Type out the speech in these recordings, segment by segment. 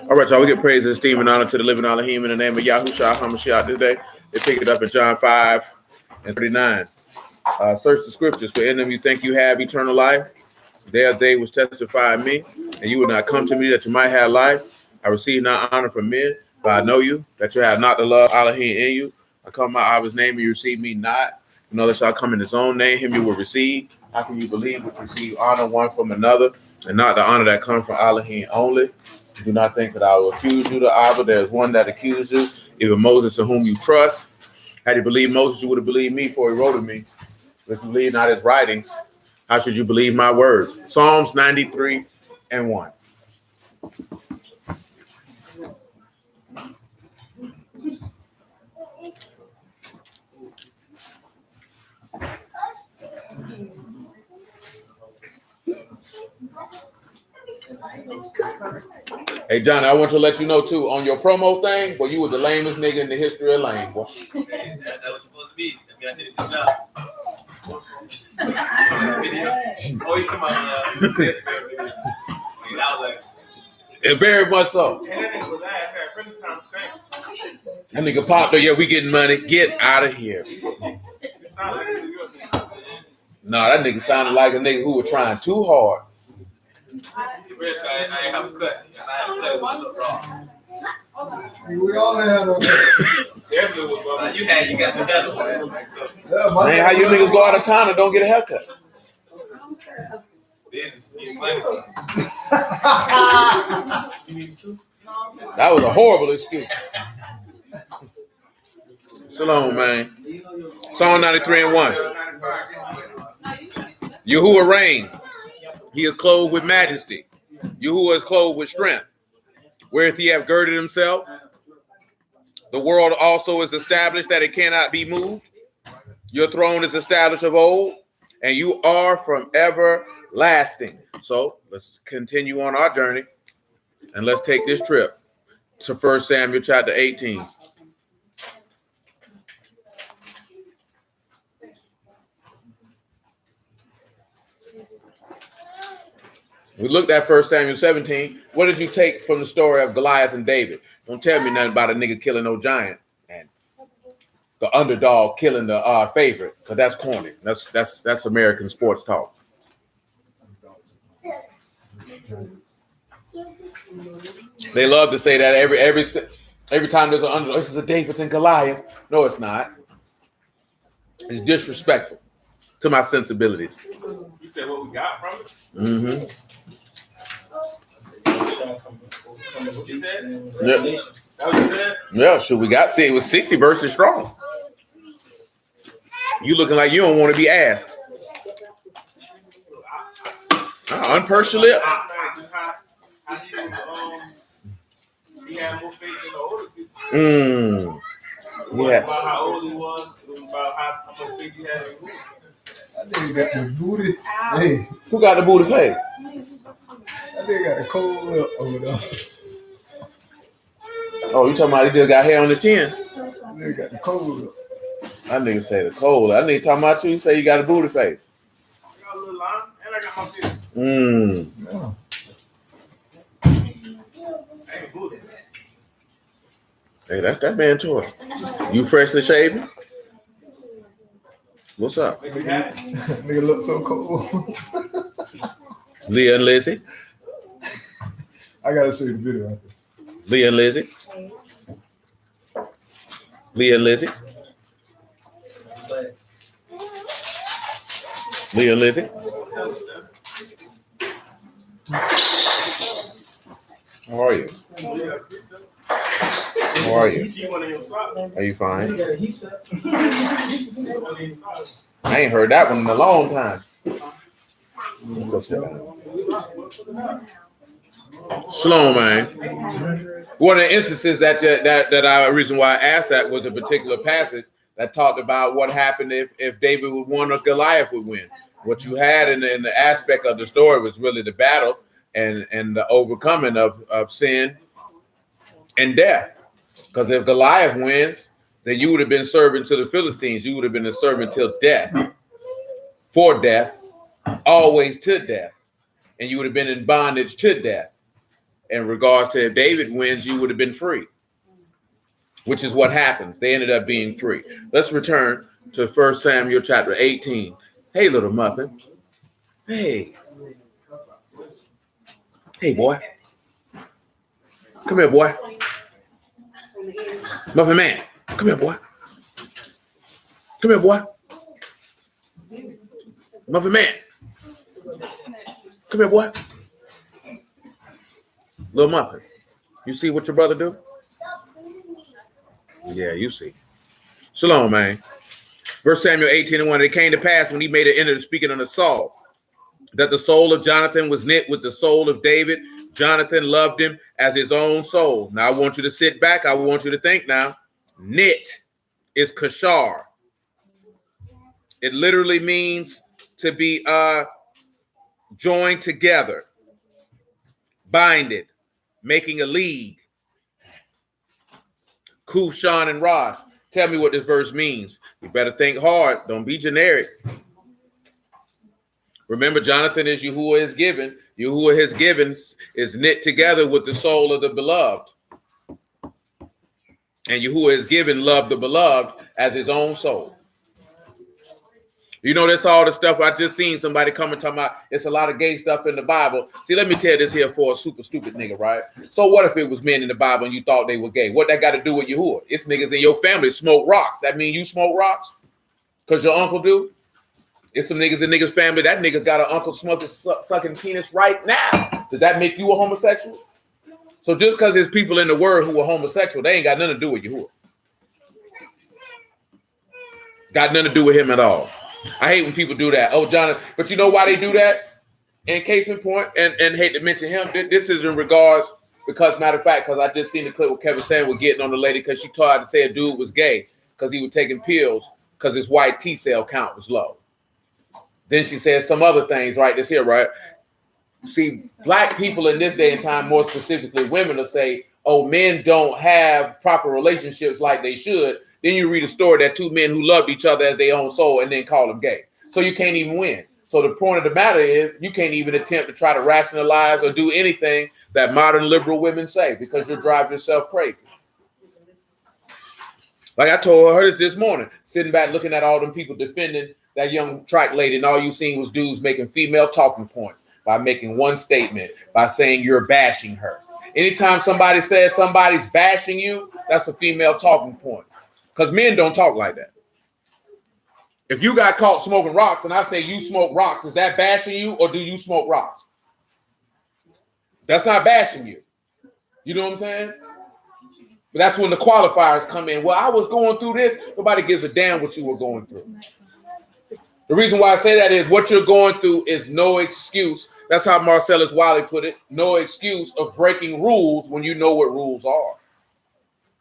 All right, y'all. We give praise and esteem and honor to the living Elohim in the name of Yahuah HaMashiach today. They pick it up in John 5:39. Search the scriptures, for in them you think you have eternal life. They was testified me, and you would not come to me that you might have life. I receive not honor from men, but I know you, that you have not the love Elohim in you. I come in my Abba's name, and you receive me not. You know that shall come in his own name, him you will receive. How can you believe but receive honor one from another, and not the honor that comes from Elohim only? Do not think that I will accuse you to Abba. There is one that accuses you, even Moses, in whom you trust. Had you believed Moses, you would have believed me, for he wrote of me. If you believe not his writings, how should you believe my words? Psalms 93:1. Hey, John, I want to let you know, too, on your promo thing, boy, you were the lamest nigga in the history of lame, boy. That was supposed to be. I mean, I did it enough. Oh, you talking about very much so. That nigga popped up, yeah, we getting money. Get out of here. No, that nigga sounded like a nigga who was trying too hard. I ain't have a cut. I had to cut it with a little raw. We all had them. You got the devil. Man, how you niggas go out of town and don't get a haircut? That was a horrible excuse. Shalom, man. Psalm 93:1. Yahuah reigned. He is clothed with majesty. Yahuah is clothed with strength. Whereth he have girded himself. The world also is established that it cannot be moved. Your throne is established of old, and you are from everlasting. So let's continue on our journey, and let's take this trip to 1 Samuel chapter 18. We looked at 1 Samuel 17. What did you take from the story of Goliath and David? Don't tell me nothing about a nigga killing no giant and the underdog killing the favorite, because that's corny. That's American sports talk. They love to say that every time there's an underdog. This is a David and Goliath. No, it's not. It's disrespectful to my sensibilities. You said what we got from it? Mm-hmm. You said? Yeah. That what you said? Yeah, sure. We got, see, it was 60 verses strong. You looking like you don't want to be asked. Unpurse your lips. He had more faith than the older people. Yeah. About how old he was, about how much faith he had in him. That nigga got the booty. Hey, Who got the booty face? that nigga got a cold lip over there. Oh, you talking about he just got hair on the chin? That nigga got the cold lip. That nigga say the cold. That nigga talking about you. He say you got a booty face. I got a little line, and I got my face. Yeah. I ain't booty. Hey, that's that man choice. You freshly shaven? What's up? Nigga look so cold. Leah and Lizzie? I gotta show you the video after. Leah and Lizzie? Leah and Lizzie? Leah and Lizzie? How are you? How are you? Are you fine? I ain't heard that one in a long time. Go sit down. Shalom, man. One of the instances that reason why I asked that was a particular passage that talked about what happened if David would win or Goliath would win. What you had in the aspect of the story was really the battle and the overcoming of sin and death. Because if Goliath wins, then you would have been serving to the Philistines. You would have been a servant till death, for death, always to death. and you would have been in bondage to death. In regards to if David wins, you would have been free, which is what happens. They ended up being free. Let's return to 1 Samuel chapter 18. Hey, little muffin. Hey. Hey, boy. Come here, boy. Muffin man. Come here, boy. Come here, boy. Muffin man. Come here, boy. Little muffin. You see what your brother do? Yeah, you see. Shalom, man. 1 Samuel 18:1. It came to pass when he made an end of speaking unto Saul, that the soul of Jonathan was knit with the soul of David. Jonathan loved him as his own soul. Now I want you to sit back. I want you to think now. Knit is kashar. It literally means to be joined together, binded, making a league. Kushan and Raj. Tell me what this verse means. You better think hard. Don't be generic. Remember, Jonathan is Yahuah is given. Yahuah his given is knit together with the soul of the beloved. And Yahuah is given love the beloved as his own soul. You know, that's all the stuff I just seen somebody coming talking about. It's a lot of gay stuff in the Bible. See, let me tell this here for a super stupid nigga, right? So what if it was men in the Bible and you thought they were gay? What that got to do with Yahuah? It's niggas in your family smoke rocks. That mean you smoke rocks? Because your uncle do? It's some niggas in niggas' family. That nigga's got an uncle smoking, sucking penis right now. Does that make you a homosexual? So just because there's people in the world who are homosexual, they ain't got nothing to do with Yahuah. Got nothing to do with him at all. I hate when people do that. Oh, Jonathan, but you know why they do that? In case in point, and hate to mention him, this is in regards, because matter of fact, because I just seen the clip with Kevin Samuel getting on the lady because she tried to say a dude was gay because he was taking pills because his white T cell count was low. Then she said some other things, right? This here, right? See, black people in this day and time, more specifically women, will say, oh, men don't have proper relationships like they should. Then you read a story that two men who loved each other as their own soul and then call them gay. So you can't even win. So the point of the matter is you can't even attempt to try to rationalize or do anything that modern liberal women say because you're driving yourself crazy. Like I told her this morning, sitting back looking at all them people defending that young track lady, and all you seen was dudes making female talking points by making one statement, by saying you're bashing her. Anytime somebody says somebody's bashing you, that's a female talking point. Because men don't talk like that. If you got caught smoking rocks and I say you smoke rocks, is that bashing you or do you smoke rocks? That's not bashing you. You know what I'm saying? But that's when the qualifiers come in. Well, I was going through this. Nobody gives a damn what you were going through. The reason why I say that is what you're going through is no excuse. That's how Marcellus Wiley put it. No excuse of breaking rules when you know what rules are.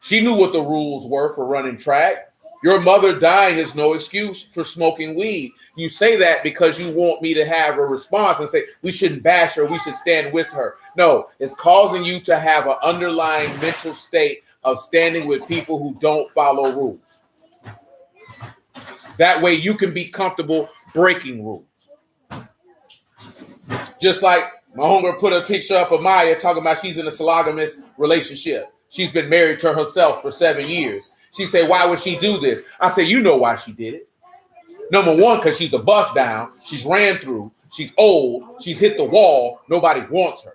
She knew what the rules were for running track. Your mother dying is no excuse for smoking weed. You say that because you want me to have a response and say, we shouldn't bash her, we should stand with her. No, it's causing you to have an underlying mental state of standing with people who don't follow rules. That way you can be comfortable breaking rules. Just like my homegirl put a picture up of Maya talking about she's in a monogamous relationship. She's been married to herself for 7 years. She said, why would she do this? I said, you know why she did it. Number one, because she's a bust down. She's ran through. She's old. She's hit the wall. Nobody wants her.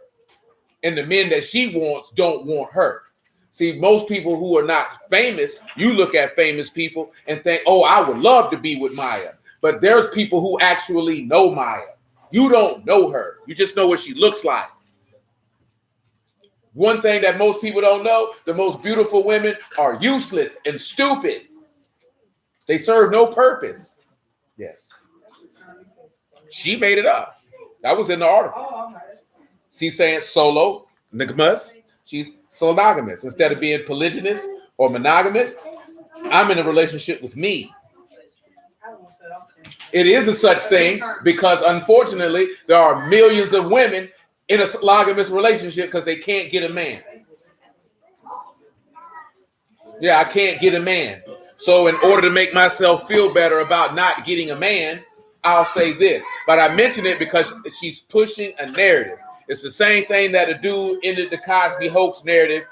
And the men that she wants don't want her. See, most people who are not famous, you look at famous people and think, oh, I would love to be with Maya. But there's people who actually know Maya. You don't know her. You just know what she looks like. One thing that most people don't know, the most beautiful women are useless and stupid. They serve no purpose. Yes. She made it up. That was in the article. She's saying solo, monogamous. She's monogamous. Instead of being polygynous or monogamous, I'm in a relationship with me. It is a such thing because, unfortunately, there are millions of women in a monogamous relationship because they can't get a man. Yeah, I can't get a man. So in order to make myself feel better about not getting a man, I'll say this, but I mention it because she's pushing a narrative. It's the same thing that a dude ended the Cosby hoax narrative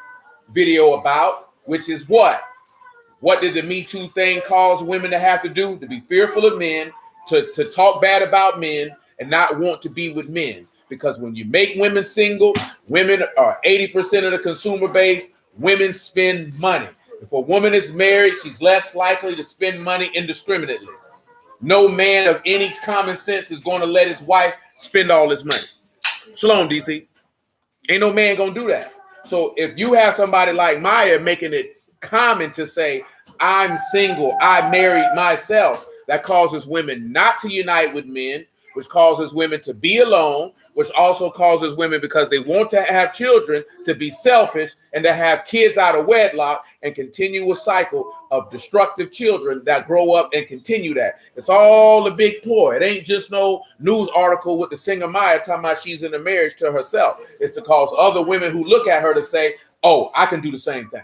video about, which is what? What did the Me Too thing cause women to have to do? To be fearful of men, to talk bad about men, and not want to be with men. Because when you make women single, women are 80% of the consumer base. Women spend money. If a woman is married, she's less likely to spend money indiscriminately. No man of any common sense is going to let his wife spend all his money. Shalom, DC. Ain't no man going to do that. So if you have somebody like Maya making it common to say, I'm single, I married myself, that causes women not to unite with men, which causes women to be alone, which also causes women, because they want to have children, to be selfish and to have kids out of wedlock and continue a cycle of destructive children that grow up and continue that. It's all a big ploy. It ain't just no news article with the singer Maya talking about she's in a marriage to herself. It's to cause other women who look at her to say, oh, I can do the same thing.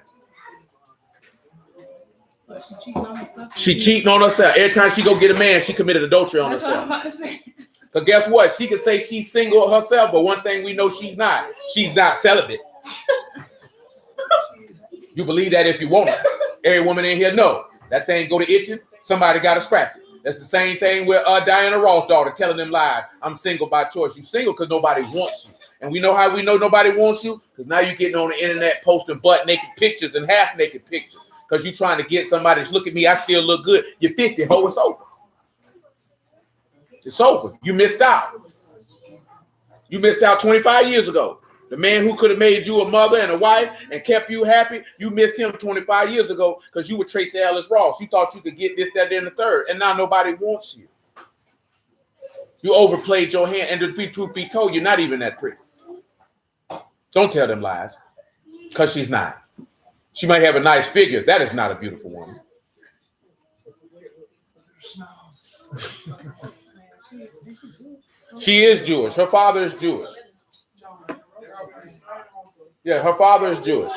So she cheating on herself. She cheating on herself. Every time she go get a man, she committed adultery on herself. But guess what? She can say she's single herself, but one thing we know she's not. She's not celibate. You believe that if you want it. Every woman in here know that thing go to itching, somebody got to scratch it. That's the same thing with Diana Ross' daughter telling them lies. I'm single by choice. You single because nobody wants you. And we know how we know nobody wants you, because now you're getting on the internet posting butt naked pictures and half naked pictures because you're trying to get somebody to look at me. I still look good. You're 50, ho, it's over. It's over. You missed out. You missed out 25 years ago. The man who could have made you a mother and a wife and kept you happy, you missed him 25 years ago because you were Tracy Ellis Ross. You thought you could get this, that, and the third, and now nobody wants you. You overplayed your hand, and the truth be told, you're not even that pretty. Don't tell them lies, because she's not. She might have a nice figure. That is not a beautiful woman. She is Jewish. Her father is Jewish. Yeah, her father is Jewish.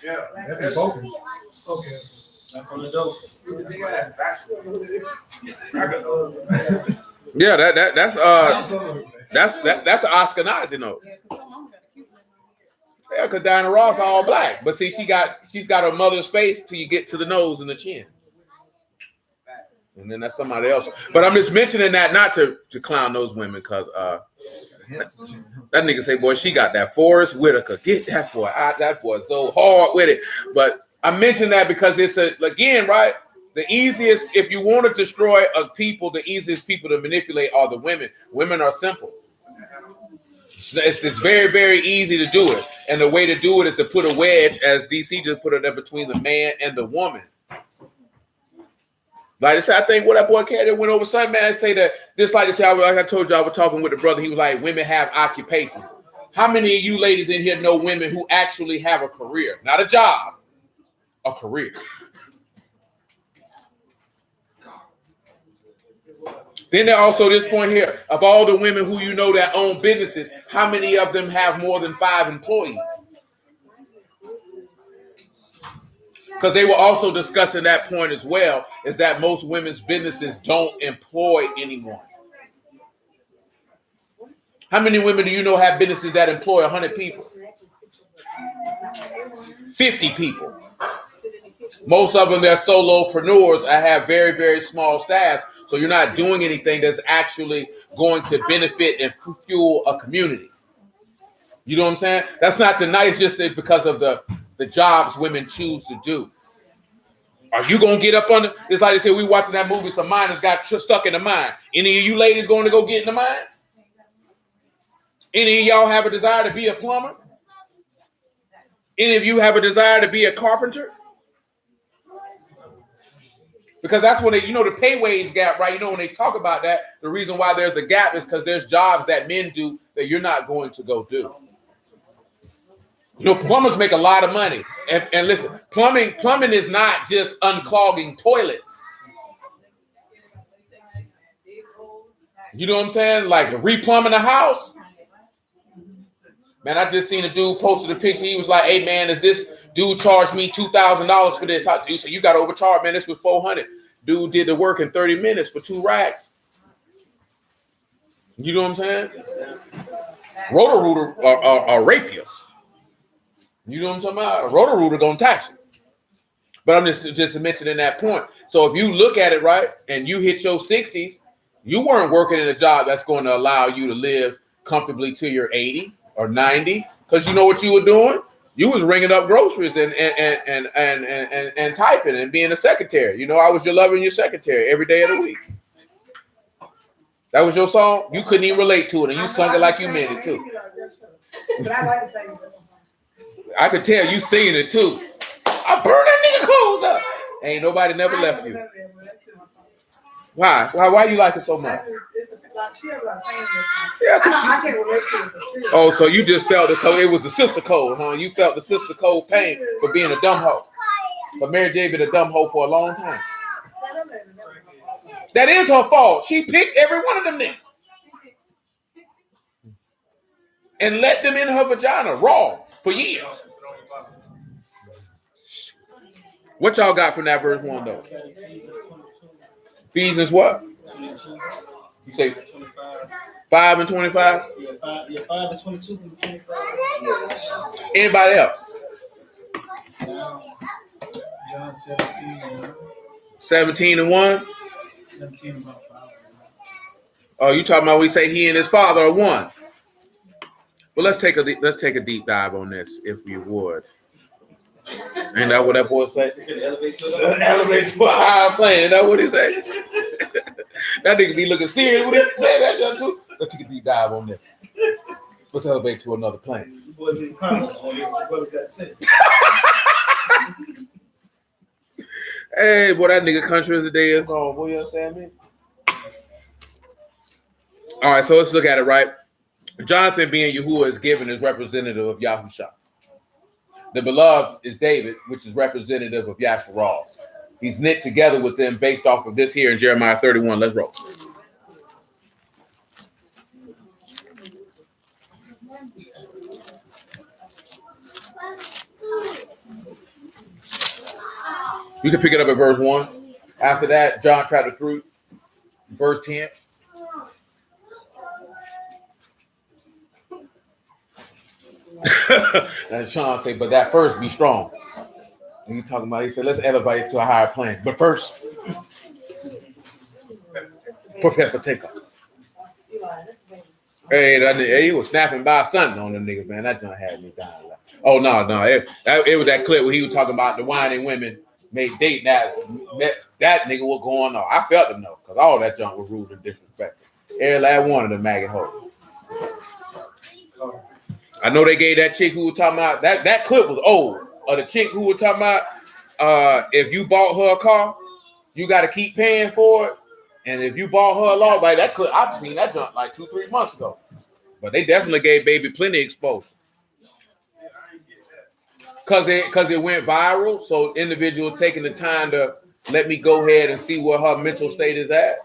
Yeah, that's okay. Yeah, that's an Ashkenazi note. Yeah, because Diana Ross all black, but see, she's got her mother's face till you get to the nose and the chin. And then that's somebody else. But I'm just mentioning that not to clown those women, because that nigga say, boy, she got that Forrest Whitaker. Get that boy. That boy so hard with it. But I mention that because it's again, right? The easiest, if you want to destroy a people, the easiest people to manipulate are the women. Women are simple. It's very, very easy to do it. And the way to do it is to put a wedge, as DC just put it there, between the man and the woman. Like I said, I think what that boy Cat went over Sunday, man, I say that this, like I said, like I told you, I was talking with the brother. He was like, women have occupations. How many of you ladies in here know women who actually have a career? Not a job, a career. Then there also this point here, of all the women who you know that own businesses, how many of them have more than 5 employees? Because they were also discussing that point as well, is that most women's businesses don't employ anyone. How many women do you know have businesses that employ 100 people? 50 people. Most of them, they're solopreneurs and have very, very small staffs. So you're not doing anything that's actually going to benefit and fuel a community. You know what I'm saying? That's not nice just because of the jobs women choose to do. Are you going to get up under? It's like they said, we watching that movie, some miners got stuck in the mine. Any of you ladies going to go get in the mine? Any of y'all have a desire to be a plumber? Any of you have a desire to be a carpenter? Because that's when the pay wage gap, right? When they talk about that, the reason why there's a gap is because there's jobs that men do that you're not going to go do. Plumbers make a lot of money. And listen, plumbing is not just unclogging toilets. You know what I'm saying? Like replumbing a house. Man, I just seen a dude posted a picture. He was like, hey, man, is this dude charged me $2,000 for this? Dude, so you got overcharged, man. This was $400. Dude did the work in 30 minutes for 2 racks. You know what I'm saying? Roto-Rooter are rapists. You know what I'm talking about? A Roto-Rooter gonna tax you. But I'm just mentioning that point. So if you look at it right and you hit your 60s, you weren't working in a job that's going to allow you to live comfortably till you're 80 or 90, because you know what you were doing? You was ringing up groceries and typing and being a secretary. You know, I was your lover and your secretary every day of the week. That was your song? You couldn't even relate to it, and you sung it like you meant it too. But I like to sing it. I could tell you singing it too. I burned that nigga clothes up. Ain't nobody never left you. Why? Why you like it so much? Yeah, I can't relate to it. Oh, so you just felt the code. It was the sister code, huh? You felt the sister code pain for being a dumb hoe. But Mary J been a dumb hoe for a long time. That is her fault. She picked every one of them niggas and let them in her vagina raw for years. What y'all got from that verse 1 though? Ephesians what? You say 5 and 25? Yeah, 5 and 22 and 25. Anybody else? John 17. 17 and 1? 17 about 5. Oh, you talking about we say he and his father are one? Well, let's take a deep dive on this, if you would. Ain't that what that boy say? Elevate to a higher plane. Ain't that what he say? That nigga be looking serious when he say that, John, too. Let's take a deep dive on this. Let's elevate to another plane. Hey, boy, that nigga country as the day is long. Boy, you understand me? All right, so let's look at it, right? Jonathan, being Yahuah, is given as representative of Yahushua. The beloved is David, which is representative of Yasharal. He's knit together with them based off of this here in Jeremiah 31. Let's roll. You can pick it up at verse 1. After that, John chapter 3, verse 10. And Sean said, but that first be strong. And he talking about, he said, let's elevate it to a higher plane. But first, prepare for takeoff. Hey, he was snapping by something on them niggas, man. That John had me dying. Oh, no. It was that clip where he was talking about the whining women made date that nigga was going on. I felt him though, because all that junk was rude and disrespectful. Every last one of them maggot hoes. I know they gave that chick who was talking about that clip was old. Or the chick who was talking about if you bought her a car, you got to keep paying for it. And if you bought her a law, like that clip, I've seen that junk like 2-3 months ago. But they definitely gave baby plenty exposure. Cause it went viral. So individual taking the time to let me go ahead and see where her mental state is at.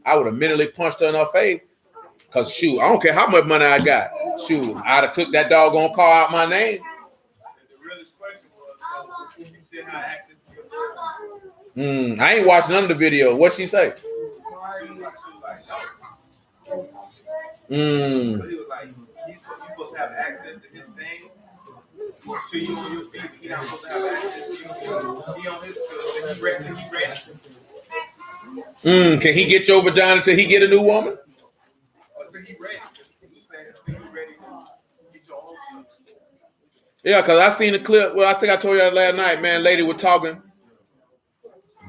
I would have mentally punched her in her face. Cause shoot, I don't care how much money I got. Shoot, I'd have took that doggone car out my name. The realest question was, she still had access to your phone. I ain't watched none of the video. What'd she say? She was like, no. Mm. So he was like, you supposed to have access to his things. So you on your feet, he not supposed to have access to you. He on his ready. Can he get your vagina till he get a new woman? Until he ready. You saying until you ready to get your own stuff. Yeah, because I seen the clip. Well, I think I told you that last night, man. Lady was talking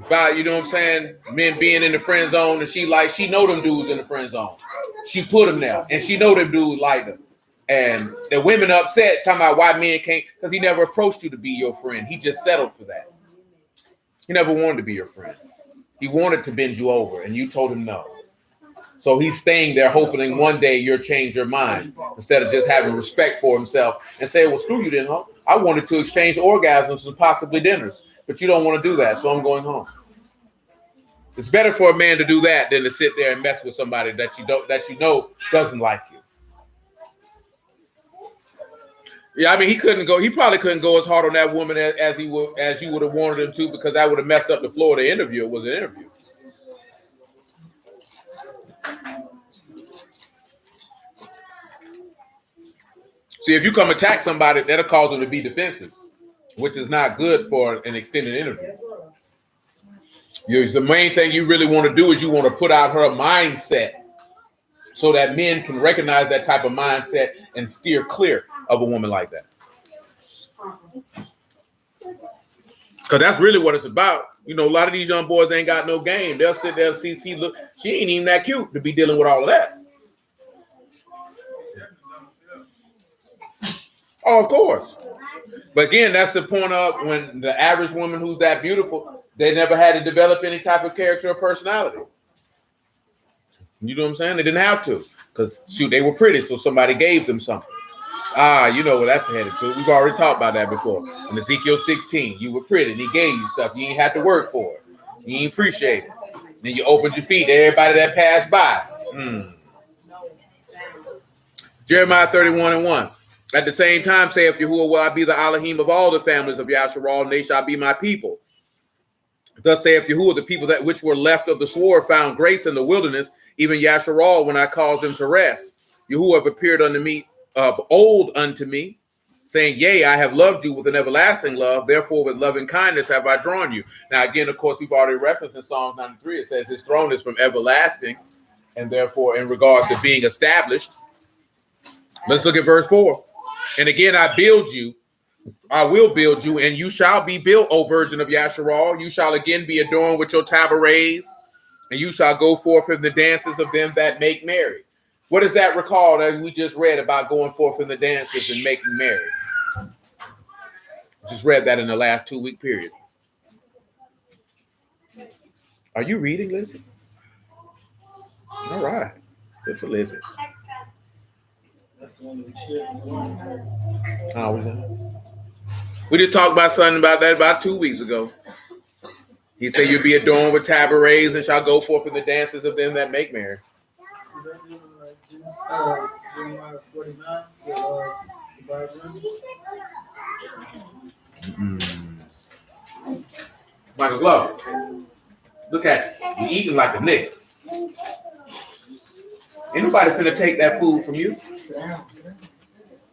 about, you know what I'm saying, men being in the friend zone, and she know them dudes in the friend zone. She put them there, and she know them dudes like them. And the women upset, talking about why men can't, because he never approached you to be your friend. He just settled for that. He never wanted to be your friend. He wanted to bend you over, and you told him no. So he's staying there hoping one day you'll change your mind instead of just having respect for himself and say, well, screw you then, huh? I wanted to exchange orgasms and possibly dinners, but you don't want to do that, so I'm going home. It's better for a man to do that than to sit there and mess with somebody that you know doesn't like you. Yeah, I mean, he probably couldn't go as hard on that woman as you would have wanted him to, because that would have messed up the flow of the interview. It was an interview. See, if you come attack somebody, that'll cause them to be defensive, which is not good for an extended interview. The main thing you really want to do is you want to put out her mindset so that men can recognize that type of mindset and steer clear of a woman like that. Because that's really what it's about. You know, a lot of these young boys ain't got no game. They'll sit there and see, look, she ain't even that cute to be dealing with all of that. Oh, of course. But again, that's the point of when the average woman who's that beautiful, they never had to develop any type of character or personality. You know what I'm saying? They didn't have to because, shoot, they were pretty, so somebody gave them something. You know what that's headed to. We've already talked about that before. In Ezekiel 16, you were pretty, and he gave you stuff. You ain't had to work for it. You ain't appreciate it. Then you opened your feet to everybody that passed by. Jeremiah 31:1. At the same time, saith Yahuah, will I be the Elohim of all the families of Yasharal, and they shall be my people. Thus saith Yahuah, the people that which were left of the sword found grace in the wilderness, even Yasharal, when I caused them to rest. Yahuah have appeared unto me, of old unto me, saying, yea, I have loved you with an everlasting love, therefore with loving kindness have I drawn you. Now again, of course, we've already referenced in Psalms 93, it says his throne is from everlasting, and therefore in regards to being established. Let's look at verse 4. And again, I will build you, and you shall be built, O virgin of Yasharal. You shall again be adorned with your tabrets, and you shall go forth in the dances of them that make merry. What does that recall that we just read about going forth in the dances and making merry? Just read that in the last 2-week period. Are you reading, Lizzie? All right. Good for Lizzie. We just talked about something about that about 2 weeks ago. He said you'll be adorned with tabrets and shall go forth in the dances of them that make merry. Jeremiah 49. Michael Glover, look at you. You're eating like a nigga. Ain't nobody finna take that food from you.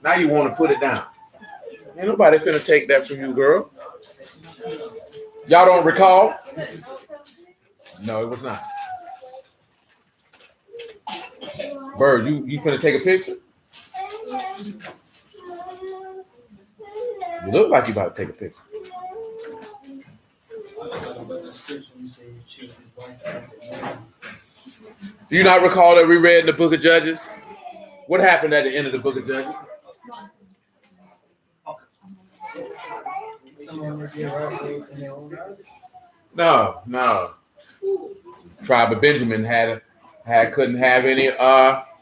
Now you want to put it down. Ain't nobody finna take that from you, girl. Y'all don't recall? No, it was not. Bird, you finna take a picture? You look like you about to take a picture. Do you not recall that we read in the book of Judges? What happened at the end of the book of Judges? No. Tribe of Benjamin couldn't have any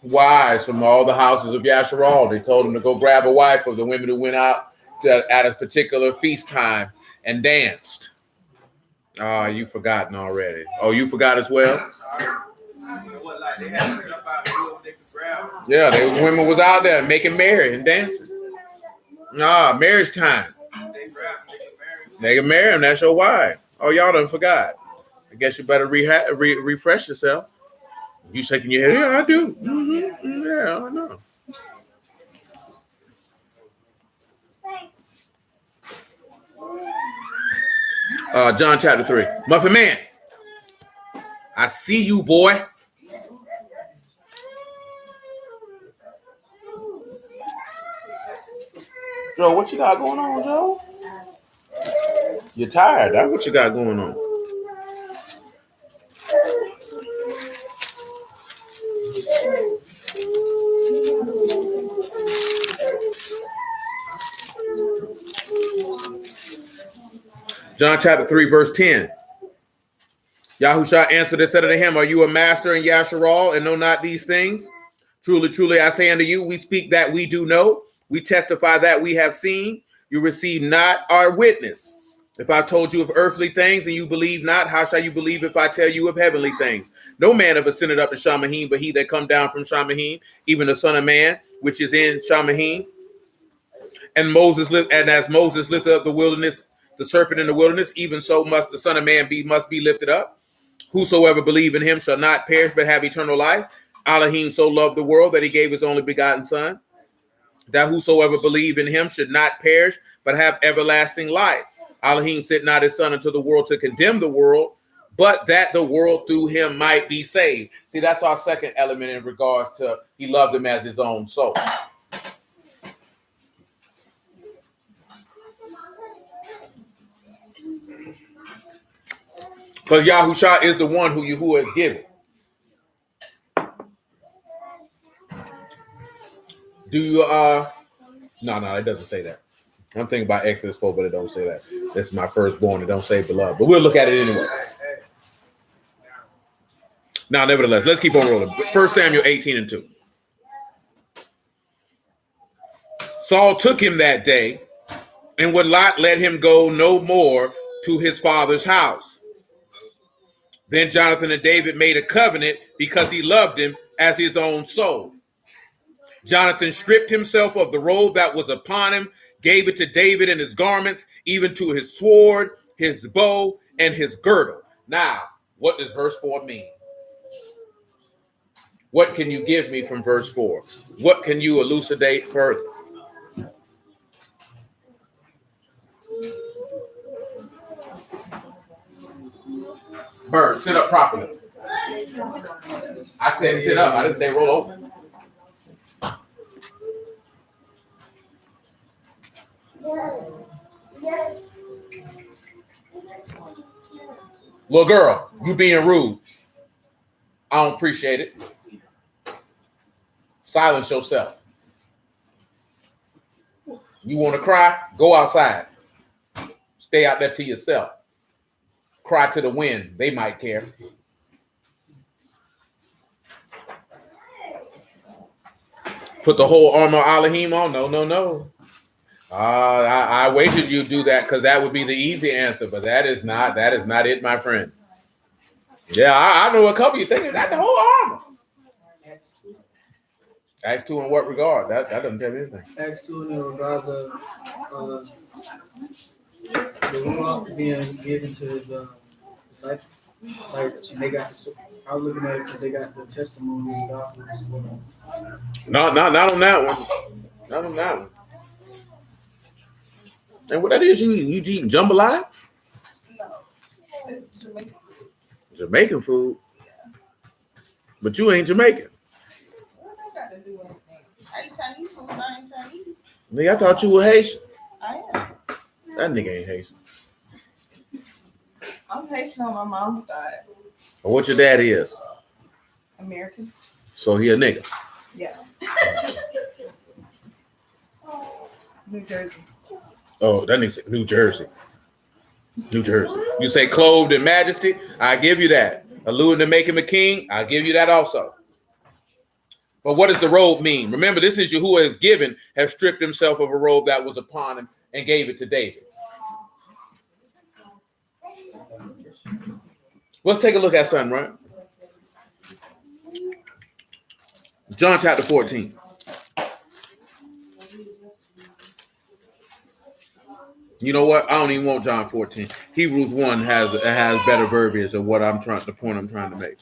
wives from all the houses of Yasharal. They told him to go grab a wife of the women who went out at a particular feast time and danced. You've forgotten already. Oh, you forgot as well? Yeah, the women was out there making merry and dancing. Marriage time. They can marry him. That's your wife. Oh, y'all done forgot. I guess you better refresh yourself. You shaking your head? Yeah, I do. Mm-hmm. Yeah, I know. John chapter 3. Muffin Man, I see you, boy. Joe, what you got going on, Joe? You're tired. That's what you got going on. John chapter 3, verse 10. Yahushua answered and said unto him, are you a master in Yasharal and know not these things? Truly, truly, I say unto you, we speak that we do know. We testify that we have seen. You receive not our witness. If I told you of earthly things and you believe not, how shall you believe if I tell you of heavenly things? No man ever ascended up to Shamahim, but he that come down from Shamahim, even the Son of Man, which is in Shamahim. And as Moses lifted up the wilderness, the serpent in the wilderness, even so must the Son of Man must be lifted up. Whosoever believe in him shall not perish, but have eternal life. Elohim so loved the world that he gave his only begotten Son. that whosoever believe in him should not perish, but have everlasting life. Elohim sent not his son into the world to condemn the world, but that the world through him might be saved. See, that's our second element in regards to he loved him as his own soul. Because Yahushua is the one who Yahuah has given. Do you, no, it doesn't say that. I'm thinking about Exodus 4, but it don't say that. This is my firstborn. It don't say beloved. But we'll look at it anyway. Now, nevertheless, let's keep on rolling. 1 Samuel 18:2. Saul took him that day and would not let him go no more to his father's house. Then Jonathan and David made a covenant because he loved him as his own soul. Jonathan stripped himself of the robe that was upon him, gave it to David and his garments, even to his sword, his bow, and his girdle. Now, what does verse 4 mean? What can you give me from verse 4? What can you elucidate further? Bird, sit up properly. I said sit up. I didn't say roll over. Little girl, you being rude. I don't appreciate it. Silence yourself. You want to cry? Go outside. Stay out there to yourself. Cry to the wind. They might care. Put the whole armor of Elohim on? No. I waited you to do that because that would be the easy answer, but that is not it, my friend. Yeah, I know a couple of you thinking that the whole armor. Acts 2 in what regard? That doesn't tell me anything. Acts 2 in the regards of the Ruach being given to his disciples. Like they got I was looking at it because they got the testimony of the gospel. No, not on that one. Not on that one. And what that is, you eating jambalaya? No, it's Jamaican. Jamaican food. But you ain't Jamaican. What I got to do with anything? I eat Chinese food, I ain't Chinese. Nigga, I thought you were Haitian. I am. That nigga ain't Haitian. I'm Haitian on my mom's side. Or what your daddy is. American. So he a nigga. Yeah. New Jersey. Oh, that nigga said New Jersey. New Jersey. You say clothed in majesty, I give you that. Alluding to make him a king, I give you that also. But what does the robe mean? Remember, this is Yahuah given, have stripped himself of a robe that was upon him and gave it to David. Let's take a look at something, right? John chapter 14. You know what? I don't even want John 14. Hebrews 1 has better verbiage of what the point I'm trying to make.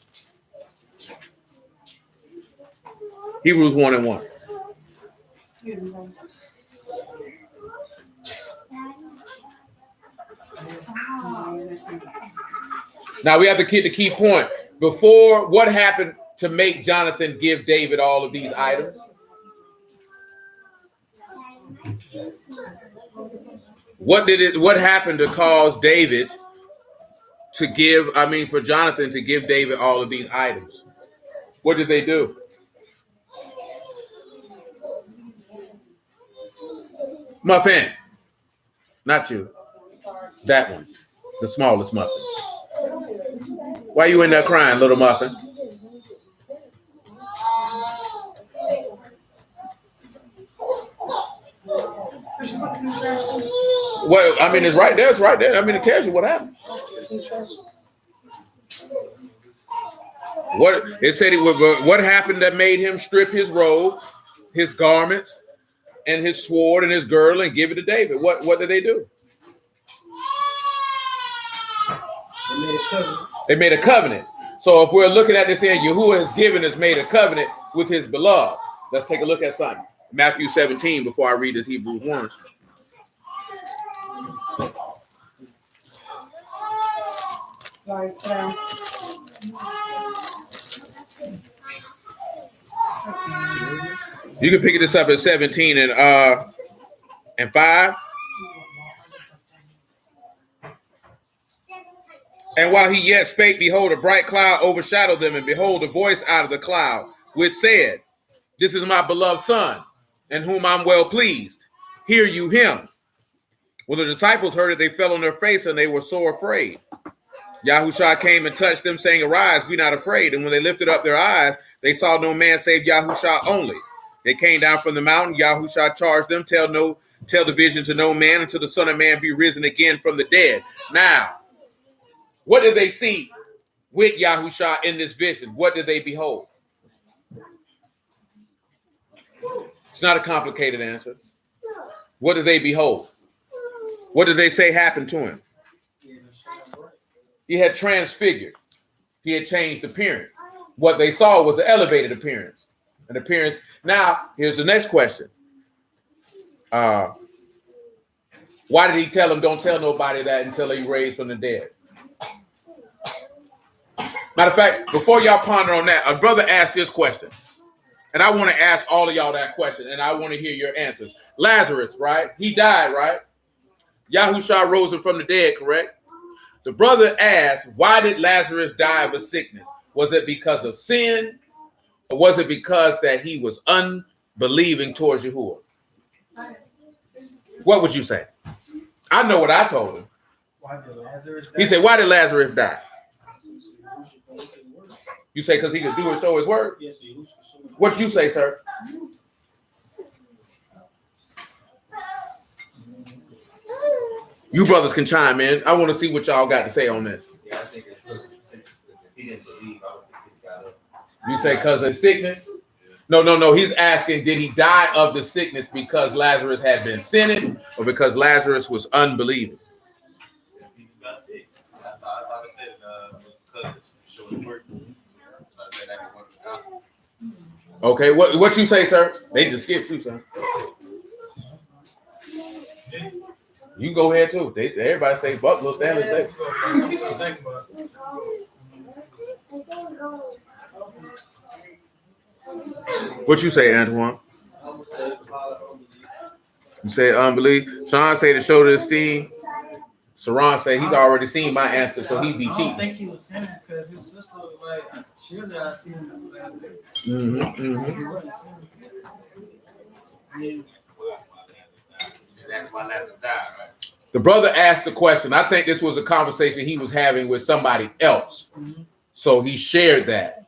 Hebrews 1:1. Now we have to get the key point. Before, what happened to make Jonathan give David all of these items? What happened to cause David to give, for Jonathan to give David all of these items? What did they do? Muffin. Not you. That one. The smallest muffin. Why you in there crying, little muffin? Well, it's right there. It's right there. It tells you what happened. It said what happened that made him strip his robe, his garments, and his sword and his girdle and give it to David. What did they do? They made a covenant. So if we're looking at this here, Yahuah has made a covenant with his beloved. Let's take a look at something. Matthew 17 before I read this Hebrews 1. Like, You can pick this up at 17 and 5. And while he yet spake, behold, a bright cloud overshadowed them, and behold, a voice out of the cloud, which said, This is my beloved Son, in whom I'm well pleased. Hear you him. When the disciples heard it, they fell on their face, and they were sore afraid. Yahushua came and touched them, saying, Arise, be not afraid. And when they lifted up their eyes, they saw no man save Yahushua only. They came down from the mountain. Yahushua charged them, tell the vision to no man until the Son of Man be risen again from the dead. Now, what did they see with Yahushua in this vision? What did they behold? It's not a complicated answer. What did they behold? What did they say happened to him? He had transfigured. He had changed appearance. What they saw was an elevated appearance. An appearance. Now, here's the next question. Why did he tell them, don't tell nobody that until he raised from the dead? Matter of fact, before y'all ponder on that, a brother asked this question. And I want to ask all of y'all that question, and I want to hear your answers. Lazarus, right? He died, right? Yahushua rose him from the dead, correct? The brother asked, why did Lazarus die of a sickness? Was it because of sin? Or was it because that he was unbelieving towards Yahuah? What would you say? I know what I told him. Why did Lazarus die? He said, why did Lazarus die? You say because he could do or show his word? Yes, What you say, sir? You brothers can chime in. I want to see what y'all got to say on this. Yeah, I think it's he didn't believe. I don't think he got up. You say because of sickness? No. He's asking, did he die of the sickness because Lazarus had been sinning or because Lazarus was unbelieving? He got sick. I thought it said because it showed work. Okay, what you say, sir? They just skipped you, sir. You go ahead too. Everybody say Buffalo Stanley. What you say, Antoine? You say unbelief. Sean say to show the esteem. Saran say he's already seen my answer, so he'd be I don't cheating. think he was sinning because his sister was like, surely I seen him last day. He wasn't sinning. Yeah. That's why Lazarus died, right? The brother asked the question. I think this was a conversation he was having with somebody else. So he shared that.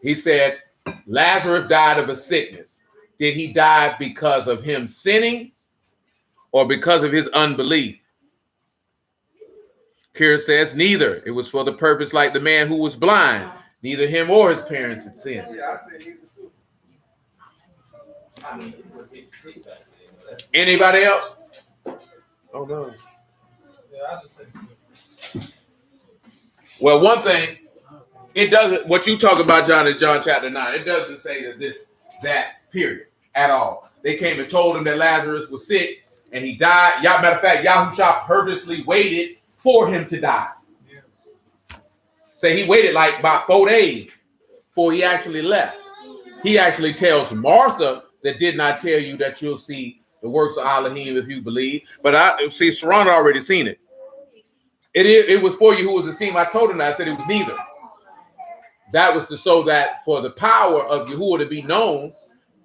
He said, Lazarus died of a sickness. Did he die because of him sinning or because of his unbelief? Kira says, neither. It was for the purpose like the man who was blind. Neither him or his parents had sinned. Yeah, I said neither too. I mean, he was getting sick back then. Anybody else? Oh, no. Yeah, I just said Well, one thing, it doesn't, what you talk about, John, is John chapter 9. It doesn't say that period at all. They came and told him that Lazarus was sick and he died. Matter of fact, Yahushua purposely waited for him to die. Say he waited like about 4 days before he actually left. He actually tells Martha that did not tell you that you'll see the works of Elohim if you believe. But I see Saran already seen it. It was for you who was esteemed. I told him that. I said it was neither. That was to show that for the power of Yahuah to be known,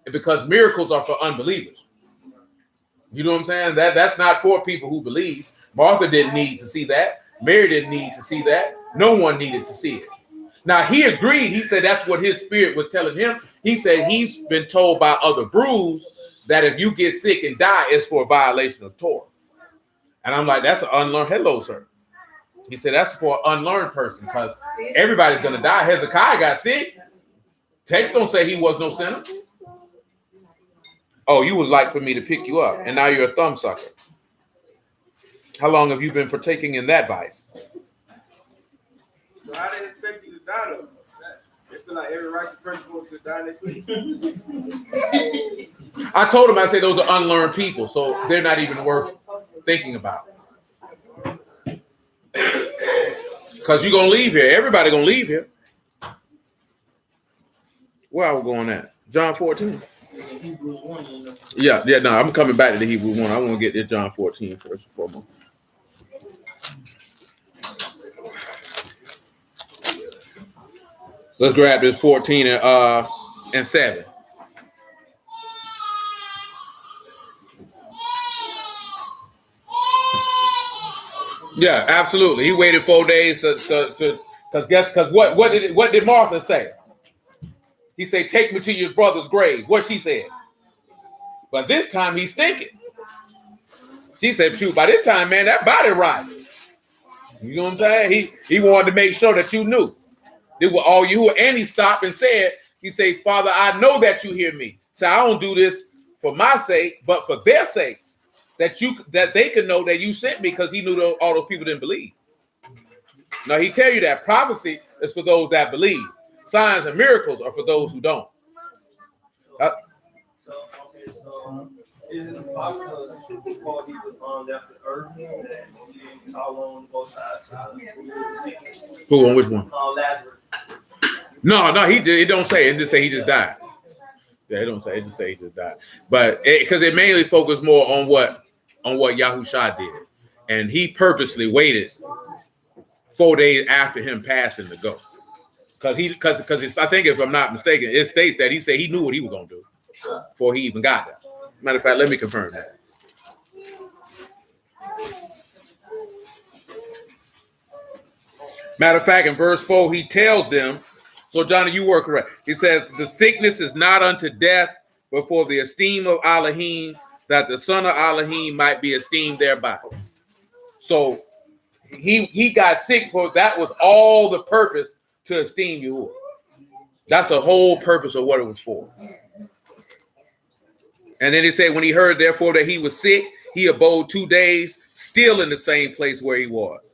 because miracles are for unbelievers. You know what I'm saying? That's not for people who believe. Martha didn't need to see that. Mary didn't need to see that. No one needed to see it. Now, he agreed. He said that's what his spirit was telling him. He said he's been told by other brews that if you get sick and die, it's for a violation of Torah. And I'm like, that's an unlearned. Hello, sir. He said that's for an unlearned person because everybody's going to die. Hezekiah got sick. Text don't say he was no sinner. Oh, you would like for me to pick you up, and now you're a thumb sucker. How long have you been partaking in that vice? So I didn't expect you to die though. If feel like every righteous person supposed to die next week? I told him, I said those are unlearned people, so they're not even worth thinking about. Because you're gonna leave here. Everybody gonna leave here. Where are we going at? John 14. Hebrews 1, you know. Yeah, no, I'm coming back to the Hebrew 1. I want to get this John 14 first and foremost. Let's grab this 14 and 7. Yeah, absolutely. He waited 4 days because what did Martha say? He said, "Take me to your brother's grave." What she said. But this time he's thinking. She said, "Shoot, by this time, man, that body right." You know what I'm saying? He wanted to make sure that you knew. They were all you, and he stopped and said, he said, "Father, I know that you hear me. So I don't do this for my sake, but for their sakes, that they can know that you sent me," because he knew all those people didn't believe. Now he tell you that prophecy is for those that believe. Signs and miracles are for those who don't. So isn't it possible before he was left the earth that he didn't call on both sides the sickness? Who on which one? Lazarus. No, it don't say. It just say he just died. Yeah, it don't say. It just say he just died. But because it mainly focused more on what Yahushua did, and he purposely waited 4 days after him passing to go, because I think, if I'm not mistaken, it states that he said he knew what he was gonna do before he even got there. Matter of fact, let me confirm that. Matter of fact, in verse 4, he tells them, so Johnny, you were correct. He says, "The sickness is not unto death, but for the esteem of Elohim, that the son of Elohim might be esteemed thereby." So he got sick for that was all the purpose to esteem Yahuah. That's the whole purpose of what it was for. And then he said, when he heard, therefore, that he was sick, he abode 2 days, still in the same place where he was.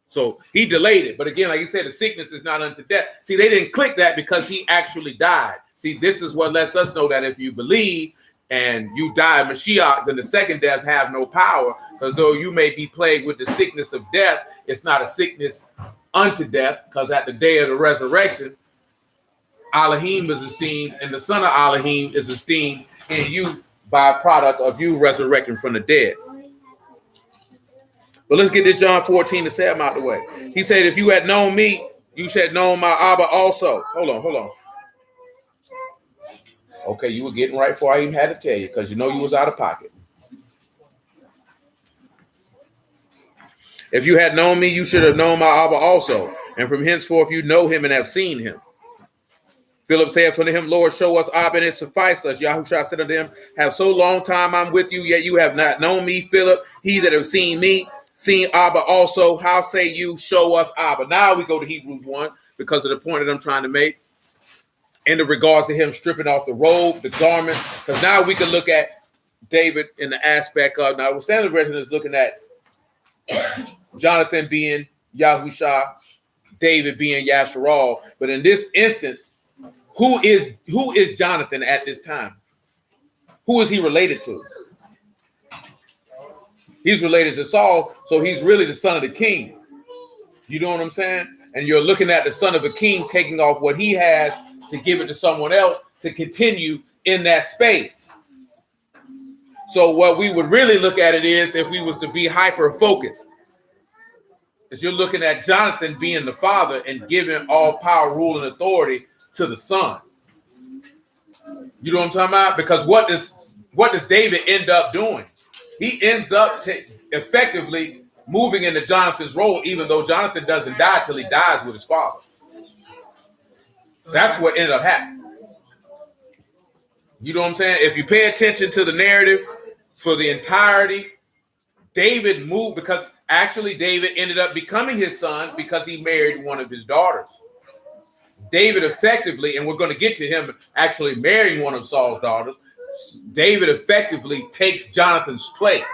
So he delayed it. But again, like you said, the sickness is not unto death. See, they didn't click that because he actually died. See, this is what lets us know that if you believe and you die Mashiach, then the second death have no power. Because though you may be plagued with the sickness of death, it's not a sickness unto death. Because at the day of the resurrection, Elohim is esteemed, and the son of Elohim is esteemed in you by a product of you resurrecting from the dead. But let's get to John 14 to 7 out the way. He said, "If you had known me, you should have known my Abba also." Hold on. Okay, you were getting right before I even had to tell you, because you know you was out of pocket. "If you had known me, you should have known my Abba also. And from henceforth you know him and have seen him." Philip said unto him, "Lord, show us Abba, and it suffice us." Yahushua said unto him, "Have so long time I'm with you, yet you have not known me, Philip. He that have seen me, seen Abba also. How say you, show us Abba?" Now we go to Hebrews 1 because of the point that I'm trying to make in the regards to him stripping off the robe, the garment. Because now we can look at David in the aspect of, now the standard version is looking at Jonathan being Yahushua, David being Yasharal. But in this instance, who is Jonathan at this time? Who is he related to? He's related to Saul, so he's really the son of the king. You know what I'm saying? And you're looking at the son of a king taking off what he has to give it to someone else to continue in that space. So what we would really look at it is, if we was to be hyper-focused, is you're looking at Jonathan being the father and giving all power, rule, and authority to the son. You know what I'm talking about? Because what does David end up doing? He ends up effectively moving into Jonathan's role, even though Jonathan doesn't die till he dies with his father. That's what ended up happening. You know what I'm saying? If you pay attention to the narrative for the entirety, David moved, because actually David ended up becoming his son because he married one of his daughters. David effectively, and we're going to get to him actually marrying one of Saul's daughters, David effectively takes Jonathan's place.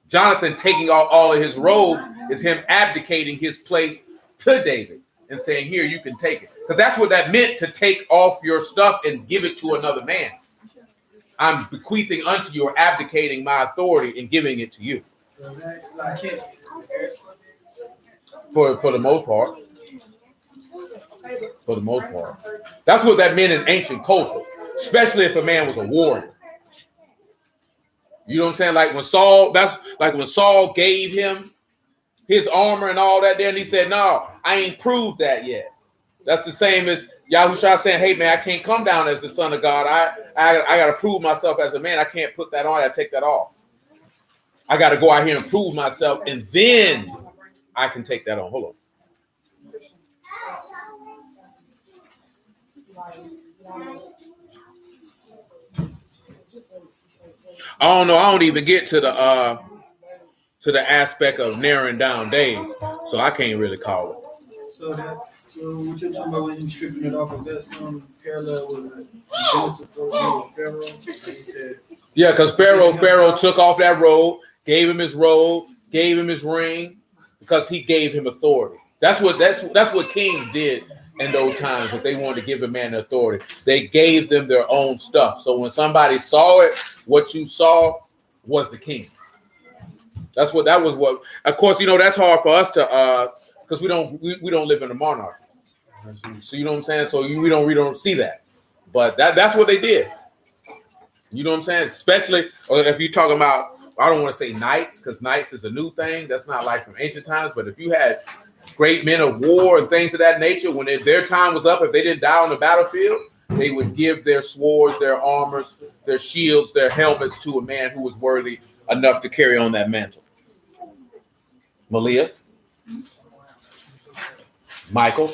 Jonathan taking all of his robes is him abdicating his place to David. and saying, here, you can take it. Because that's what that meant, to take off your stuff and give it to another man. I'm bequeathing unto you, or abdicating my authority and giving it to you. For the most part. For the most part. That's what that meant in ancient culture, especially if a man was a warrior. You know what I'm saying? Like when Saul, that's like when Saul gave him his armor and all that there, and he said, no, I ain't proved that yet. That's the same as Yahushua saying, hey man, I can't come down as the son of God. I gotta prove myself as a man. I can't put that on, I take that off. I gotta go out here and prove myself, and then I can take that on. Hold on. I don't know. I don't even get to the aspect of narrowing down days, so I can't really call it. So what you're talking about when you stripping it off, is that some parallel with Genesis 14 with Pharaoh? He said, Yeah, because Pharaoh took off that robe, gave him his robe, gave him his ring, because he gave him authority. That's what kings did in those times. If they wanted to give a man authority, they gave them their own stuff. So when somebody saw it, what you saw was the king. That was what. Of course, that's hard for us to because we don't live in a monarchy. So you know what I'm saying. So we don't see that, but that's what they did. You know what I'm saying? Especially if you're talking about, I don't want to say knights, because knights is a new thing. That's not like from ancient times. But if you had great men of war and things of that nature, when their time was up, if they didn't die on the battlefield, they would give their swords, their armors, their shields, their helmets to a man who was worthy enough to carry on that mantle. Malia, Michael.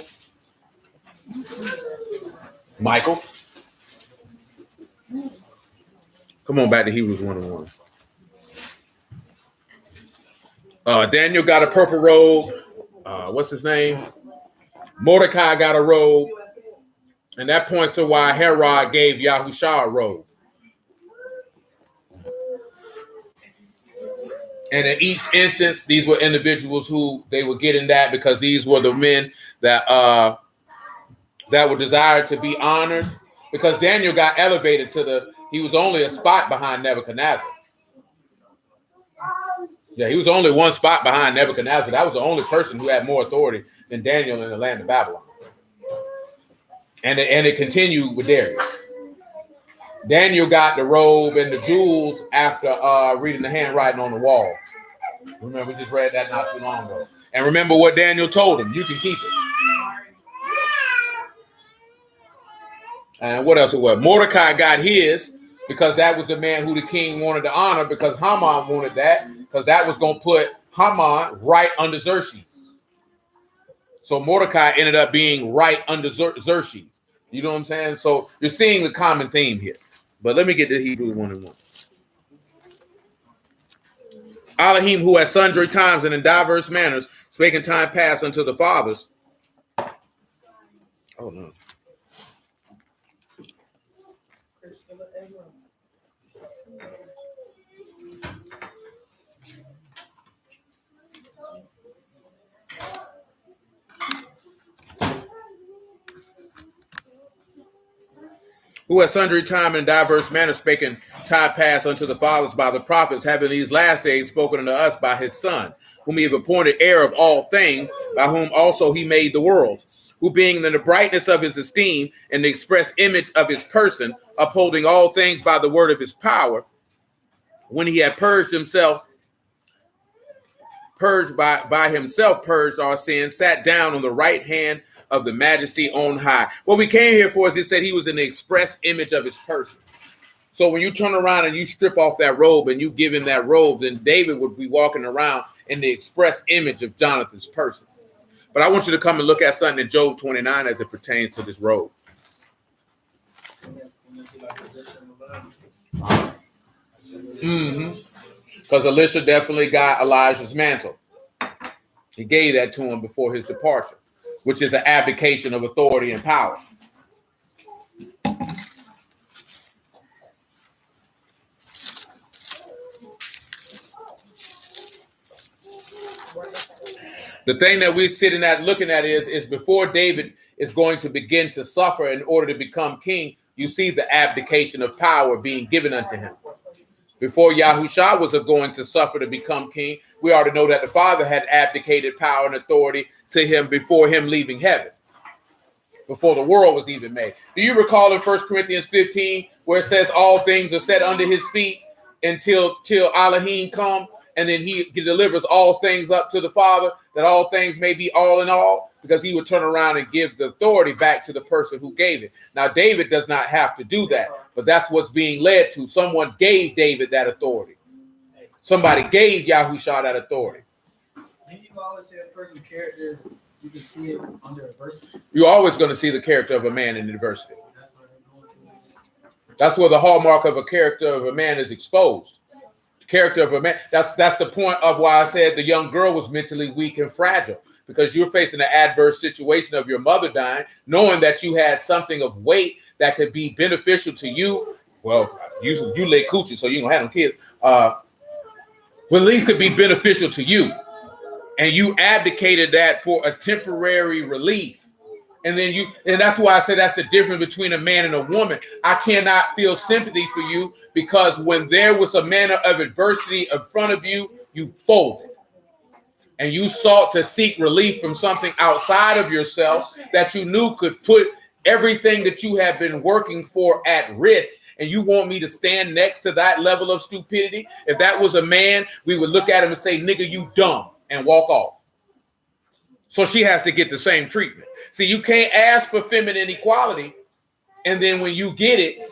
Come on back to Hebrews 1:1. Daniel got a purple robe. What's his name? Mordecai got a robe. And that points to why Herod gave Yahushua a robe. And in each instance, these were individuals who they were getting that because these were the men that were desired to be honored. Because Daniel got elevated he was only a spot behind Nebuchadnezzar. Yeah, he was only one spot behind Nebuchadnezzar. That was the only person who had more authority than Daniel in the land of Babylon. And it continued with Darius. Daniel got the robe and the jewels after reading the handwriting on the wall. Remember, we just read that not too long ago. And remember what Daniel told him. You can keep it. And what else it was? Mordecai got his because that was the man who the king wanted to honor, because Haman wanted that, because that was going to put Haman right under Xerxes. So Mordecai ended up being right under Xerxes. You know what I'm saying? So you're seeing the common theme here. But let me get to Hebrews 1:1. Elohim, who at sundry times and in diverse manners spake in time past unto the fathers. Oh no. Who at sundry time and diverse manner spake in time past unto the fathers by the prophets, having these last days spoken unto us by his Son, whom he have appointed heir of all things, by whom also he made the worlds, who being in the brightness of his esteem and the express image of his person, upholding all things by the word of his power, when he had purged by himself purged our sins, sat down on the right hand of the majesty on high. What we came here for is he said he was in the express image of his person. So when you turn around and you strip off that robe and you give him that robe, then David would be walking around in the express image of Jonathan's person. But I want you to come and look at something in Job 29 as it pertains to this robe. Because Elisha definitely got Elijah's mantle. He gave that to him before his departure, which is an abdication of authority and power. The thing that we're sitting at looking at is before David is going to begin to suffer in order to become king, you see the abdication of power being given unto him. Before Yahushua was going to suffer to become king, we already know that the Father had abdicated power and authority to him before him leaving heaven, before the world was even made. Do you recall in 1 Corinthians 15 where it says all things are set under his feet until Elohim come, and then he delivers all things up to the Father, that all things may be all in all, because he would turn around and give the authority back to the person who gave it. Now, David does not have to do that, but that's what's being led to. Someone gave David that authority. Somebody gave Yahushua that authority. And you always say a person's character is, you can see it under adversity. You're always going to see the character of a man in adversity. That's where the hallmark of a character of a man is exposed. The character of a man. That's the point of why I said the young girl was mentally weak and fragile, because you're facing an adverse situation of your mother dying, knowing that you had something of weight that could be beneficial to you. Well, you lay coochie, so you don't have no kids. But at least could be beneficial to you. And you abdicated that for a temporary relief. And that's why I said that's the difference between a man and a woman. I cannot feel sympathy for you because when there was a manner of adversity in front of you, you folded. And you sought to seek relief from something outside of yourself that you knew could put everything that you have been working for at risk. And you want me to stand next to that level of stupidity? If that was a man, we would look at him and say, nigga, you dumb, and walk off. So she has to get the same treatment. See, you can't ask for feminine equality, and then when you get it,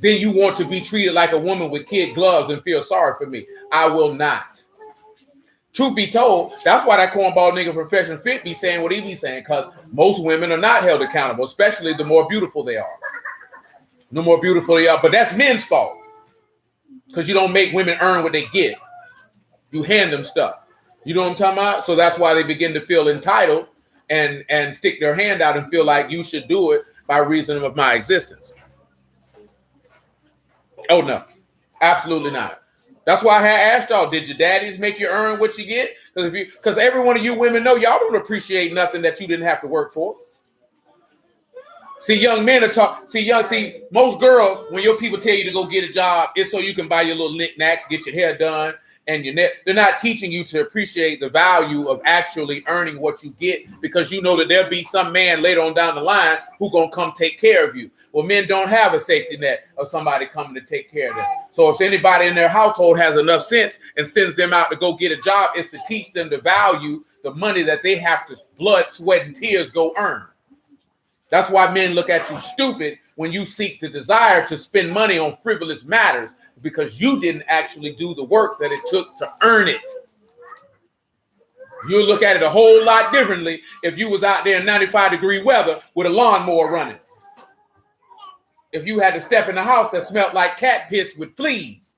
then you want to be treated like a woman with kid gloves and feel sorry for me. I will not. Truth be told, that's why that cornball nigga Profession Fit be saying what he be saying, because most women are not held accountable, especially the more beautiful they are. The more beautiful they are, but that's men's fault, because you don't make women earn what they get. You hand them stuff. You know what I'm talking about? So that's why they begin to feel entitled and stick their hand out and feel like you should do it by reason of my existence. Oh, no. Absolutely not. That's why I had asked y'all, did your daddies make you earn what you get? Because every one of you women know y'all don't appreciate nothing that you didn't have to work for. See, young men are talking. See, most girls, when your people tell you to go get a job, it's so you can buy your little knickknacks, get your hair done, and they're not teaching you to appreciate the value of actually earning what you get, because you know that there'll be some man later on down the line who gonna come take care of you. Well, men don't have a safety net of somebody coming to take care of them. So if anybody in their household has enough sense and sends them out to go get a job, it's to teach them to value the money that they have to blood, sweat, and tears go earn. That's why men look at you stupid when you seek to desire to spend money on frivolous matters, because you didn't actually do the work that it took to earn it. You'll look at it a whole lot differently if you was out there in 95-degree weather with a lawnmower running. If you had to step in a house that smelled like cat piss with fleas,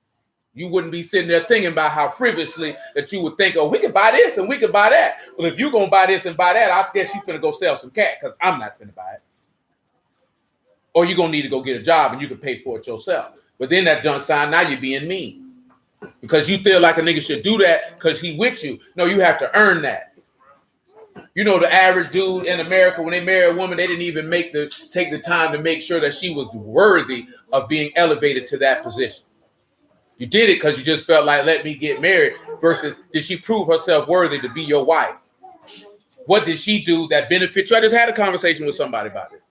you wouldn't be sitting there thinking about how frivolously that you would think, oh, we could buy this and we could buy that. Well, if you're going to buy this and buy that, I guess you're going to go sell some cat, because I'm not going to buy it. Or you're going to need to go get a job and you can pay for it yourself. But then that junk sign, now you're being mean, because you feel like a nigga should do that because he with you. No, you have to earn that. You know, the average dude in America, when they marry a woman, they didn't even take the time to make sure that she was worthy of being elevated to that position. You did it because you just felt like, let me get married, versus did she prove herself worthy to be your wife? What did she do that benefits you? I just had a conversation with somebody about it.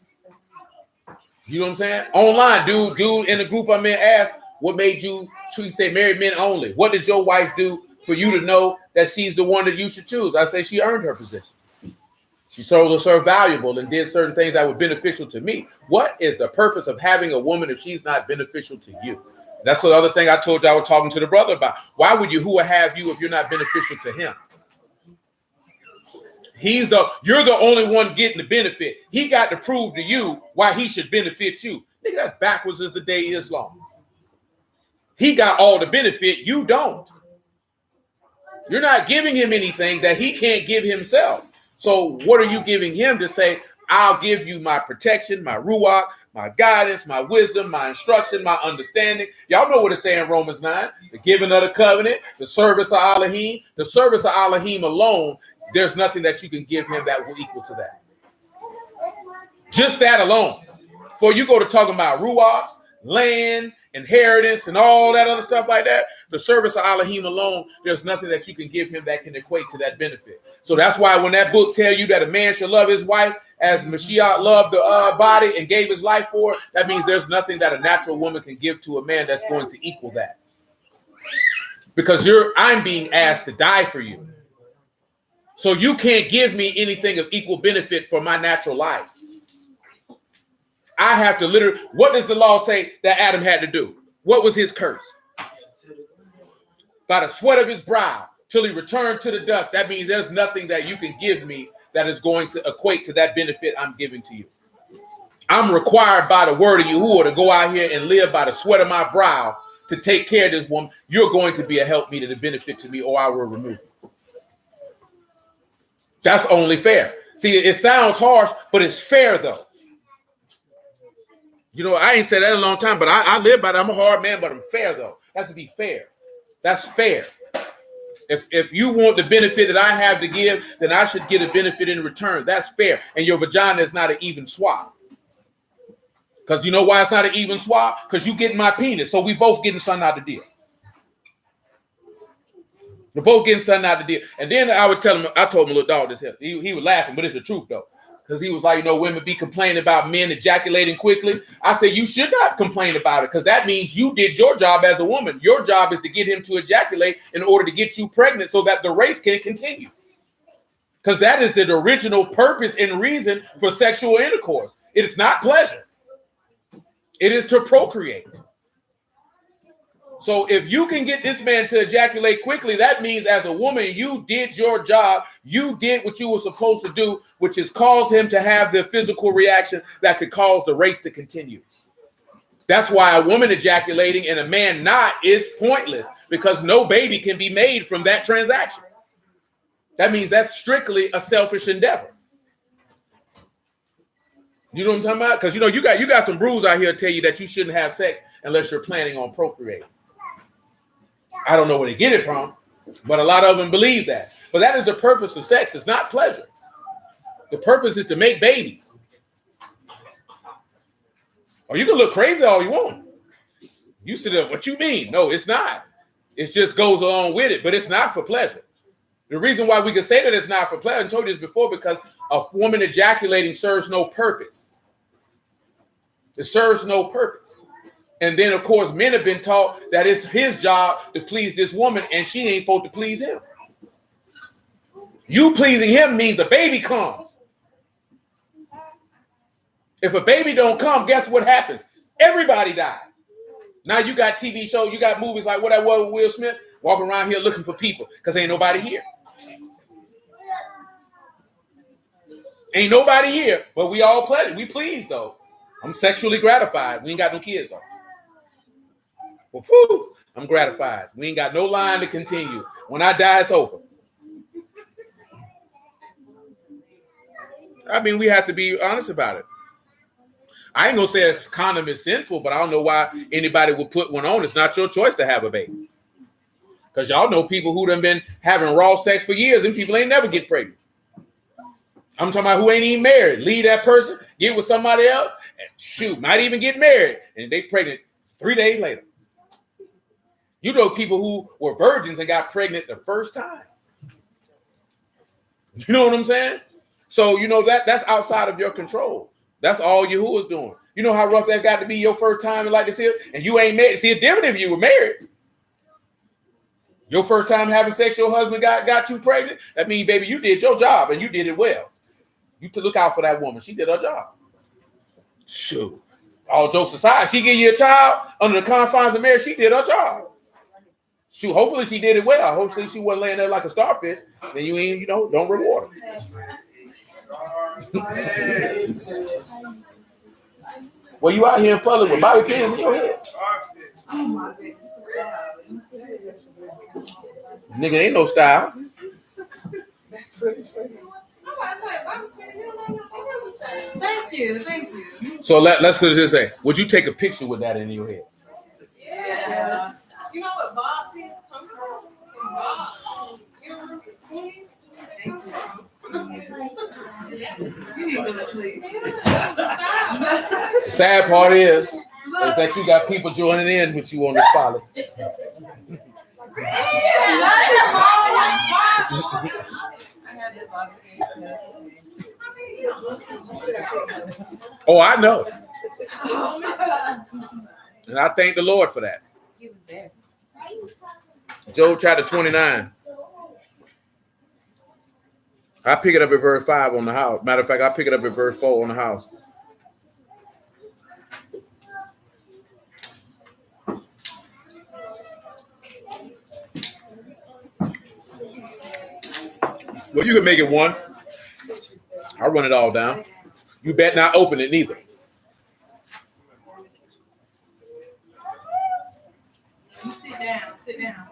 You know what I'm saying? Online, dude in the group I'm in asked, what made you say married men only? What did your wife do for you to know that she's the one that you should choose? I say she earned her position. She sold herself valuable and did certain things that were beneficial to me. What is the purpose of having a woman if she's not beneficial to you? That's the other thing I told you I was talking to the brother about. Why would Yahuah have you if you're not beneficial to him? You're the only one getting the benefit. He got to prove to you why he should benefit you. Nigga, that's backwards as the day is long. He got all the benefit, you don't. You're not giving him anything that he can't give himself. So what are you giving him to say, I'll give you my protection, my ruach, my guidance, my wisdom, my instruction, my understanding. Y'all know what it says in Romans 9, the giving of the covenant, the service of Elohim. The service of Elohim alone there's nothing that you can give him that will equal to that. Just that alone. Before you go to talking about ruachs, land, inheritance, and all that other stuff like that, the service of Elohim alone, there's nothing that you can give him that can equate to that benefit. So that's why when that book tells you that a man should love his wife as Mashiach loved the body and gave his life for it, that means there's nothing that a natural woman can give to a man that's going to equal that. Because I'm being asked to die for you. So you can't give me anything of equal benefit for my natural life. I have to literally, what does the law say that Adam had to do? What was his curse? By the sweat of his brow till he returned to the dust. That means there's nothing that you can give me that is going to equate to that benefit I'm giving to you. I'm required by the word of Yahuah to go out here and live by the sweat of my brow to take care of this woman. You're going to be a help me to the benefit to me, or I will remove it. That's only fair. See, it sounds harsh, but it's fair though. You know, I ain't said that in a long time, but I live by that. I'm a hard man, but I'm fair though. That's to be fair. That's fair. If you want the benefit that I have to give, then I should get a benefit in return. That's fair. And your vagina is not an even swap. Because you know why it's not an even swap? Because you getting my penis. So we both getting something out of the deal. We're both getting something out of the deal. And then I would tell him, I told him a little dog this here. He was laughing, but it's the truth though. Because he was like, you know, women be complaining about men ejaculating quickly. I said, you should not complain about it because that means you did your job as a woman. Your job is to get him to ejaculate in order to get you pregnant so that the race can continue. Because that is the original purpose and reason for sexual intercourse. It is not pleasure. It is to procreate. So if you can get this man to ejaculate quickly, that means as a woman, you did your job. You did what you were supposed to do, which is cause him to have the physical reaction that could cause the race to continue. That's why a woman ejaculating and a man not is pointless because no baby can be made from that transaction. That means that's strictly a selfish endeavor. You know what I'm talking about? Because, you know, you got some brews out here tell you that you shouldn't have sex unless you're planning on procreating. I don't know where they get it from, but a lot of them believe that. But that is the purpose of sex. It's not pleasure. The purpose is to make babies. Or you can look crazy all you want. You sit there, what you mean? No, it's not. It just goes along with it, but it's not for pleasure. The reason why we can say that it's not for pleasure, I told you this before, because a woman ejaculating serves no purpose. It serves no purpose. And then, of course, men have been taught that it's his job to please this woman, and she ain't supposed to please him. You pleasing him means a baby comes. If a baby don't come, guess what happens? Everybody dies. Now you got TV shows, you got movies like what I was with Will Smith, walking around here looking for people because ain't nobody here. Ain't nobody here, but we all play. We pleased though. I'm sexually gratified. We ain't got no kids though. Well, whew, I'm gratified. We ain't got no line to continue. When I die, it's over. I mean, we have to be honest about it. I ain't gonna say a condom is sinful, but I don't know why anybody would put one on. It's not your choice to have a baby. Because y'all know people who done been having raw sex for years and people ain't never get pregnant. I'm talking about who ain't even married. Leave that person, get with somebody else, and shoot, might even get married, and they pregnant 3 days later. You know people who were virgins and got pregnant the first time. You know what I'm saying? So, you know, that's outside of your control. That's all Yahuah is doing. You know how rough that got to be your first time and like this here, and you ain't married. See, it's different if you were married. Your first time having sex, your husband got you pregnant. That means, baby, you did your job and you did it well. You to look out for that woman. She did her job. Shoot. All jokes aside, she give you a child under the confines of marriage. She did her job. Shoot, hopefully she did it well. Hopefully she wasn't laying there like a starfish. Then you ain't, you know, don't reward her. Well, you out here in public with bobby pins in your head. Nigga, ain't no style. Thank you. So let's just say, would you take a picture with that in your head? Yes. You know what Bob pins come from? Bob. Thank you. The sad part is that you got people joining in with you on this folly. Oh, I know. And I thank the Lord for that. Job chapter 29. I pick it up at verse 5 on the house. Matter of fact, I pick it up at verse 4 on the house. Well, you can make it 1. I'll run it all down. You bet not open it neither. Sit down. Sit down.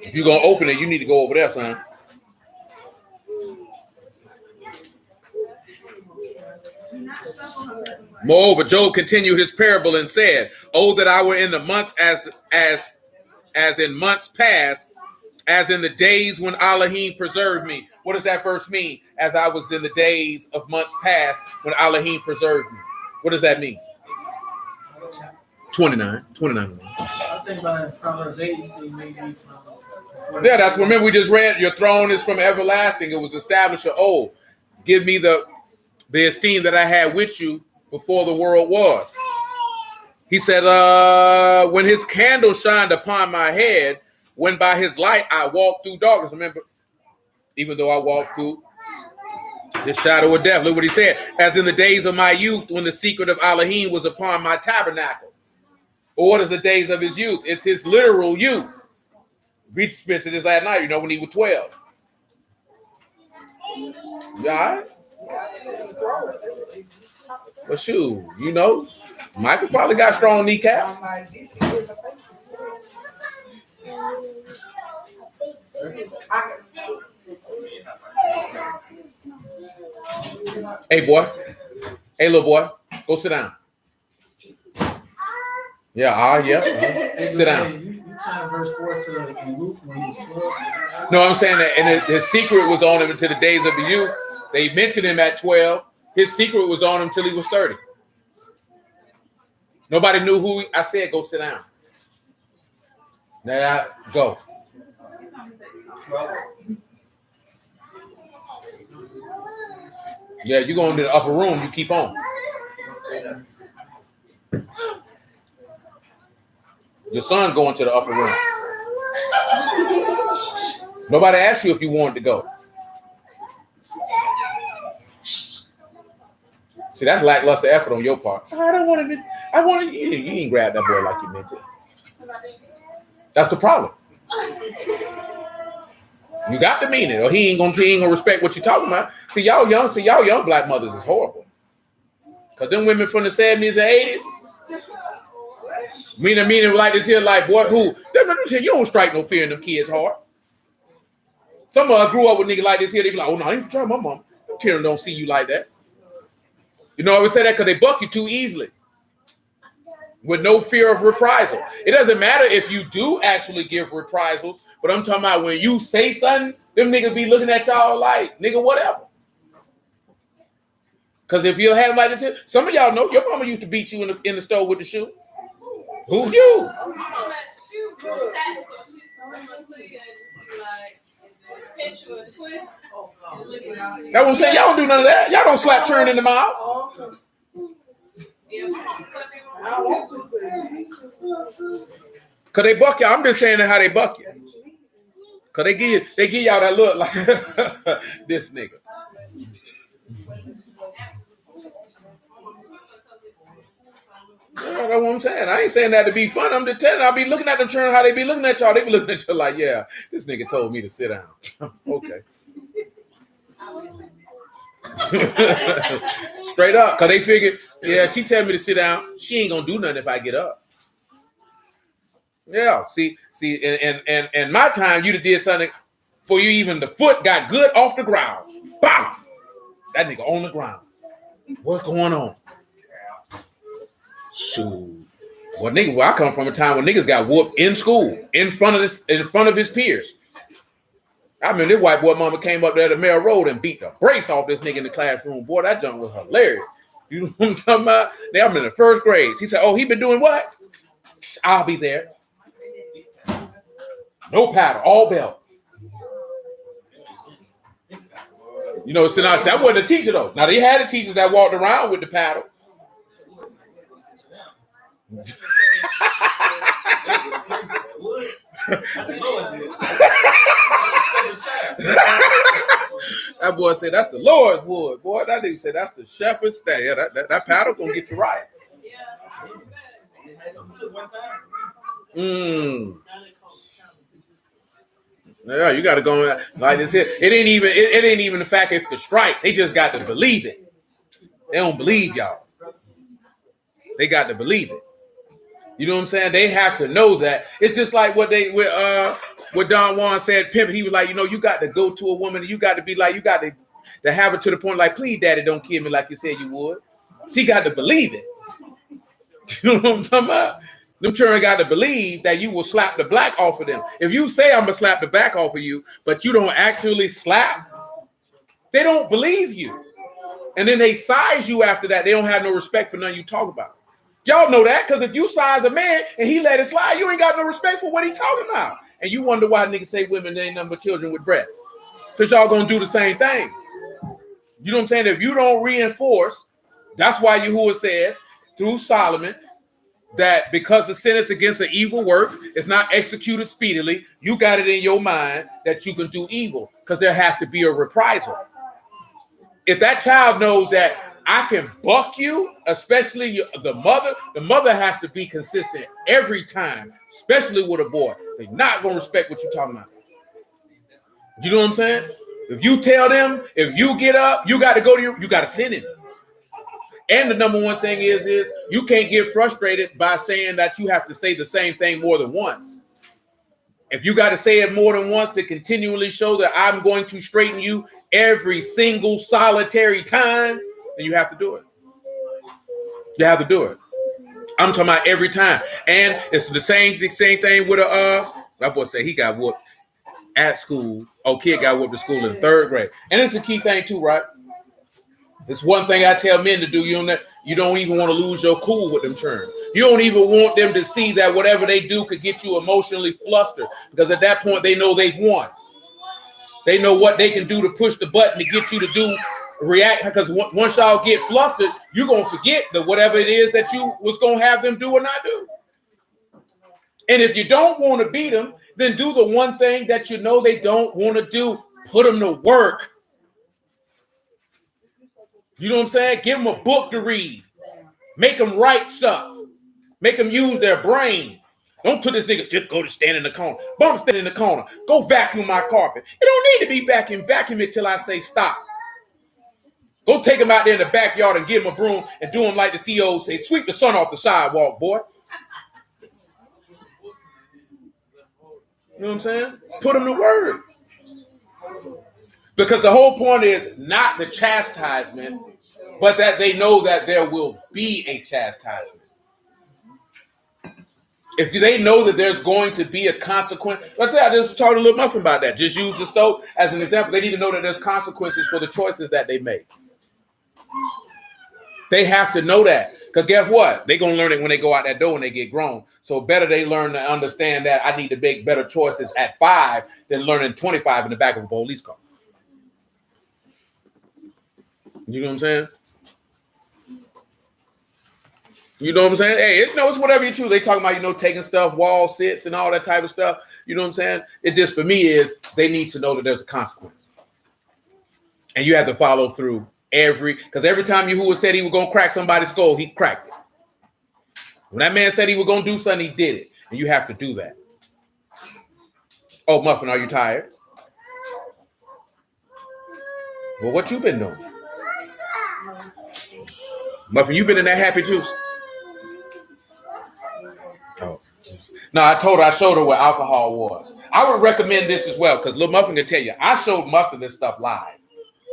If you're going to open it, you need to go over there, son. Moreover, Job continued his parable and said, "Oh, that I were in the months as in months past, as in the days when Elohim preserved me." What does that verse mean? As I was in the days of months past when Elohim preserved me. What does that mean? 29. I think by Proverbs 8, you see maybe from. Yeah, that's, remember we just read, your throne is from everlasting. It was established of old. Give me the esteem that I had with you before the world was. He said, when his candle shined upon my head, when by his light I walked through darkness. Remember, even though I walked through the shadow of death. Look what he said. As in the days of my youth, when the secret of Elohim was upon my tabernacle. Or what is the days of his youth? It's his literal youth. We spent this last night, you know, when he was 12. You all right? Well, shoot, you know, Michael probably got strong kneecaps. Hey, boy. Hey, little boy. Go sit down. Yeah, sit down. You tied verse 4 to Luke when he was 12. No, I'm saying that, and his secret was on him until the days of the youth. They mentioned him at 12. His secret was on him until he was 30. Nobody knew who I said, go sit down. Now, go. Yeah, you go into the upper room, you keep on. Your son going to the upper room. Nobody asked you if you wanted to go. See, that's lackluster effort on your part. I don't want to. I want to. You ain't grab that boy like you meant to. That's the problem. You got to mean it, or he ain't gonna respect what you're talking about. See, y'all young black mothers is horrible. Cause them women from the 70s and 80s, meaning like this here, like boy, who? You don't strike no fear in them kids' heart. Some of us grew up with niggas like this here. They be like, oh no, I ain't trying my mom. Karen don't see you like that. You know, I would say that because they buck you too easily. With no fear of reprisal. It doesn't matter if you do actually give reprisals, but I'm talking about when you say something, them niggas be looking at y'all like, nigga, whatever. Because if you had them like this here, some of y'all know your mama used to beat you in the store with the shoe. Who you? She was real tactical. She was like, pinch you and twist. That's what I'm saying. Y'all don't do none of that. Y'all don't slap churn in the mouth. Cause they buck y'all. I'm just saying how they buck you. Cause they give y'all that look like this nigga. Yeah, that's what I'm saying. I ain't saying that to be fun. I'm just telling you, I'll be looking at them churn how they be looking at y'all. They be looking at you like, yeah, this nigga told me to sit down. Okay. Straight up, because they figured, yeah, she tell me to sit down. She ain't gonna do nothing if I get up. Yeah, see, and my time, you did something for you, even the foot got good off the ground. Bow! That nigga on the ground. What's going on? Shoot. Well, nigga, where I come from a time when niggas got whooped in school, in front of his peers. I mean, this white boy mama came up there to Mel Road and beat the brakes off this nigga in the classroom. Boy, that junk was hilarious. You know what I'm talking about? Now I'm in the first grade. He said, oh, he been doing what? I'll be there. No paddle, all belt. You know, so now that wasn't a teacher though. Now they had the teachers that walked around with the paddle. That boy said that's the Lord's wood. Boy, that nigga said that's the shepherd's staff. Yeah, that paddle gonna get you right. Yeah, you gotta go like this here. It ain't even the fact if the strike. They just got to believe it. They don't believe y'all. They got to believe it. You know what I'm saying? They have to know that. It's just like what Don Juan said, pimp. He was like, you know, you got to go to a woman, you got to be like, you got to have it to the point like, please, daddy, don't kill me like you said you would. She got to believe it. You know what I'm talking about? Them children got to believe that you will slap the black off of them. If you say I'm gonna slap the back off of you, but you don't actually slap, they don't believe you. And then they size you after that. They don't have no respect for none you talk about. Y'all know that, because if you size a man and he let it slide, you ain't got no respect for what he talking about. And you wonder why niggas say women ain't nothing but children with breasts. Because y'all gonna do the same thing. You know what I'm saying? If you don't reinforce, that's why Yahuah says through Solomon that because the sentence against an evil work is not executed speedily, you got it in your mind that you can do evil because there has to be a reprisal. If that child knows that I can buck you, especially the mother has to be consistent every time, especially with a boy. They're not going to respect what you're talking about. You know what I'm saying? If you tell them, if you get up, you got to go to you got to send him. And the number one thing is you can't get frustrated by saying that you have to say the same thing more than once. If you got to say it more than once to continually show that I'm going to straighten you every single solitary time, then you have to do it. You have to do it. I'm talking about every time. And it's the same thing with that boy said he got whooped at school. Oh, kid got whooped at school in 3rd grade. And it's a key thing too, right? It's one thing I tell men to do. You don't even want to lose your cool with them children. You don't even want them to see that whatever they do could get you emotionally flustered, because at that point they know they've won. They know what they can do to push the button to get you to do react. Because once y'all get flustered, you're gonna forget that whatever it is that you was gonna have them do or not do. And if you don't want to beat them, then do the one thing that you know they don't want to do. Put them to work. You know what I'm saying? Give them a book to read. Make them write stuff. Make them use their brain. Don't put this nigga just go to stand in the corner. Bum stand in the corner. Go vacuum my carpet. It don't need to be vacuum. Vacuum it till I say stop. Go take him out there in the backyard and give him a broom and do him like the CEO say, sweep the sun off the sidewalk, boy. You know what I'm saying? Put him to work. Because the whole point is not the chastisement, but that they know that there will be a chastisement. If they know that there's going to be a consequence, let's say I just talked to Little Muffin about that. Just use the stove as an example. They need to know that there's consequences for the choices that they make. They have to know that. Because guess what? They're going to learn it when they go out that door and they get grown. So better they learn to understand that I need to make better choices at 5 than learning 25 in the back of a police car. You know what I'm saying? You know what I'm saying? Hey, it's whatever you choose. They talking about, taking stuff, wall sits and all that type of stuff. You know what I'm saying? It just, for me, is they need to know that there's a consequence. And you have to follow through because every time Yahuah said he was going to crack somebody's skull, he cracked it. When that man said he was going to do something, he did it. And you have to do that. Oh, Muffin, are you tired? Well, what you been doing? Muffin, you been in that happy juice? Oh. No, I showed her what alcohol was. I would recommend this as well, because Lil Muffin can tell you. I showed Muffin this stuff live,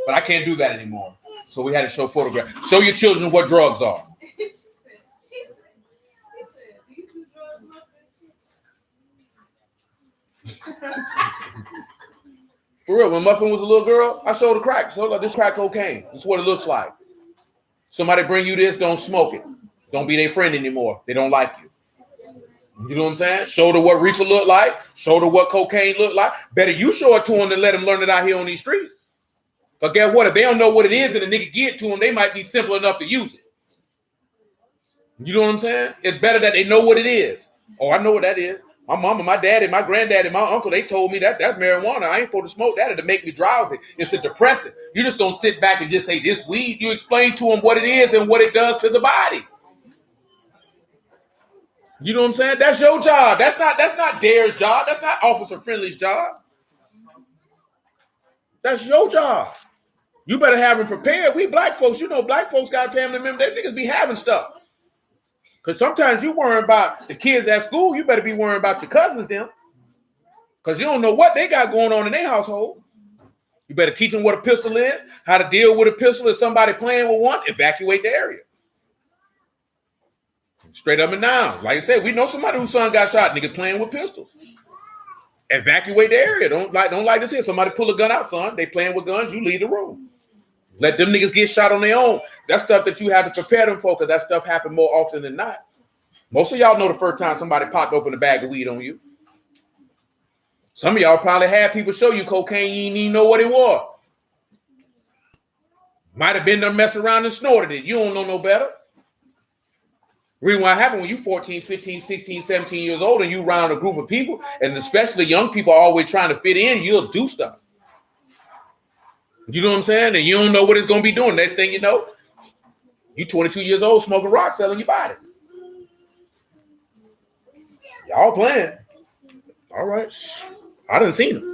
but I can't do that anymore. So we had to show photographs. Show your children what drugs are. For real, when Muffin was a little girl, I showed her crack. So like, this crack cocaine. This is what it looks like. Somebody bring you this, don't smoke it. Don't be their friend anymore. They don't like you. You know what I'm saying? Show her what reefer look like. Show her what cocaine look like. Better you show it to them than let them learn it out here on these streets. But guess what? If they don't know what it is and the nigga get to them, they might be simple enough to use it. You know what I'm saying? It's better that they know what it is. Oh, I know what that is. My mama, my daddy, my granddaddy, my uncle, they told me that's marijuana. I ain't supposed to smoke that. It'll make me drowsy. It's a depressant. You just don't sit back and just say this weed. You explain to them what it is and what it does to the body. You know what I'm saying? That's your job. That's not Dare's job. That's not Officer Friendly's job. That's your job. You better have them prepared. We black folks, you know, black folks got family members. They niggas be having stuff. Because sometimes you worry about the kids at school. You better be worrying about your cousins them. Because you don't know what they got going on in their household. You better teach them what a pistol is, how to deal with a pistol if somebody playing with one, evacuate the area. Straight up and down. Like I said, we know somebody whose son got shot, niggas playing with pistols. Evacuate the area. Don't like to see somebody pull a gun out, son. They playing with guns, you leave the room. Let them niggas get shot on their own. That's stuff that you have to prepare them for because that stuff happen more often than not. Most of y'all know the first time somebody popped open a bag of weed on you. Some of y'all probably had people show you cocaine, you didn't even know what it was. Might have been there messing around and snorted it. You don't know no better. Reason why it happened when you 14, 15, 16, 17 years old and you around a group of people, and especially young people always trying to fit in, you'll do stuff. You know what I'm saying? And you don't know what it's going to be doing. Next thing you know, you 22 years old smoking rock, selling your body. Y'all playing. All right. I done seen them.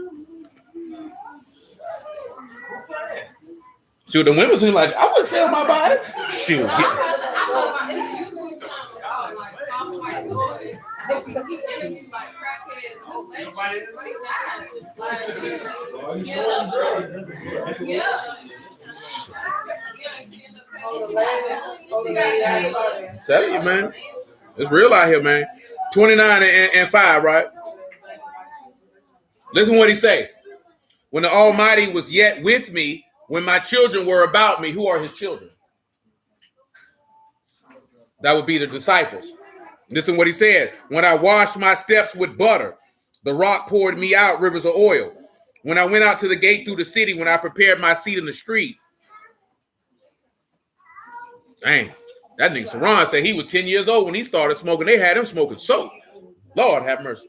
Shoot, the women seem like, I wouldn't sell my body. Shoot. I know about it's a YouTube channel called like Soft White Boys. He interviewed like crackheads. Tell you, man. It's real out here, man. 29 and 5, right? Listen what he say. When the Almighty was yet with me, when my children were about me, who are his children? That would be the disciples. Listen what he said. When I washed my steps with butter, the rock poured me out rivers of oil. When I went out to the gate through the city, when I prepared my seat in the street. Dang, that nigga Saran said he was 10 years old when he started smoking. They had him smoking soap. Lord have mercy.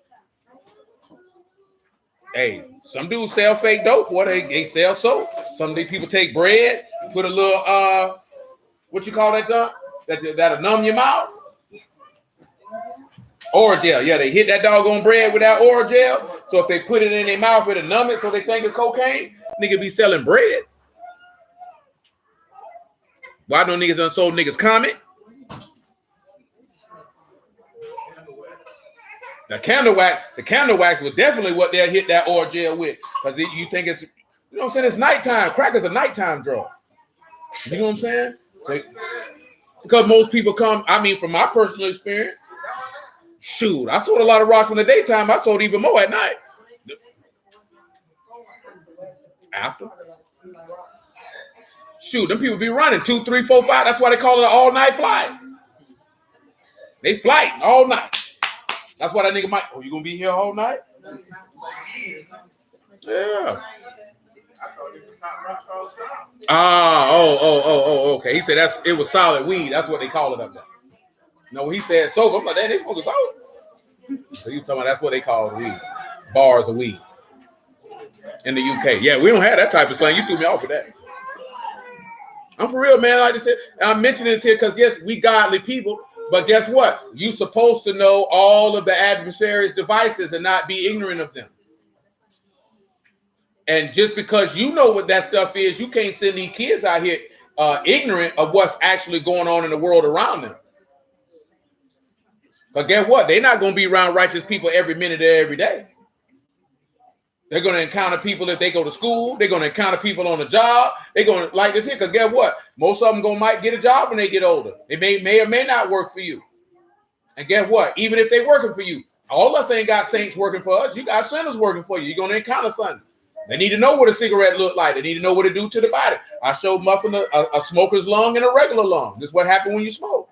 Hey, some dudes sell fake dope. Boy, they sell soap. Some of these people take bread, put a little, what you call that, John? That'll numb your mouth. Oral gel. Yeah, they hit that doggone bread with that oral gel. So if they put it in their mouth, it'll numb it so they think it's cocaine. Nigga be selling bread. Why no niggas done sold niggas Comet? The candle wax was definitely what they'll hit that oil gel with. Because you think it's, you know what I'm saying? It's nighttime. Crack is a nighttime drug. You know what I'm saying? So, because most people come, I mean, from my personal experience, shoot, I sold a lot of rocks in the daytime. I sold even more at night. After. Shoot, them people be running 2, 3, 4, 5. That's why they call it an all-night flight. They flight all night. That's why that nigga might, oh, you gonna be here all night? Yeah. Okay. He said it was solid weed. That's what they call it up there. No, he said soap. I'm like, damn, they smoking soap. So you talking about that's what they call weed. Bars of weed. In the UK. Yeah, we don't have that type of slang. You threw me off with that. I'm for real, man. Like I said, I'm mentioning this here because yes, we godly people. But guess what? You're supposed to know all of the adversary's devices and not be ignorant of them. And just because you know what that stuff is, you can't send these kids out here ignorant of what's actually going on in the world around them. But guess what? They're not going to be around righteous people every minute of every day. They're going to encounter people if they go to school. They're going to encounter people on the job. They're going to like this here. Because guess what? Most of them might get a job when they get older. It may or may not work for you. And guess what? Even if they're working for you, all of us ain't got saints working for us. You got sinners working for you. You're going to encounter something. They need to know what a cigarette look like. They need to know what it do to the body. I showed Muffin a smoker's lung and a regular lung. This is what happened when you smoke.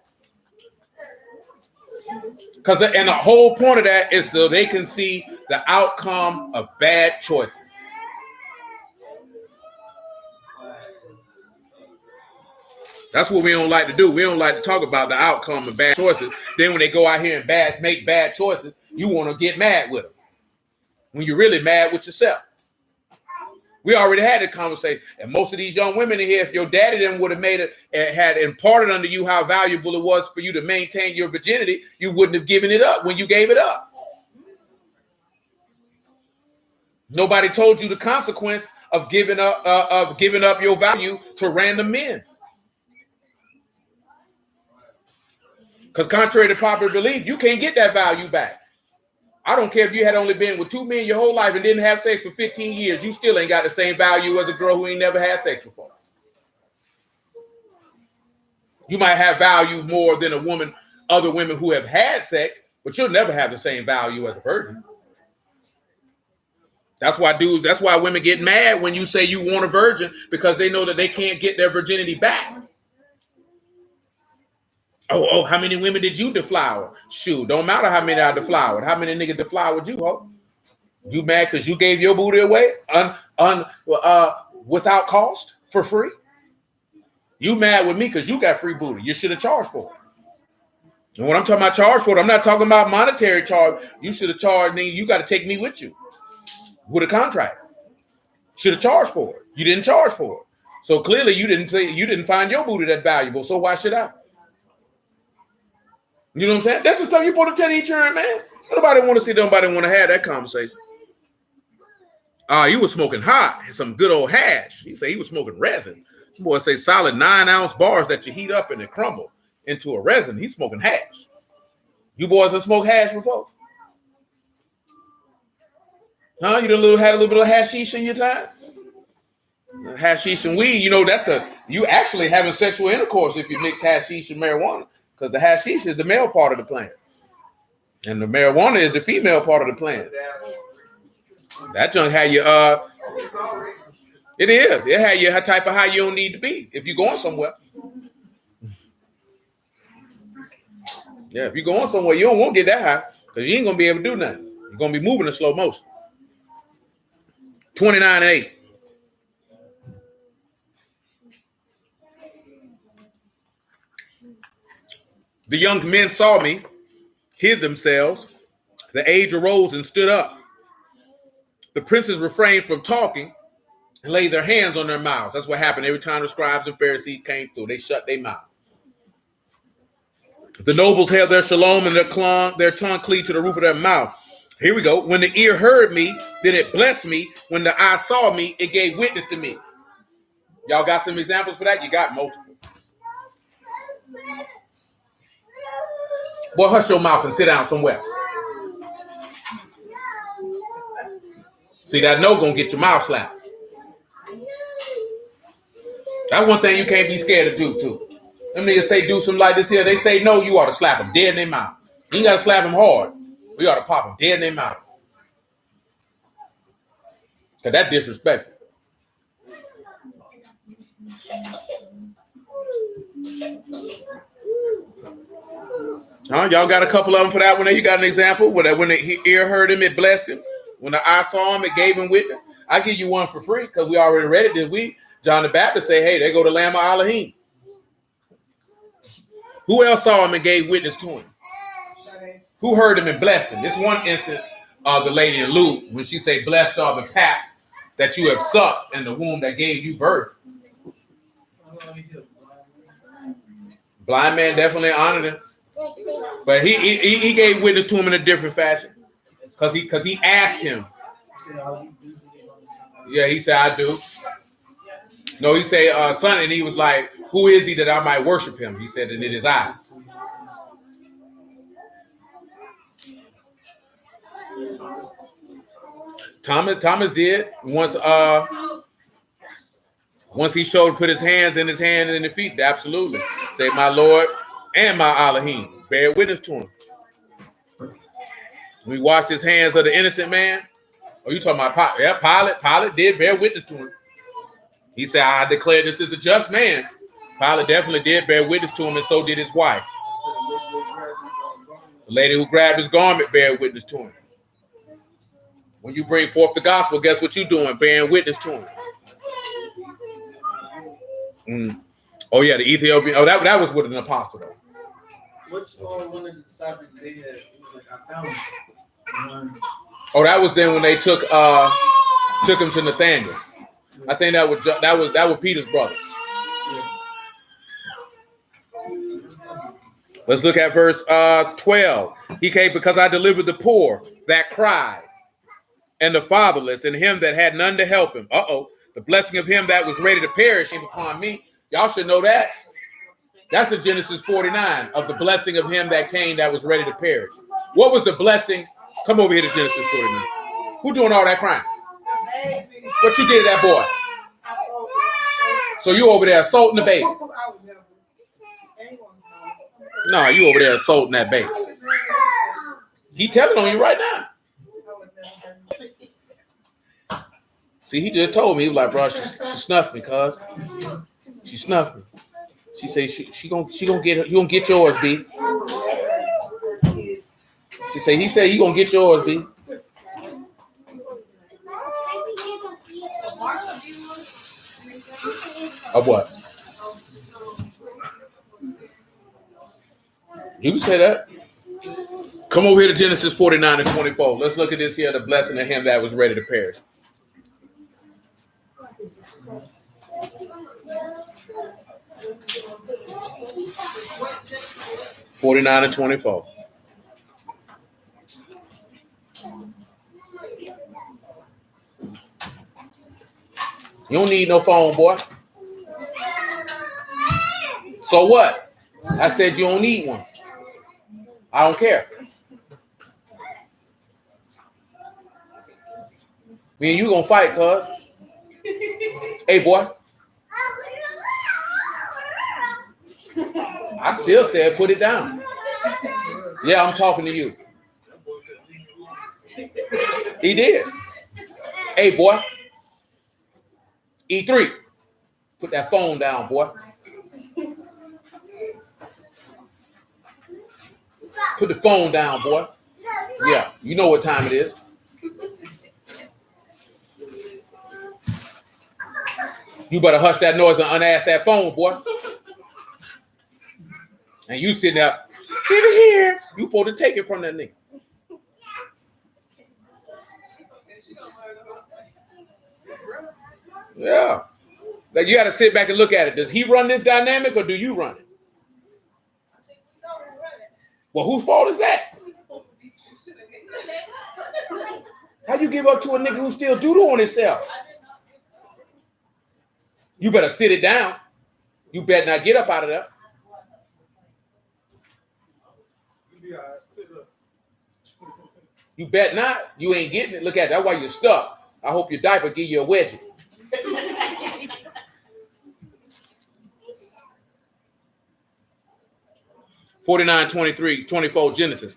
And the whole point of that is so they can see the outcome of bad choices. That's what we don't like to do. We don't like to talk about the outcome of bad choices. Then when they go out here and make bad choices, you want to get mad with them. When you're really mad with yourself. We already had the conversation. And most of these young women in here, if your daddy then would have made it and had imparted unto you how valuable it was for you to maintain your virginity, you wouldn't have given it up when you gave it up. Nobody told you the consequence of giving up your value to random men. Because contrary to popular belief, you can't get that value back. I don't care if you had only been with 2 men your whole life and didn't have sex for 15 years. You still ain't got the same value as a girl who ain't never had sex before. You might have value more than other women who have had sex, but you'll never have the same value as a virgin. That's why women get mad when you say you want a virgin, because they know that they can't get their virginity back. Oh, how many women did you deflower? Shoot, don't matter how many I deflowered. How many niggas deflowered you, ho? You mad because you gave your booty away without cost for free? You mad with me because you got free booty. You should have charged for it. And when I'm talking about charge for it, I'm not talking about monetary charge. You should have charged me. You got to take me with you with a contract. Should have charged for it. You didn't charge for it. So clearly you didn't find your booty that valuable. So why should I? You know what I'm saying? That's the stuff you're supposed to tell each other, man. Nobody want to see, nobody want to have that conversation. You was smoking hot, some good old hash. He said he was smoking resin. Boy, say solid 9-ounce bars that you heat up and it crumble into a resin. He's smoking hash. You boys have smoked hash before? Huh? You had a little bit of hashish in your time? Hashish and weed, you actually having sexual intercourse if you mix hashish and marijuana. Because the hashish is the male part of the plant. And the marijuana is the female part of the plant. That junk had you, it is. It had you a type of high you don't need to be if you're going somewhere. Yeah, if you're going somewhere, you don't want to get that high because you ain't going to be able to do nothing. You're going to be moving in slow motion. 29:8. The young men saw me, hid themselves. The age arose and stood up. The princes refrained from talking and laid their hands on their mouths. That's what happened every time the scribes and Pharisees came through. They shut their mouth. The nobles held their shalom and their tongue cleaved to the roof of their mouth. Here we go. When the ear heard me, then it blessed me. When the eye saw me, it gave witness to me. Y'all got some examples for that? You got multiple. Boy, hush your mouth and sit down somewhere. See, that no gonna get your mouth slapped. That's one thing you can't be scared to do, too. Them niggas say do something like this here. They say no, you ought to slap them dead in their mouth. You ain't got to slap them hard. We ought to pop them dead in their mouth. Because that's disrespectful. Y'all got a couple of them for that one there. You got an example? When the ear heard him, it blessed him. When the eye saw him, it gave him witness. I give you one for free because we already read it this week. John the Baptist say, hey, they go to Lamb of Elohim. Who else saw him and gave witness to him? Who heard him and blessed him? This one instance of the lady in Luke when she say, blessed are the paps that you have sucked in the womb that gave you birth. Blind man definitely honored him. But he gave witness to him in a different fashion. Because he asked him. Yeah, he said, I do. No, he said, son, and he was like, who is he that I might worship him? He said, and it is I. Thomas did once he showed, put his hands in the feet. Absolutely. Say, my Lord and my Elohim. Bear witness to him. We washed his hands of the innocent man. Oh, you talking about Pilate? Yeah, Pilate did bear witness to him. He said, I declare this is a just man. Pilate definitely did bear witness to him, and so did his wife. The lady who grabbed his garment bear witness to him. When you bring forth the gospel, guess what you're doing? Bearing witness to him. Oh, yeah, the Ethiopian. Oh, that was with an apostle. Which one of the disciples they had? Like, I found him. Oh, that was then when they took him to Nathaniel. I think that was Peter's brothers. Let's look at verse 12. He came because I delivered the poor that cried, and the fatherless, and him that had none to help him. The blessing of him that was ready to perish came upon me. Y'all should know that. That's in Genesis 49 of the blessing of him that came that was ready to perish. What was the blessing? Come over here to Genesis 49. Who doing all that crying? What you did to that boy? So you over there assaulting the baby? No, you over there assaulting that baby. He telling on you right now. See, he just told me, he was like, bro, she snuffed me, cuz. She snuffed me. She said she gonna get yours, B. She said, he said you gonna get yours, B. Of what? You can say that. Come over here to Genesis 49 and 24. Let's look at this here, the blessing of him that was ready to perish. (49 and 24). You don't need no phone, boy. So what? I said you don't need one. I don't care. Me and you gonna fight, cuz. Hey, boy. I still said put it down. Yeah, I'm talking to you. He did. Hey, boy. E3. Put that phone down, boy. Put the phone down, boy. Yeah, you know what time it is. You better hush that noise and unask that phone, boy. And you sitting there, get it here. You supposed to take it from that nigga. Yeah. Like you got to sit back and look at it. Does he run this dynamic or do you run it? Well, whose fault is that? How you give up to a nigga who still doodle on himself? You better sit it down. You better not get up out of there. You bet not. You ain't getting it. Look at that. That's why you're stuck. I hope your diaper give you a wedgie. (49, 23, 24) Genesis.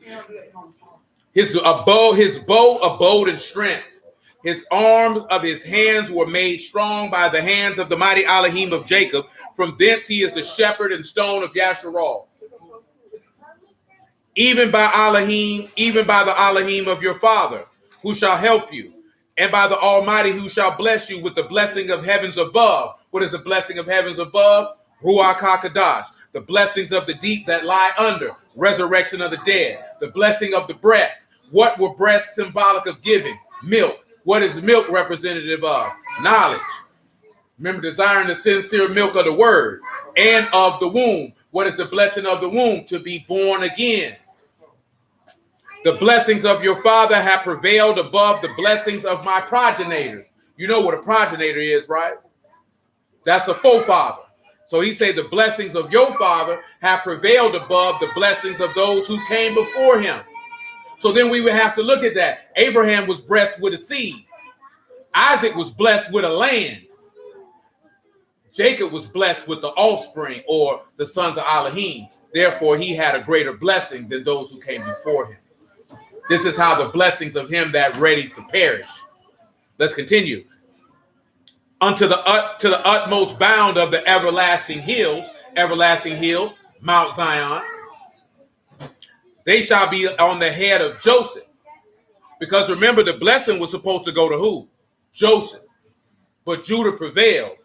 His bow abode in strength. His arms of his hands were made strong by the hands of the mighty Elohim of Jacob. From thence he is the shepherd and stone of Yasharal. Even by the Elohim of your father, who shall help you, and by the Almighty who shall bless you with the blessing of heavens above. What is the blessing of heavens above? Ruach HaKadosh. The blessings of the deep that lie under. Resurrection of the dead. The blessing of the breasts. What were breasts symbolic of giving? Milk. What is milk representative of? Knowledge. Remember, desiring the sincere milk of the word and of the womb. What is the blessing of the womb? To be born again. The blessings of your father have prevailed above the blessings of my progenitors. You know what a progenitor is, right? That's a forefather. So he said the blessings of your father have prevailed above the blessings of those who came before him. So then we would have to look at that. Abraham was blessed with a seed. Isaac was blessed with a land. Jacob was blessed with the offspring or the sons of Elohim. Therefore, he had a greater blessing than those who came before him. This is how the blessings of him that ready to perish Let's continue. Unto the to the utmost bound of the everlasting hills, everlasting hill, Mount Zion. They shall be on the head of Joseph. Because remember, the blessing was supposed to go to who? Joseph. But Judah prevailed.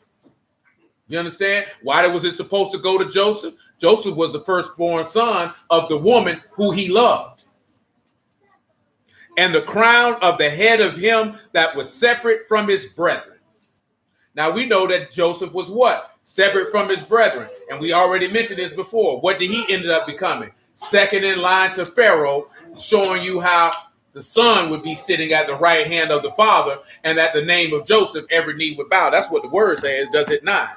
You understand? Why was it supposed to go to Joseph? Joseph was the firstborn son of the woman who he loved. And the crown of the head of him that was separate from his brethren. Now we know that Joseph was what? Separate from his brethren. And we already mentioned this before. What did he end up becoming? Second in line to Pharaoh, showing you how the son would be sitting at the right hand of the father, and that the name of Joseph every knee would bow. That's what the word says, does it not?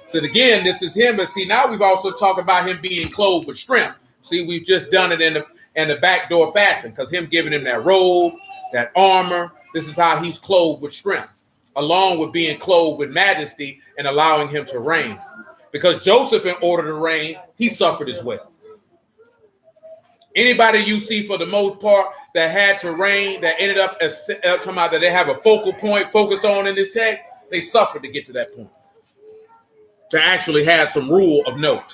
So again, this is him. But see, now we've also talked about him being clothed with strength. See, we've just done it in the backdoor fashion, because him giving him that robe, that armor, this is how he's clothed with strength, along with being clothed with majesty and allowing him to reign. Because Joseph, in order to reign, he suffered as well. Anybody you see for the most part that had to reign, that ended up come out that they have a focal point focused on in this text, they suffered to get to that point, to actually have some rule of note.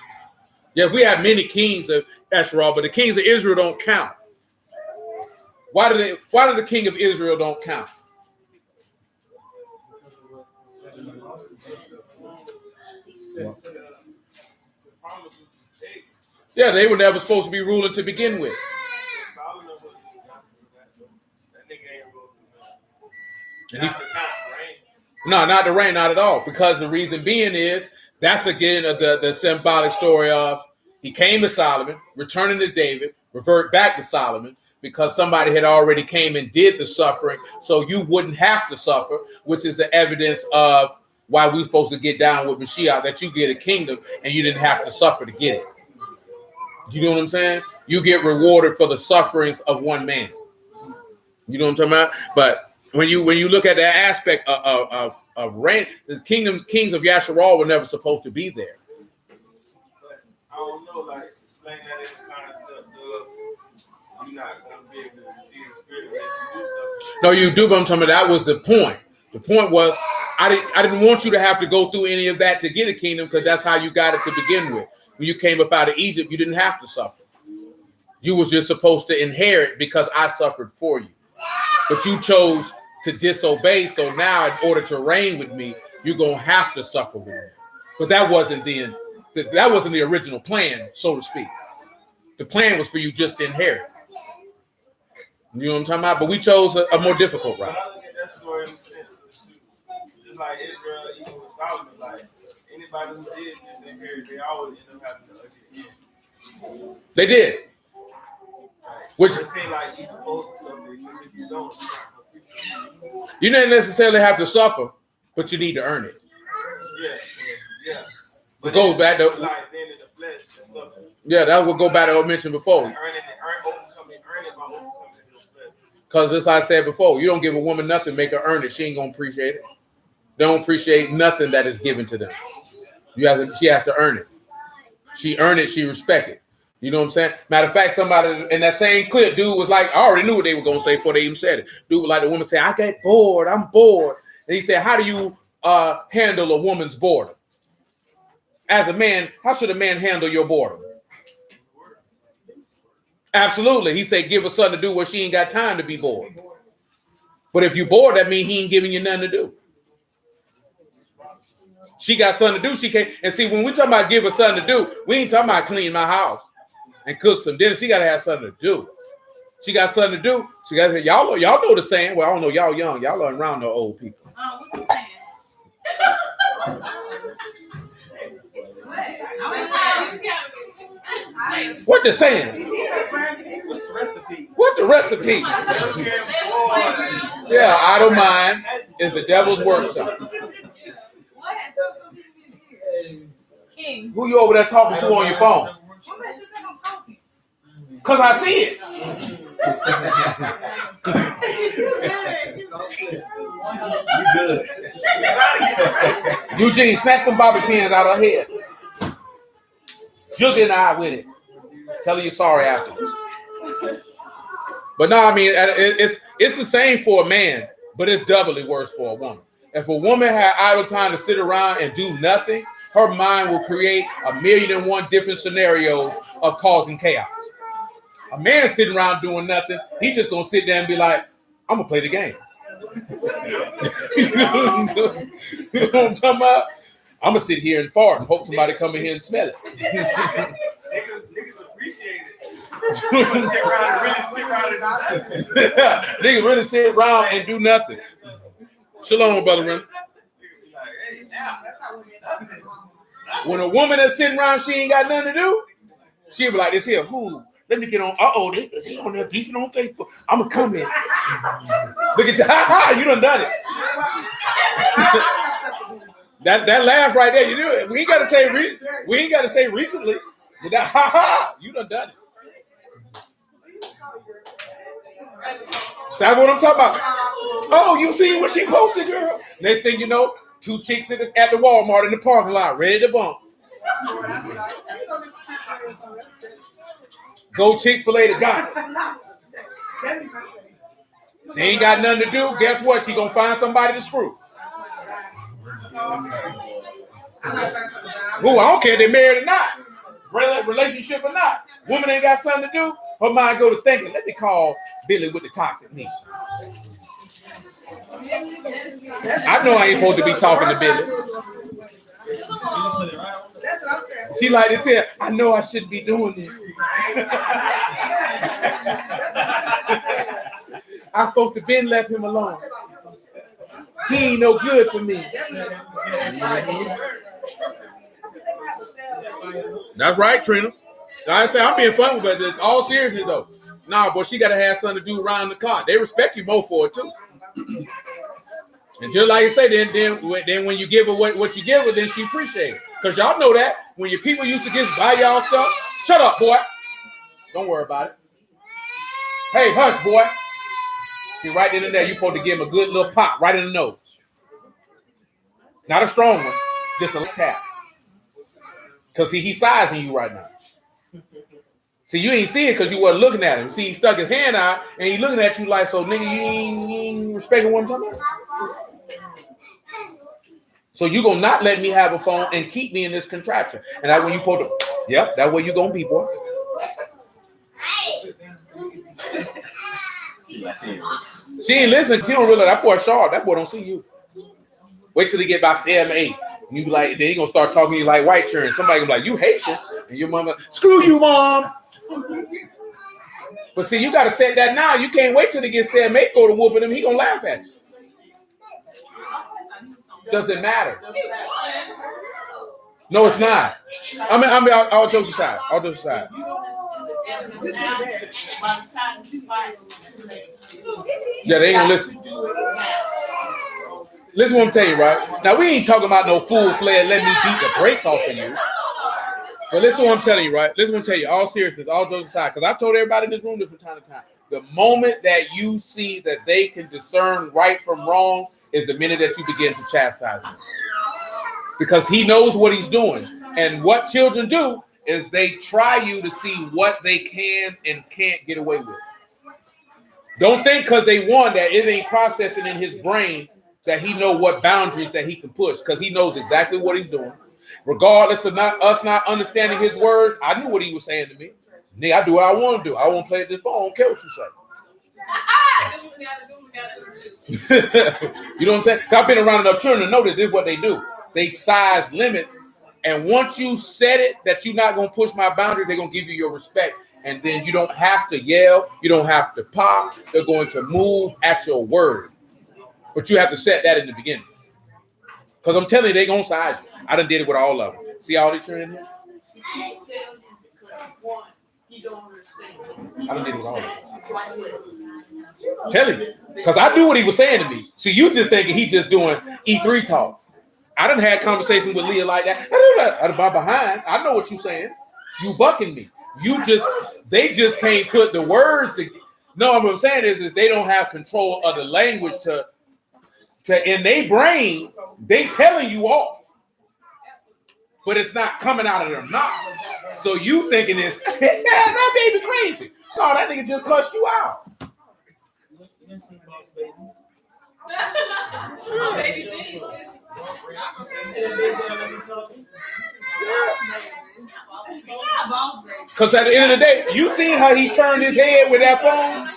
Yeah, we have many kings of Israel, but the kings of Israel don't count. Why do the king of Israel don't count? Yeah, they were never supposed to be ruling to begin with. No, not the reign, not at all. Because the reason being is, that's again the symbolic story of he came to Solomon, returning to David, revert back to Solomon, because somebody had already came and did the suffering, so you wouldn't have to suffer, which is the evidence of why we're supposed to get down with Mashiach, that you get a kingdom and you didn't have to suffer to get it. You know what I'm saying? You get rewarded for the sufferings of one man. You know what I'm talking about? But when you look at that aspect of reign, the kings of Yasharal were never supposed to be there. But I don't know, like, explain that in the concept of you're not going to be able to receive the spirit unless you do something. No, you do, but I'm talking about that was the point. The point was I didn't want you to have to go through any of that to get a kingdom, because that's how you got it to begin with. When you came up out of Egypt, you didn't have to suffer. You was just supposed to inherit because I suffered for you. But you chose to disobey, so now in order to reign with me, you're going to have to suffer with me. But that wasn't the original plan, so to speak. The plan was for you just to inherit. You know what I'm talking about? But we chose a more difficult route. I look at that story in the sense of just like Israel, even with Solomon, like anybody who did this inherit, they always end up having to again. They did. Which it seems like you supposed to suffer, even if you don't. You didn't necessarily have to suffer, but you need to earn it. Yeah. But goes back to like being in the flesh and suffering. Yeah, that will go back to what I mentioned before. Earning by overcoming the flesh. Because as I said before, you don't give a woman nothing, make her earn it. She ain't gonna appreciate it. They don't appreciate nothing that is given to them. She has to earn it. She earned it, she respect it. You know what I'm saying? Matter of fact, somebody in that same clip, dude was like, I already knew what they were gonna say before they even said it. Dude was like, the woman said, I get bored, I'm bored. And he said, how do you handle a woman's boredom? As a man, how should a man handle your boredom? Absolutely. He said, give her something to do where she ain't got time to be bored. But if you bored, that means he ain't giving you nothing to do. She got something to do. She can't. And see, when we talking about give her something to do, we ain't talking about clean my house and cook some dinner. She got to have something to do. She got something to do. She got to, y'all know the saying. Well, I don't know, y'all young. Y'all aren't around no old people. What's the saying? What the saying? What's the recipe? What the recipe? Yeah, idle mind is the devil's workshop. King. Who you over there talking to on your phone? Because I see it. Eugene, snatch them bobby pins out of her head. Jug in the eye with it. Tell her you're sorry afterwards. But no, I mean, it's the same for a man. But it's doubly worse for a woman. If a woman had idle time to sit around and do nothing, her mind will create 1,000,001 different scenarios of causing chaos. A man sitting around doing nothing, he just gonna sit there and be like, I'm gonna play the game. You know what I'm talking about? I'm gonna sit here and fart and hope somebody come in here and smell it. Niggas appreciate it. Sit around and do nothing. Niggas really sit around and do nothing. Shalom, brother Ren. When a woman that's sitting around, she ain't got nothing to do, she'll be like this here, who? Let me get on. They on there beefing on Facebook. I'm gonna come in. Look at you. You done it. that laugh right there, you do it. We ain't gotta say recently. But that you done it. That's what I'm talking about. Oh, you see what she posted, girl? Next thing you know, 2 chicks at the Walmart in the parking lot, ready to bump. Go Chick-fil-A to gossip. They ain't got nothing to do. Guess what? She gonna find somebody to screw. Ooh, I don't care if they married or not, relationship or not. Woman ain't got something to do. Her mind go to thinking, let me call Billy with the toxic niche. I know I ain't supposed to be talking to Billy. She like this here, I know I shouldn't be doing this. I'm supposed to been left him alone. He ain't no good for me. That's right, Trina. Like I say, I'm being funny about this. All seriously though. Nah, boy, she gotta have something to do around the clock. They respect you more for it too. And just like you say, then when you give her what you give her, then she appreciate it. Because y'all know that when your people used to just buy y'all stuff, shut up, boy. Don't worry about it. Hey, hush, boy. See, right then and there, you're supposed to give him a good little pop right in the nose. Not a strong one, just a little tap. Because he's sizing you right now. See, you ain't see it because you wasn't looking at him. See, he stuck his hand out and he looking at you like, so nigga, you ain't respecting what I'm talking about? So you gonna not let me have a phone and keep me in this contraption. And that when you put the, yep, that way you gonna be, boy. She ain't listening. She don't realize that boy sharp. That boy don't see you. Wait till he get about 7, 8. And you be like, then he gonna start talking to you like white children. Somebody gonna be like, you Haitian. And your mama, screw you, mom. But see, you gotta set that now. You can't wait till he gets 7, 8, go to whooping him. He gonna laugh at you. Doesn't matter. No, it's not. I mean, all jokes aside. All jokes aside. Yeah, they ain't gonna listen. Listen what I'm telling you, right? Now, we ain't talking about no full-fledged let me beat the brakes off of you. But listen what I'm telling you, right? Listen what I'm telling you, all seriousness, all jokes aside, because I've told everybody in this room this from time to time, the moment that you see that they can discern right from wrong is the minute that you begin to chastise them. Because he knows what he's doing. And what children do is they try you to see what they can and can't get away with. Don't think because they won that it ain't processing in his brain that he know what boundaries that he can push, because he knows exactly what he's doing. Regardless of us not understanding his words, I knew what he was saying to me. Nigga, I do what I want to do. I won't play this phone. I don't care what you say. You know what I'm saying? I've been around enough children to know that this is what they do. They size limits. And once you said it that you're not going to push my boundary, they're going to give you your respect. And then you don't have to yell. You don't have to pop. They're going to move at your word. But you have to set that in the beginning. Because I'm telling you, they're going to size you. I done did it with all of them. See all these children in here? I done did it with all of them. I'm telling you. Because I knew what he was saying to me. So you just thinking he just doing E3 talk. I done had conversations with Leah like that. Out of my behind. I know what you're saying. You bucking me. They just can't put the words to. No, what I'm saying is they don't have control of the language to in their brain, they telling you off. But it's not coming out of their mouth. So you thinking it's, that baby crazy. No, that nigga just cussed you out. Oh, baby Jesus. Because at the end of the day, you see how he turned his head with that phone?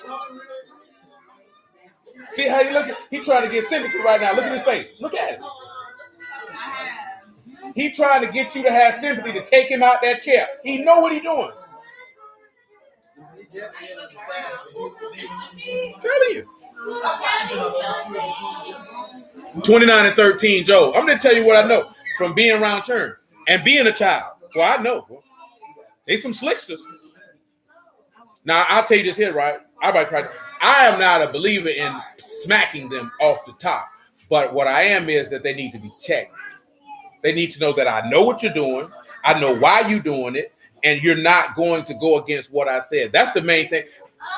See how he looking? He trying to get sympathy right now. Look at his face. Look at it. He trying to get you to have sympathy to take him out that chair. He know what he doing. I'm telling you. 29-13, Joe. I'm gonna tell you what I know from being around church and being a child. Well, I know. Bro. They some slicksters. Now I'll tell you this here, right? I am not a believer in smacking them off the top, but what I am is that they need to be checked. They need to know that I know what you're doing. I know why you're doing it, and you're not going to go against what I said. That's the main thing.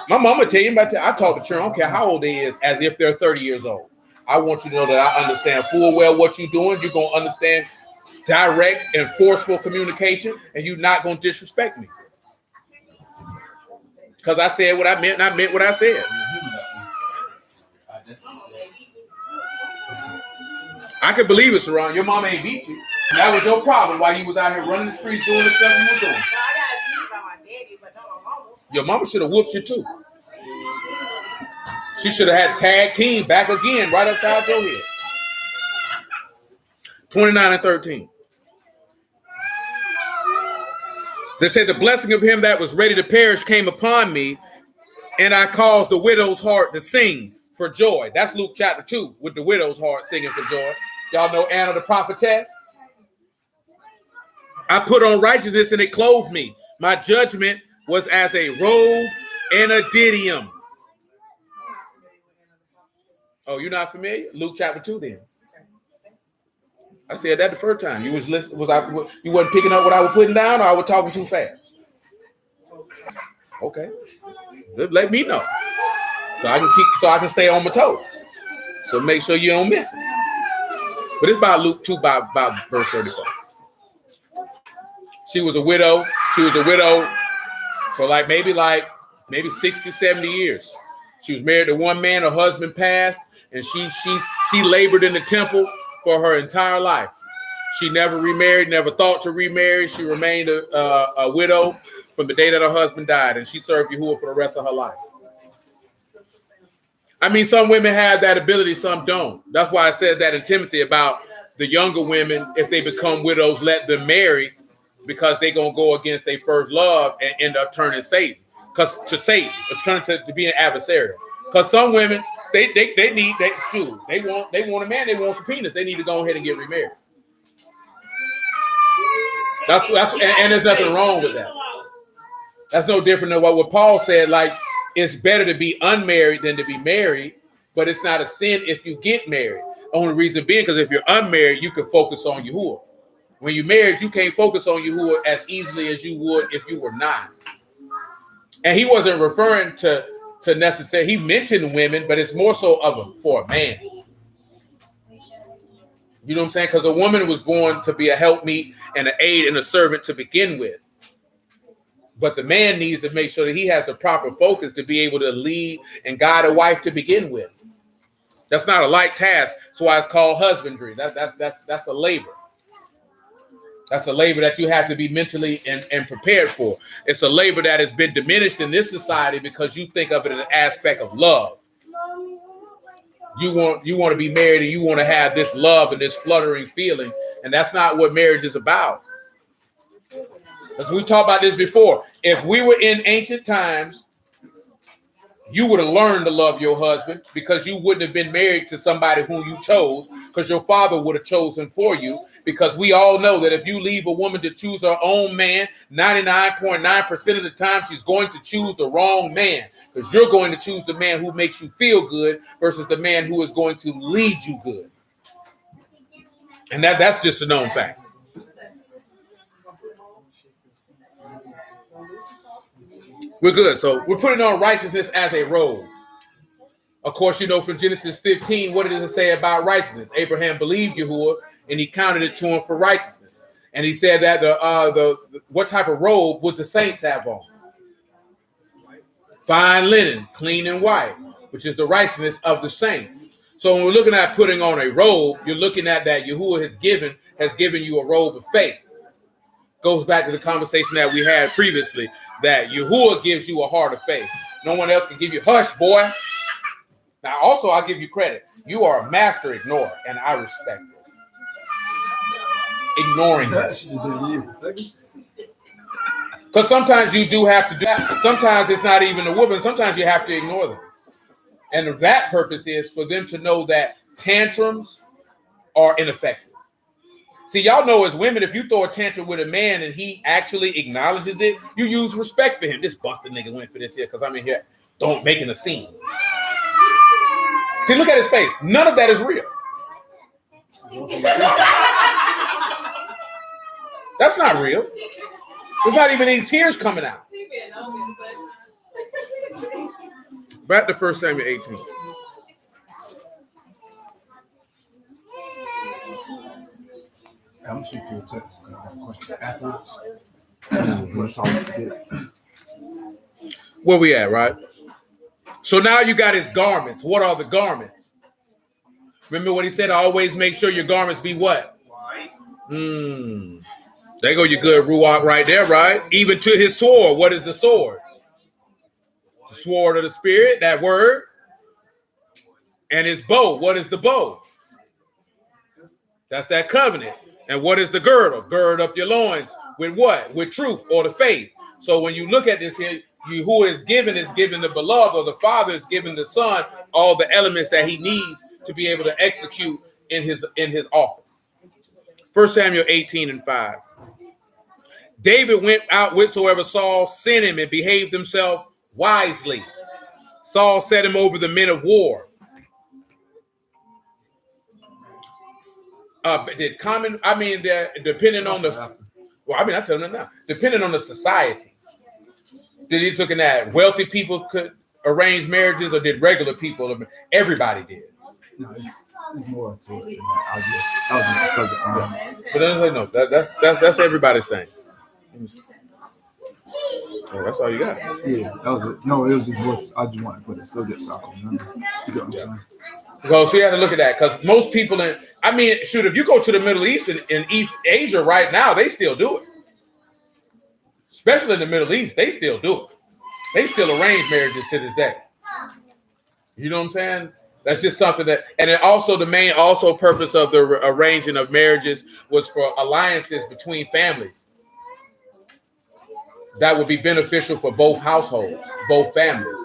My mama tell you, I talk to children, I don't care how old they is, as if they're 30 years old. I want you to know that I understand full well what you're doing. You're going to understand direct and forceful communication, and you're not going to disrespect me. Because I said what I meant, and I meant what I said. I can believe it, Saran. Your mama ain't beat you. That was your problem while you was out here running the streets doing the stuff you were doing. Your mama should have whooped you too. She should have had tag team back again right upside your head. 29-13. They said the blessing of him that was ready to perish came upon me, and I caused the widow's heart to sing for joy. That's Luke chapter 2 with the widow's heart singing for joy. Y'all know Anna the prophetess? I put on righteousness and it clothed me. My judgment was as a robe and a diadem. Oh, you're not familiar? Luke chapter 2 then. I said that the first time. You was listening. You wasn't picking up what I was putting down, or I was talking too fast? Okay. Let me know. So I can stay on my toes. So make sure you don't miss it. But it's about Luke 2, about verse 34. She was a widow. She was a widow for maybe 60, 70 years. She was married to one man, her husband passed, and she labored in the temple for her entire life. She never remarried, never thought to remarry. She remained a widow from the day that her husband died, and she served Yahuah for the rest of her life. I mean, some women have that ability, some don't. That's why it says that in Timothy about the younger women, if they become widows, let them marry, because they're going to go against their first love and end up turning Satan. Turn to be an adversary. Because some women, they want a man, they want some penis. They need to go ahead and get remarried. That's and there's nothing wrong with that. That's no different than what Paul said. Like, it's better to be unmarried than to be married, but it's not a sin if you get married. Only reason being because if you're unmarried, you can focus on Yahuah. When you're married, you can't focus on Yahuah as easily as you would if you were not. And he wasn't referring to necessarily, he mentioned women, but it's more so for a man. You know what I'm saying? Because a woman was born to be a helpmeet and an aid and a servant to begin with. But the man needs to make sure that he has the proper focus to be able to lead and guide a wife to begin with. That's not a light task. That's why it's called husbandry. That's a labor. That's a labor that you have to be mentally and prepared for. It's a labor that has been diminished in this society because you think of it as an aspect of love. You want to be married and you want to have this love and this fluttering feeling, and that's not what marriage is about. As we talked about this before, if we were in ancient times, you would have learned to love your husband because you wouldn't have been married to somebody whom you chose, because your father would have chosen for you. Because we all know that if you leave a woman to choose her own man, 99.9% of the time she's going to choose the wrong man, because you're going to choose the man who makes you feel good versus the man who is going to lead you good. And that's just a known fact. We're good. So we're putting on righteousness as a robe. Of course, you know from Genesis 15, what does it say about righteousness? Abraham believed Yahuah, and he counted it to him for righteousness. And he said that what type of robe would the saints have on? Fine linen, clean and white, which is the righteousness of the saints. So when we're looking at putting on a robe, you're looking at that Yahuah has given you a robe of faith. Goes back to the conversation that we had previously, that Yahuah gives you a heart of faith. No one else can give you, hush, boy. Now, also, I'll give you credit. You are a master ignorer, and I respect it. Ignoring it. Because sometimes you do have to do that. Sometimes it's not even a whooping. Sometimes you have to ignore them. And that purpose is for them to know that tantrums are ineffective. See, y'all know as women, if you throw a tantrum with a man and he actually acknowledges it, you use respect for him. This busted nigga went for this here because I'm in here making a scene. See, look at his face. None of that is real. That's not real. There's not even any tears coming out. Back to 1 Samuel 18. I'm gonna shoot you a text. I got a question afterwards. What's all you did? Where we at, right? So now you got his garments. What are the garments? Remember what he said? Always make sure your garments be what? White. There go your good ruach right there, right? Even to his sword. What is the sword? The sword of the spirit, that word. And his bow. What is the bow? That's that covenant. And what is the girdle? Gird up your loins with what? With truth or the faith. So when you look at this here, who is given the beloved, or the Father is giving the Son all the elements that he needs to be able to execute in his office. 1 Samuel 18:5. David went out whithersoever Saul sent him and behaved himself wisely. Saul set him over the men of war. Depending on the, I tell them now, depending on the society. Did he looking at wealthy people could arrange marriages, or did regular people? Everybody did. No, it's more to it than that. I was just the subject. But that's everybody's thing. Oh, that's all you got. Yeah, that was it. No, it was just more. I just wanted to put a subject so I can remember. You know what I'm saying? Because you have to look at that. Because most people if you go to the Middle East and East Asia right now, they still do it. Especially in the Middle East, they still do it. They still arrange marriages to this day. You know what I'm saying? That's just something that, and then also the main purpose of the arranging of marriages was for alliances between families. That would be beneficial for both households, both families.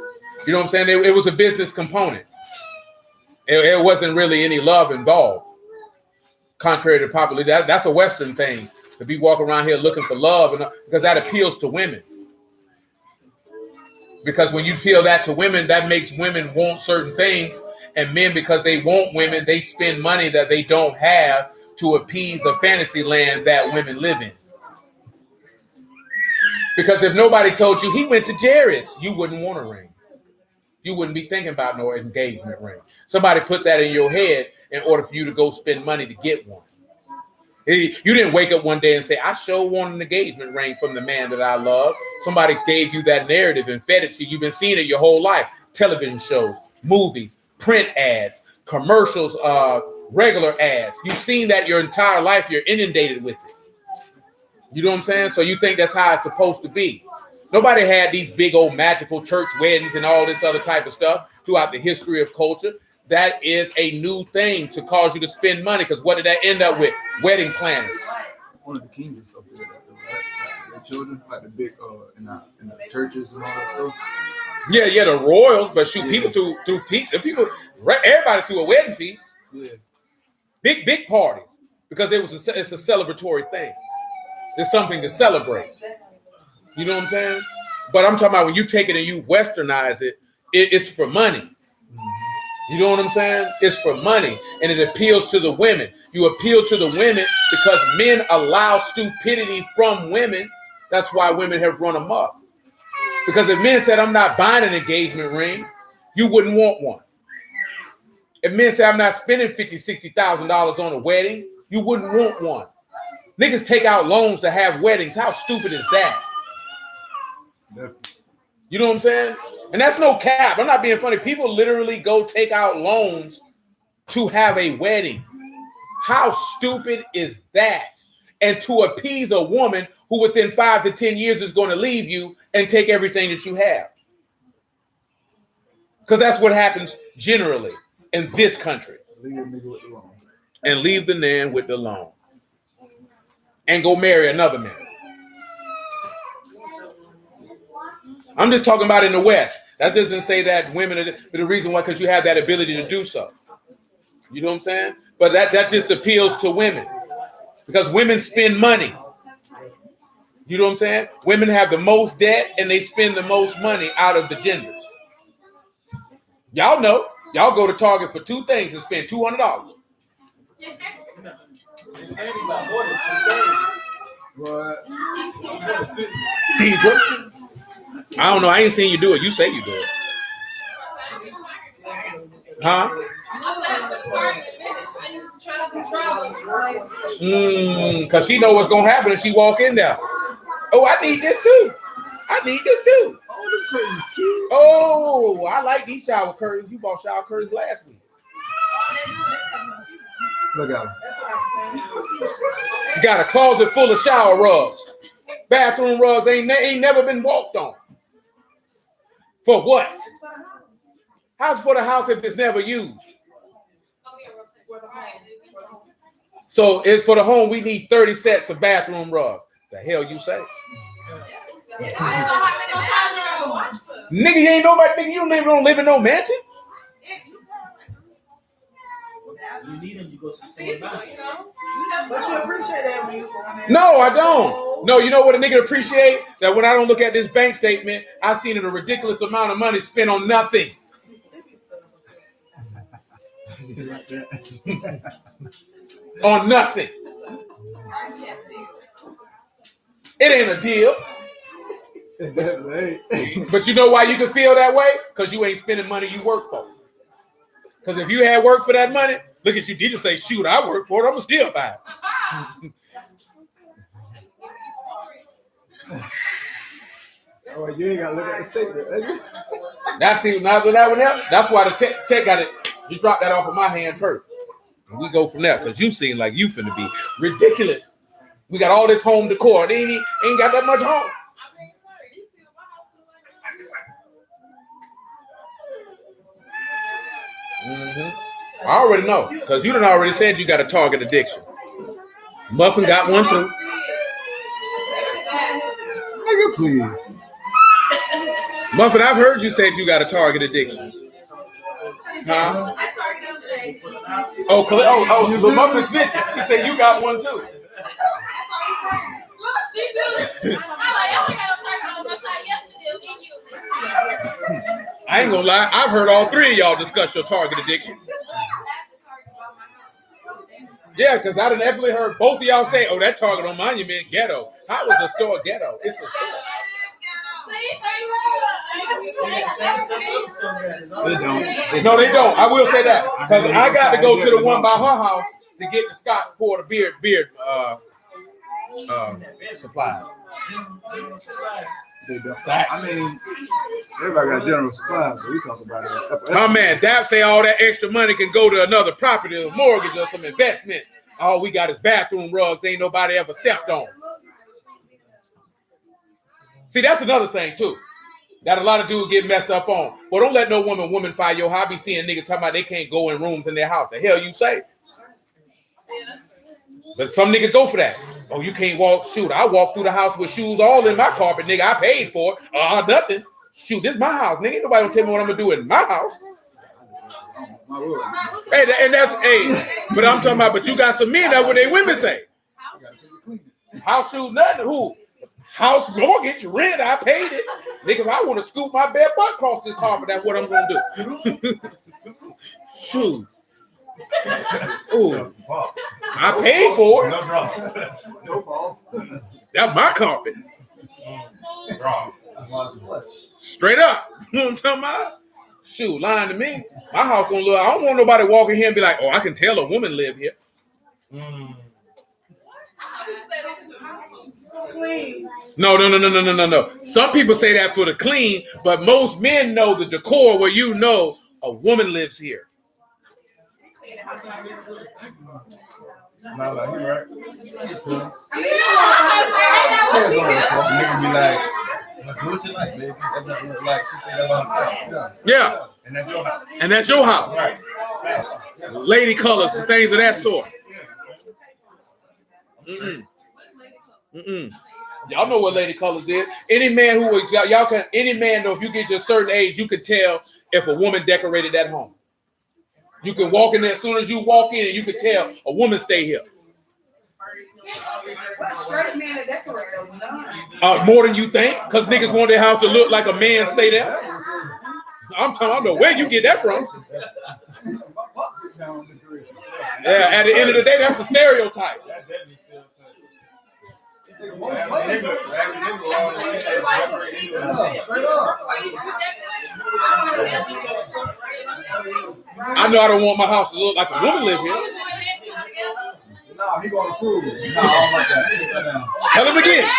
You know what I'm saying? It was a business component. It wasn't really any love involved. Contrary to popular, that's a Western thing, to be walking around here looking for love, because that appeals to women. Because when you feel that to women, that makes women want certain things, and men, because they want women, they spend money that they don't have to appease a fantasy land that women live in. Because if nobody told you he went to Jared's, you wouldn't want a ring. You wouldn't be thinking about no engagement ring. Somebody put that in your head in order for you to go spend money to get one. You didn't wake up one day and say, I sure want an engagement ring from the man that I love. Somebody gave you that narrative and fed it to you. You've been seeing it your whole life. Television shows, movies, print ads, commercials, regular ads. You've seen that your entire life. You're inundated with it. You know what I'm saying? So you think that's how it's supposed to be. Nobody had these big old magical church weddings and all this other type of stuff throughout the history of culture. That is a new thing to cause you to spend money. Because what did that end up with? Wedding planners. One of the kings up there, right? Like the children, like the big in the churches and all that stuff. Yeah, the royals, but shoot, people everybody threw a wedding feast. Yeah. Big parties, because it's a celebratory thing. It's something to celebrate. You know what I'm saying? But I'm talking about when you take it and you westernize it, it's for money. You know what I'm saying? It's for money, and it appeals to the women. You appeal to the women because men allow stupidity from women. That's why women have run amok. Because if men said, I'm not buying an engagement ring, you wouldn't want one. If men said, I'm not spending $50,000, $60,000 on a wedding, you wouldn't want one. Niggas take out loans to have weddings. How stupid is that? You know what I'm saying? And that's no cap. I'm not being funny. People literally go take out loans to have a wedding. How stupid is that? And to appease a woman who within 5 to 10 years is going to leave you and take everything that you have. Because that's what happens generally in this country. Leave a nigga with the loan. And leave the man with the loan. And go marry another man. I'm just talking about in the West. That doesn't say that women are the reason why, because you have that ability to do so. You know what I'm saying? But that just appeals to women. Because women spend money. You know what I'm saying? Women have the most debt and they spend the most money out of the genders. Y'all know. Y'all go to Target for 2 things and spend $200. They say about more than 2 days. What? Deidre. I don't know. I ain't seen you do it. You say you do it. Huh? Because she know what's going to happen if she walk in there. Oh, I need this too. I need this too. Oh, I like these shower curtains. You bought shower curtains last week. Look at him. You got a closet full of shower rugs. Bathroom rugs ain't never been walked on. For what? How's it for the house if it's never used? So it's for the home, we need 30 sets of bathroom rugs. The hell you say? Nigga, you ain't nobody, nigga, you don't live in no mansion. You need them, you go to the store. But you appreciate that when you go in there. No, I don't. No, you know what a nigga appreciate? That when I don't look at this bank statement, I seen a ridiculous amount of money spent on nothing. On nothing. It ain't a deal. But you know why you can feel that way? Because you ain't spending money you work for. Because if you had worked for that money, look at you, did you say, shoot, I work for it, I'm going to still buy it. Oh, you ain't got to look at the statement. That's why the check got it. You drop that off of my hand first. And we go from there, because you seem like you finna be ridiculous. We got all this home decor. They ain't got that much home. Mm-hmm. I already know, because you done already said you got a Target addiction. Muffin got one too. Nigga, please. Muffin, I've heard you said you got a Target addiction. Huh? Oh, the Muffin snitching. She said you got one too. She do. I'm like, I only had a Target on my side yesterday. I ain't gonna lie. I've heard all 3 of y'all discuss your Target addiction. Yeah, because I done definitely heard both of y'all say, oh, that Target on mine, you mean ghetto. How is a store ghetto? It's a store. They don't. No, they don't. I will say that. Because I got to go to the one by her house to get the Scott Porter beard supplies. I mean, everybody got general supplies, but we talk about it. Oh man, Dap say all that extra money can go to another property, a mortgage, or some investment. All we got is bathroom rugs. Ain't nobody ever stepped on. See, that's another thing too that a lot of dudes get messed up on. Well, don't let no woman fire your hobby. Seeing niggas talking about they can't go in rooms in their house. The hell you say? But some niggas go for that. Oh, you can't walk. Shoot, I walk through the house with shoes all in my carpet, nigga. I paid for it. Nothing. Shoot, this is my house, nigga. Ain't nobody gonna tell me what I'm gonna do in my house. Hey, and that's but I'm talking about. But you got some men that what they women say. House shoes, nothing. Who? House mortgage, rent. I paid it, nigga. If I want to scoop my bare butt across this carpet, that's what I'm gonna do. Shoot. Ooh, I paid for it. No balls. That's my carpet. Straight up. You know what I'm talking about? Shoot, lying to me. My house gonna look. I don't want nobody walking here and be like, oh, I can tell a woman live here. Clean. No. Some people say that for the clean, but most men know the decor where you know a woman lives here. Not like you, right? She Nigga be like, do what you like, baby. That's not what like she think about sex. Yeah. And that's your house. And that's your house. Right. Lady colors and things of that sort. Y'all know what lady colors is. Any man who is y'all can any man know if you get to a certain age, you can tell if a woman decorated that home. You can walk in there as soon as you walk in, and you can tell a woman stay here. What straight man to decorate those? None. More than you think, because niggas want their house to look like a man stay there. I'm telling you, I don't know where you get that from. Yeah, at the end of the day, that's a stereotype. I know I don't want my house to look like a woman live here. No, he gonna approve it. No, I don't like that. Tell him again. I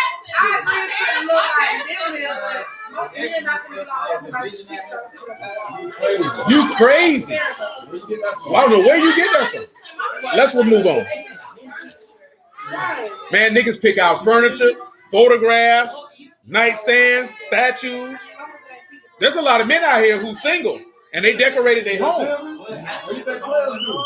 agree it shouldn't look like men, but most men not supposed to look like You crazy. Well, I don't know where you get that from. Let's move on. Man, niggas pick out furniture, photographs, nightstands, statues. There's a lot of men out here who's single and they decorated their home. What you think players do?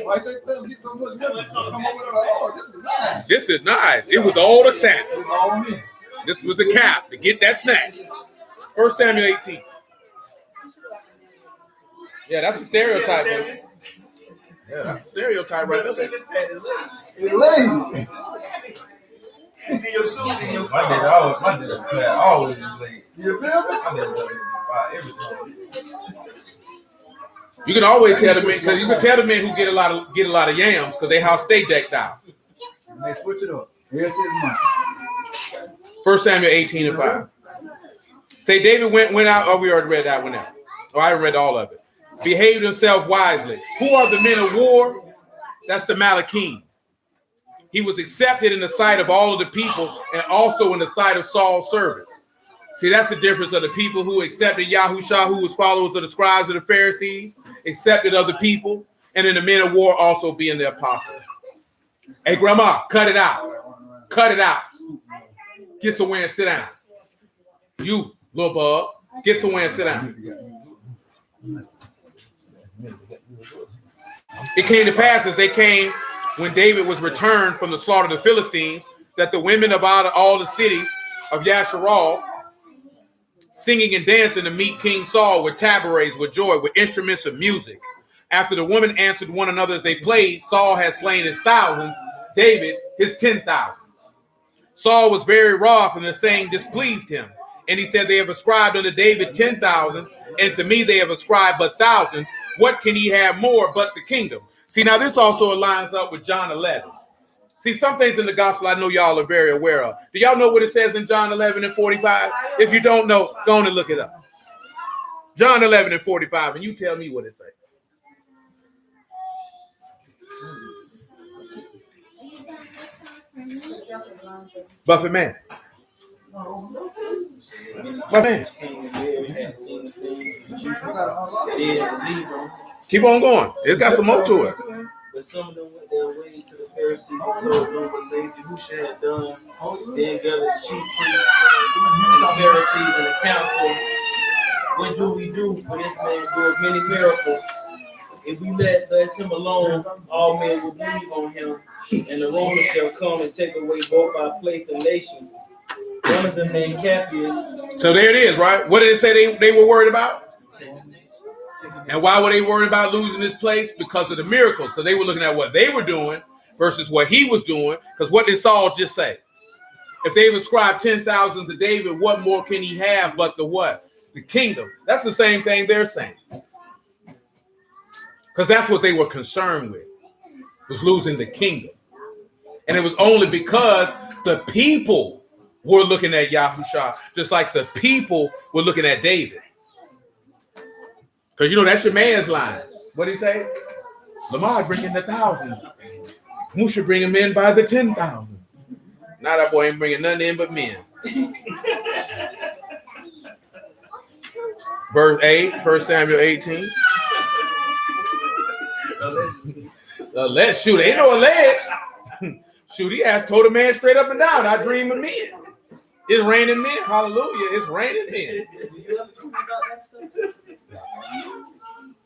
Why think players get so much money? Come over there like, oh, this is nice. This is nice. It was all the sap. It's all me. This was the cap to get that snatch. 1 Samuel 18. Yeah, that's a stereotype. Baby. Yeah, that's a stereotype right there. It's late. My dad always late. You feel me? My dad buy everything. You can always tell the men because you can tell the men who get a lot of yams because they house stay decked out. They switch it up. Here's his money. 1 Samuel 18 and 5. Say David went out. Oh, we already read that one out. Oh, I read all of it. Behaved himself wisely. Who are the men of war? That's the Malachim. He was accepted in the sight of all of the people and also in the sight of Saul's servants. See, that's the difference of the people who accepted Yahushua, who was followers of the scribes of the Pharisees, accepted other people, and then the men of war also being the apostles. Hey, grandma, cut it out. Cut it out. Get somewhere and sit down. You, little bug, get somewhere and sit down. It came to pass as they came when David was returned from the slaughter of the Philistines, that the women of all the cities of Yasharal, singing and dancing to meet King Saul with tabrets, with joy, with instruments of music. After the women answered one another as they played, Saul had slain his thousands, David his 10,000. Saul was very wroth, and the saying displeased him. And he said, they have ascribed unto David 10,000, and to me they have ascribed but thousands. What can he have more but the kingdom? See, now this also aligns up with John 11. See, some things in the gospel I know y'all are very aware of. Do y'all know what it says in John 11 and 45? If you don't know, go on and look it up. John 11 and 45, and you tell me what it says. Buffett man. Buffett man. Keep on going. It's got some more to it. But some of them went their way to the Pharisees and told them what Yahushua had done. Then gathered the chief priests and the Pharisees and the council. What do we do for this man doing many miracles? If we let him alone, all men will believe on him, and the Romans shall come and take away both our place and nation. One of them named Capheus. So there it is, right? What did it say they were worried about? And why were they worried about losing this place? Because of the miracles. Because they were looking at what they were doing versus what he was doing. Because what did Saul just say? If they've ascribed 10,000 to David, what more can he have but the what? The kingdom. That's the same thing they're saying. Because that's what they were concerned with, was losing the kingdom. And it was only because the people were looking at Yahushua, just like the people were looking at David. Because, you know, that's your man's line. What did he say? Lamar bringing the thousands. Musha bring him in by the 10,000. Now that boy ain't bringing nothing in but men. Verse 8, 1 Samuel 18. Let's shoot. Ain't no alleged. Shoot, he asked, told the man straight up and down, I dream of men. It's raining men. Hallelujah. It's raining men.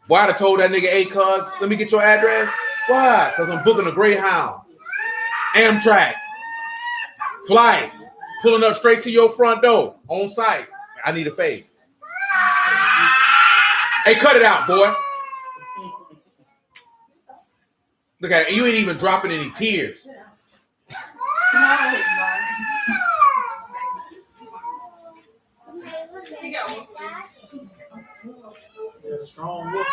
Why I told that nigga, hey, cuz, let me get your address? Why? Because I'm booking a Greyhound, Amtrak, flight, pulling up straight to your front door on site. I need a fade. Hey, cut it out, boy. Look at it. You ain't even dropping any tears. Strong wolf.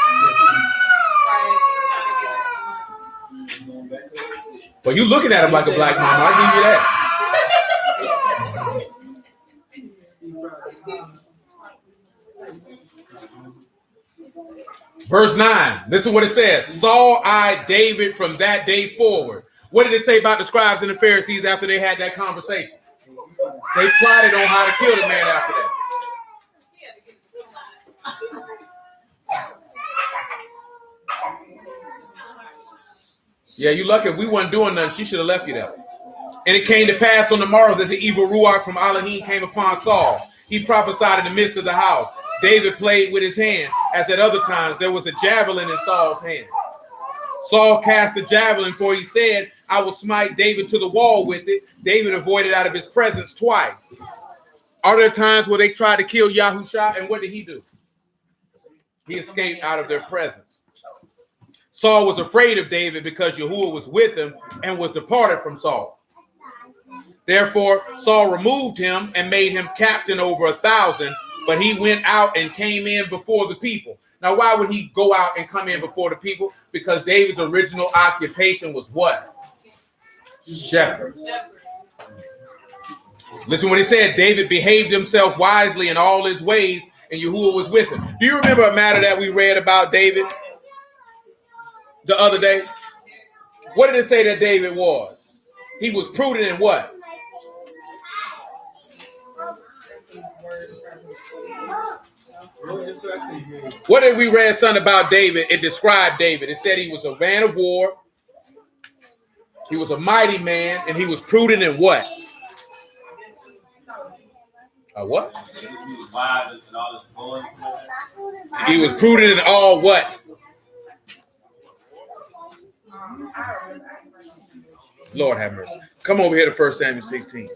Well, you looking at him like a black mama. I'll give you that. Verse 9. Listen what it says. Saul eyed David from that day forward. What did it say about the scribes and the Pharisees after they had that conversation? They plotted on how to kill the man after that. Yeah, you lucky. If we wasn't doing nothing, she should have left you there. And it came to pass on the morrow that the evil ruach from Elohim came upon Saul. He prophesied in the midst of the house. David played with his hand, as at other times there was a javelin in Saul's hand. Saul cast the javelin, for he said, I will smite David to the wall with it. David avoided out of his presence twice. Are there times where they tried to kill Yahushua, and what did he do? He escaped out of their presence. Saul was afraid of David because Yahuah was with him and was departed from Saul. Therefore, Saul removed him and made him captain over 1,000, but he went out and came in before the people. Now, why would he go out and come in before the people? Because David's original occupation was what? Shepherd. Listen what he said. David behaved himself wisely in all his ways, and Yahuah was with him. Do you remember a matter that we read about David the other day? What did it say that David was? He was prudent in what? What did we read, son, about David? It described David. It said he was a man of war. He was a mighty man, and he was prudent in what? What? He was prudent in all what? Lord have mercy. Come over here to 1 Samuel 16.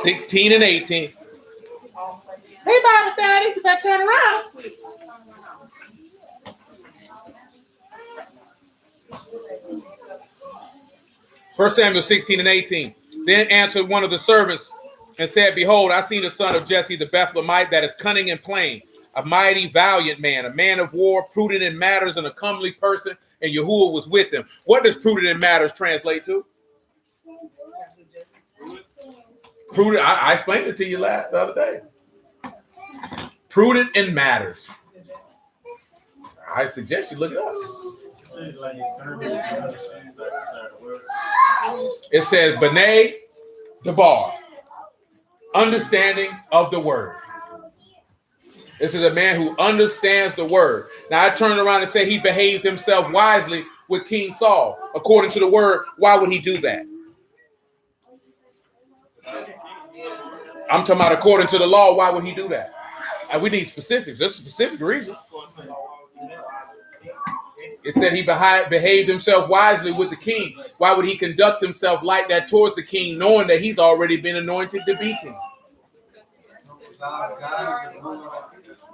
(16 and 18). Hey, Bible Daddy, you better turn around. First Samuel 16 and 18. Then answered one of the servants and said, Behold, I see the son of Jesse the Bethlehemite that is cunning and plain, a mighty valiant man, a man of war, prudent in matters, and a comely person, and Yahuah was with him. What does prudent in matters translate to? Prudent. I explained it to you the other day. Prudent in matters. I suggest you look it up. It says, B'nai Debar, understanding of the word. This is a man who understands the word. Now I turned around and said he behaved himself wisely with King Saul. According to the word, why would he do that? I'm talking about according to the law, why would he do that? And we need specifics. There's a specific reason. It said he behaved himself wisely with the king. Why would he conduct himself like that towards the king, knowing that he's already been anointed to be king?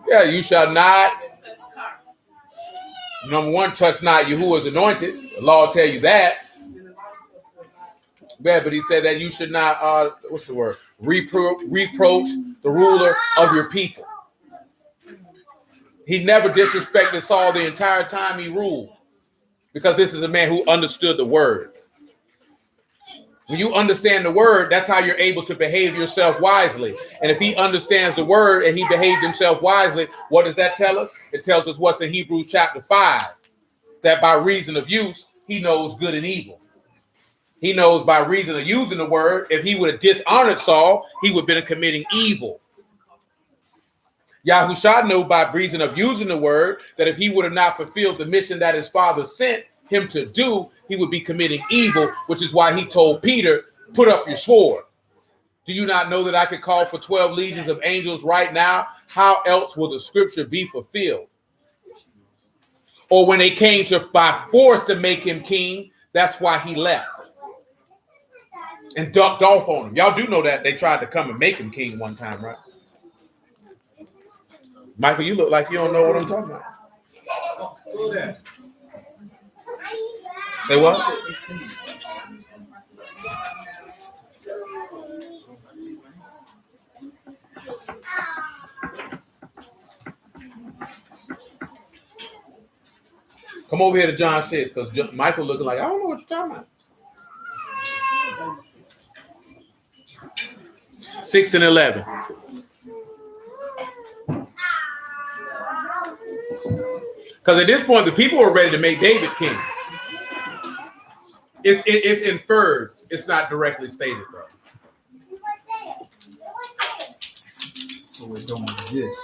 Yeah, you shall not. Number one, touch not Yahuah's anointed. The law will tell you that. Yeah, but he said that you should not, what's the word? Reproach the ruler of your people. He never disrespected Saul the entire time he ruled, because this is a man who understood the word. When you understand the word, that's how you're able to behave yourself wisely. And if he understands the word and he behaved himself wisely, what does that tell us? It tells us what's in Hebrews chapter 5, that by reason of use, he knows good and evil. He knows by reason of using the word, if he would have dishonored Saul, he would have been committing evil. Yahushua knew by reason of using the word that if he would have not fulfilled the mission that his father sent him to do, he would be committing evil, which is why he told Peter, put up your sword. Do you not know that I could call for 12 legions of angels right now? How else will the scripture be fulfilled? Or when they came to by force to make him king, that's why he left and ducked off on him. Y'all do know that they tried to come and make him king one time, right? Michael, you look like you don't know what I'm talking about. Who that? Say what? Come over here to John 6, because Michael looking like, I don't know what you're talking about. 6 and 11. Because at this point, the people were ready to make David king. It's inferred. It's not directly stated, bro. So it don't exist.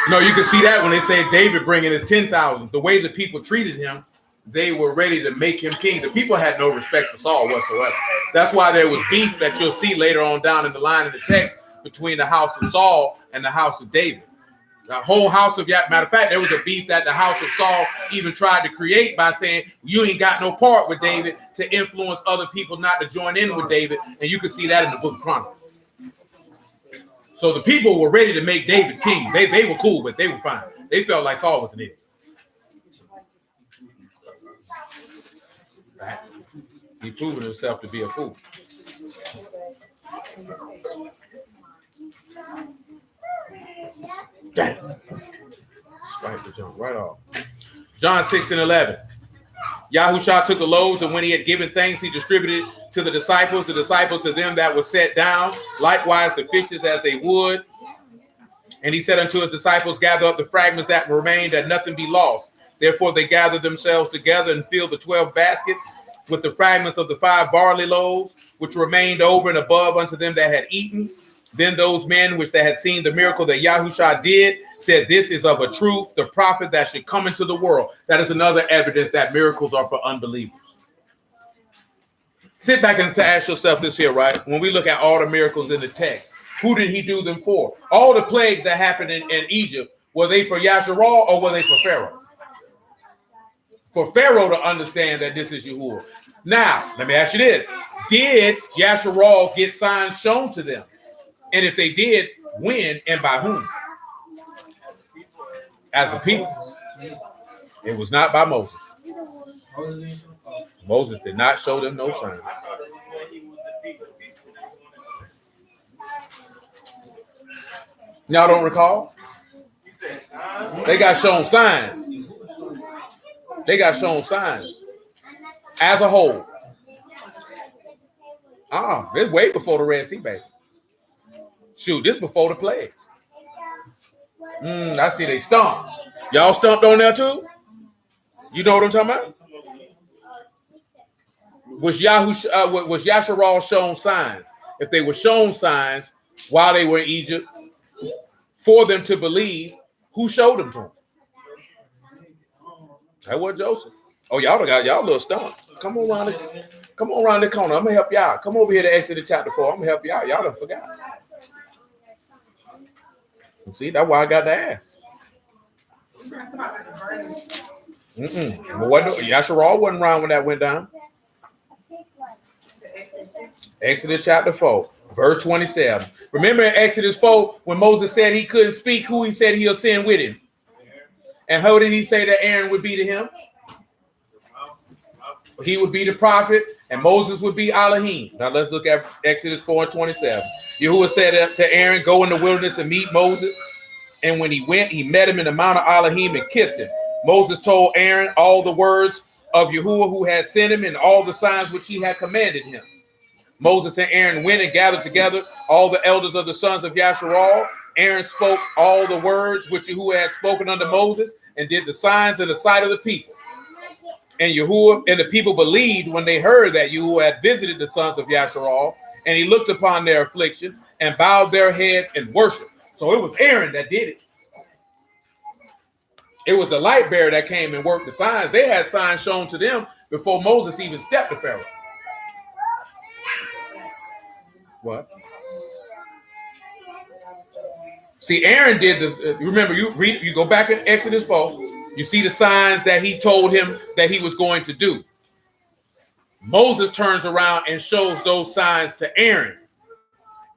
No, you can see that when they say David bringing his 10,000. The way the people treated him, they were ready to make him king. The people had no respect for Saul whatsoever. That's why there was beef that you'll see later on down in the line of the text between the house of Saul and the house of David. The whole house of matter of fact, there was a beef that the house of Saul even tried to create by saying you ain't got no part with David to influence other people not to join in with David, and you can see that in the book of Chronicles. So the people were ready to make David king. They were cool, but they were fine. They felt like Saul was an idiot. Right? He proven himself to be a fool. Damn. Swipe the jump right off. John 6 and 11. Yahushua took the loaves, and when he had given thanks, he distributed to the disciples to them that were set down, likewise the fishes as they would. And he said unto his disciples, gather up the fragments that remained, that nothing be lost. Therefore they gathered themselves together and filled the 12 baskets with the fragments of the 5 barley loaves, which remained over and above unto them that had eaten. Then those men which they had seen the miracle that Yahushua did said, this is of a truth the prophet that should come into the world. That is another evidence that miracles are for unbelievers. Sit back and ask yourself this here, right? When we look at all the miracles in the text, who did he do them for? All the plagues that happened in Egypt, were they for Yasharal or were they for Pharaoh? For Pharaoh to understand that this is Yahuah. Now, let me ask you this. Did Yasharal get signs shown to them? And if they did, when and by whom? As a people. It was not by Moses. Moses did not show them no signs. Y'all don't recall? They got shown signs. They got shown signs. As a whole. It's way before the Red Sea, baby. Shoot, this before the plague. I see they stomped. Y'all stomped on there too? You know what I'm talking about? Was Yasharal shown signs? If they were shown signs while they were in Egypt for them to believe, who showed them to them? That was Joseph. Oh, y'all got y'all little stump. Come on around the corner. I'm gonna help y'all. Come over here to Exodus chapter 4. I'm gonna help y'all. Y'all done forgot. See, that's why I got to ask. But Yasharal wasn't around when that went down. Exodus chapter 4, verse 27. Remember in Exodus 4, when Moses said he couldn't speak, who he said he'll send with him? And how did he say that Aaron would be to him? He would be the prophet, and Moses would be Elohim. Now let's look at Exodus 4 and 27. Yahuah said to Aaron, go in the wilderness and meet Moses. And when he went, he met him in the mount of Elohim and kissed him. Moses told Aaron all the words of Yahuah who had sent him and all the signs which he had commanded him. Moses and Aaron went and gathered together all the elders of the sons of Yasharal. Aaron spoke all the words which Yahuah had spoken unto Moses and did the signs in the sight of the people. and Yahuah and the people believed when they heard that Yahuah had visited the sons of Yasharal, and he looked upon their affliction and bowed their heads and worshiped. So it was Aaron that did it. It was the light bearer that came and worked the signs. They had signs shown to them before Moses even stepped to Pharaoh. What? See, Aaron did the. Remember, you go back in Exodus 4. You see the signs that he told him that he was going to do. Moses turns around and shows those signs to Aaron.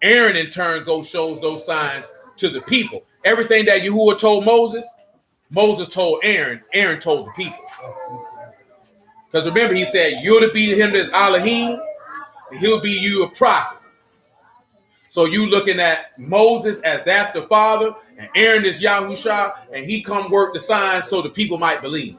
Aaron in turn shows those signs to the people. Everything that Yahuah told Moses, Moses told Aaron. Aaron told the people. Because remember, he said, "You're to be to him as Elohim, and he'll be you a prophet." So you looking at Moses as that's the father, and Aaron is Yahushua, and he come work the signs so the people might believe.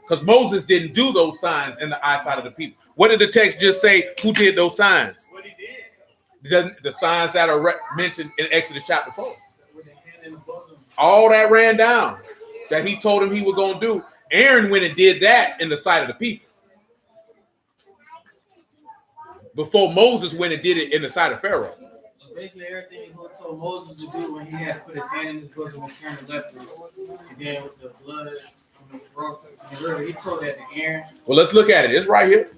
Because Moses didn't do those signs in the eyesight of the people. What did the text just say? Who did those signs? What he did. The signs that are mentioned in Exodus chapter 4. All that ran down that he told him he was going to do. Aaron went and did that in the sight of the people. Before Moses went and did it in the sight of Pharaoh. So basically everything he told Moses to do when he had to put his hand in his bosom and turn the leprous. And then with the blood, he told that to Aaron. Well, let's look at it. It's right here.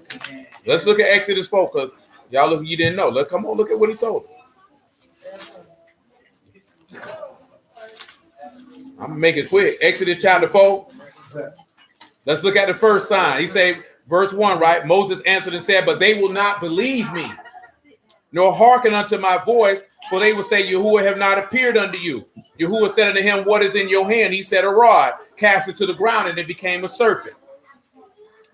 Let's look at Exodus 4 because y'all look, you didn't know. Come on, look at what he told them. I'm going to make it quick. Exodus chapter 4. Let's look at the first sign. He said, verse 1, right? Moses answered and said, "But they will not believe me, nor hearken unto my voice, for they will say, Yahuah have not appeared unto you." Yahuah said unto him, "What is in your hand?" He said, "A rod." Cast it to the ground, and it became a serpent.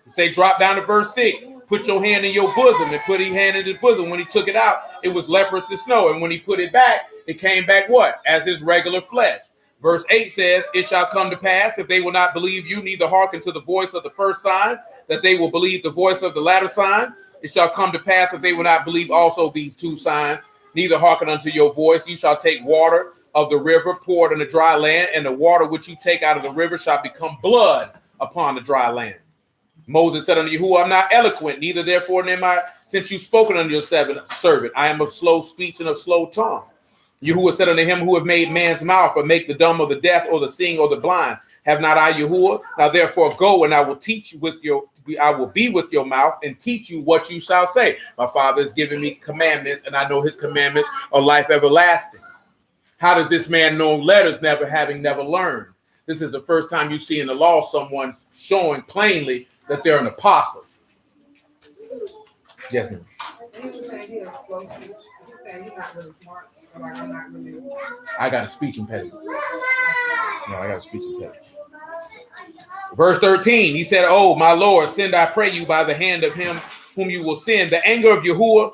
He say, drop down to verse 6. "Put your hand in your bosom," and put his hand in his bosom. When he took it out, it was leprous as snow. And when he put it back, it came back what? As his regular flesh. Verse 8 says, "It shall come to pass, if they will not believe you, neither hearken to the voice of the first sign, that they will believe the voice of the latter sign. It shall come to pass, if they will not believe also these two signs, neither hearken unto your voice, you shall take water of the river, pour it on the dry land, and the water which you take out of the river shall become blood upon the dry land." Moses said unto Yahuah, "I'm not eloquent, neither therefore am I, since you spoken unto your servant. I am of slow speech and of slow tongue." Yahuah said unto him, "Who have made man's mouth, or make the dumb or the deaf or the seeing or the blind? Have not I Yahuah? Now therefore go, and I will teach you I will be with your mouth and teach you what you shall say. My Father has given me commandments, and I know his commandments are life everlasting. How does this man know letters, having never learned?" This is the first time you see in the law someone showing plainly that they're an apostle. Yes, ma'am. He was saying he was slow speech. He's saying he's not really smart. So like, I'm not really. I got a speech impediment. No, I got a speech impediment. Verse 13, he said, "Oh, my Lord, send, I pray you, by the hand of him whom you will send." The anger of Yahuah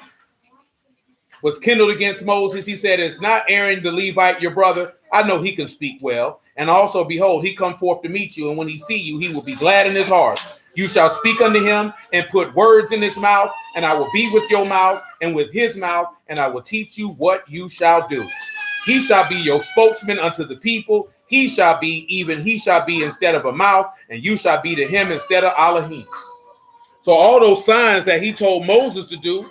was kindled against Moses. He said, "It's not Aaron the Levite, your brother. I know he can speak well. And also, behold, he come forth to meet you. And when he see you, he will be glad in his heart. You shall speak unto him and put words in his mouth, and I will be with your mouth and with his mouth, and I will teach you what you shall do. He shall be your spokesman unto the people. He shall be instead of a mouth, and you shall be to him instead of Elohim." So all those signs that he told Moses to do,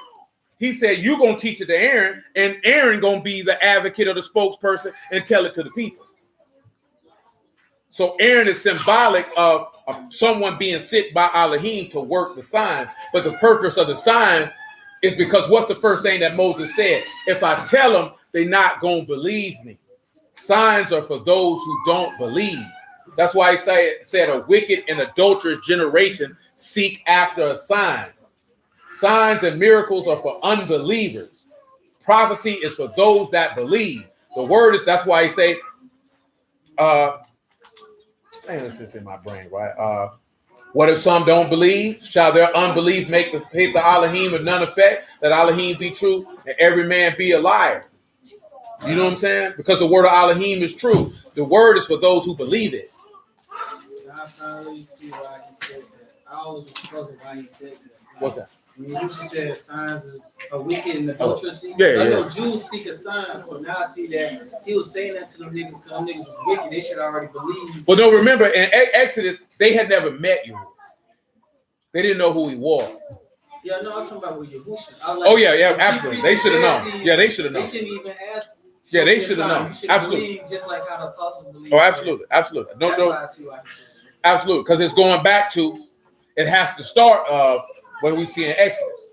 he said, you're going to teach it to Aaron, and Aaron going to be the advocate or the spokesperson and tell it to the people. So Aaron is symbolic of someone being sent by Elohim to work the signs. But the purpose of the signs is because what's the first thing that Moses said? If I tell them, they're not going to believe me. Signs are for those who don't believe. That's why he said a wicked and adulterous generation seek after a sign. Signs and miracles are for unbelievers. Prophecy is for those that believe. The word is, that's why he say, this is in my brain, right? What if some don't believe? Shall their unbelief make the faith of Elohim of none effect? That Elohim be true and every man be a liar. You know what I'm saying? Because the word of Elohim is true. The word is for those who believe it. I finally see why he said that. I always was puzzled why he said that. What's that? I mean, you just said signs is a wicked and adulterous. Yeah, I yeah. know Jews seek a sign, so now I see that he was saying that to them niggas because them niggas was wicked. They should already believe. Well, no, remember in Exodus, they had never met you. They didn't know who he was. Yeah, no, I'm talking about with Yahushua. Oh yeah, absolutely. They should have known. Yeah, they should have known. They shouldn't even ask. Yeah, they should have known. You should Absolutely. believe just like how the apostles believe. Oh, absolutely. No, That's why I see why he says it. absolutely. Because it's going back to, it has to start of what we see in Exodus.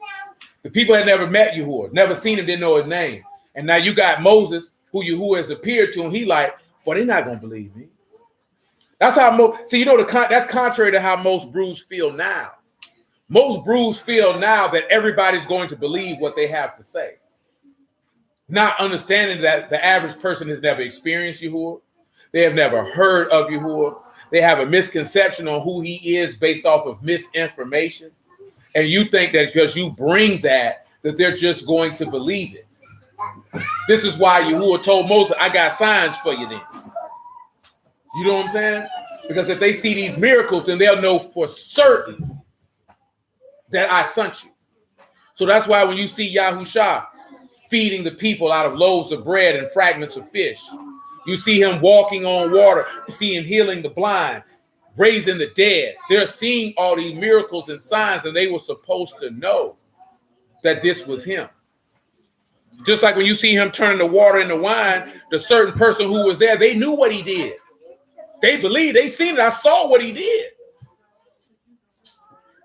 The people had never met Yahuah, never seen him, didn't know his name. And now you got Moses, who Yahuah has appeared to, and he like, well, they're not going to believe me. That's how see, that's contrary to how most brews feel now. Most brews feel now that everybody's going to believe what they have to say. Not understanding that the average person has never experienced Yahuah. They have never heard of Yahuah. They have a misconception on who he is based off of misinformation. And you think that because you bring that they're just going to believe it. This is why Yahuah told Moses, I got signs for you then. You know what I'm saying? Because if they see these miracles, then they'll know for certain that I sent you. So that's why when you see Yahushua feeding the people out of loaves of bread and fragments of fish, you see him walking on water, you see him healing the blind, raising the dead. They're seeing all these miracles and signs, and they were supposed to know that this was him. Just like when you see him turning the water into wine, the certain person who was there, they knew what he did. They believed, they seen it. I saw what he did.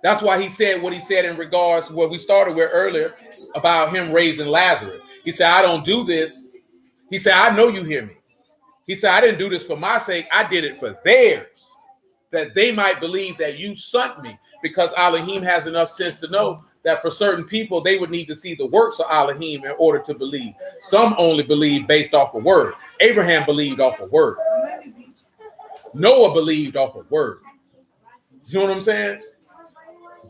That's why he said what he said in regards to what we started with earlier about him raising Lazarus. He said, I don't do this. He said, I know you hear me. He said, I didn't do this for my sake. I did it for theirs, that they might believe that you sent me, because Elohim has enough sense to know that for certain people, they would need to see the works of Elohim in order to believe. Some only believe based off a word. Abraham believed off a word. Noah believed off a word. You know what I'm saying?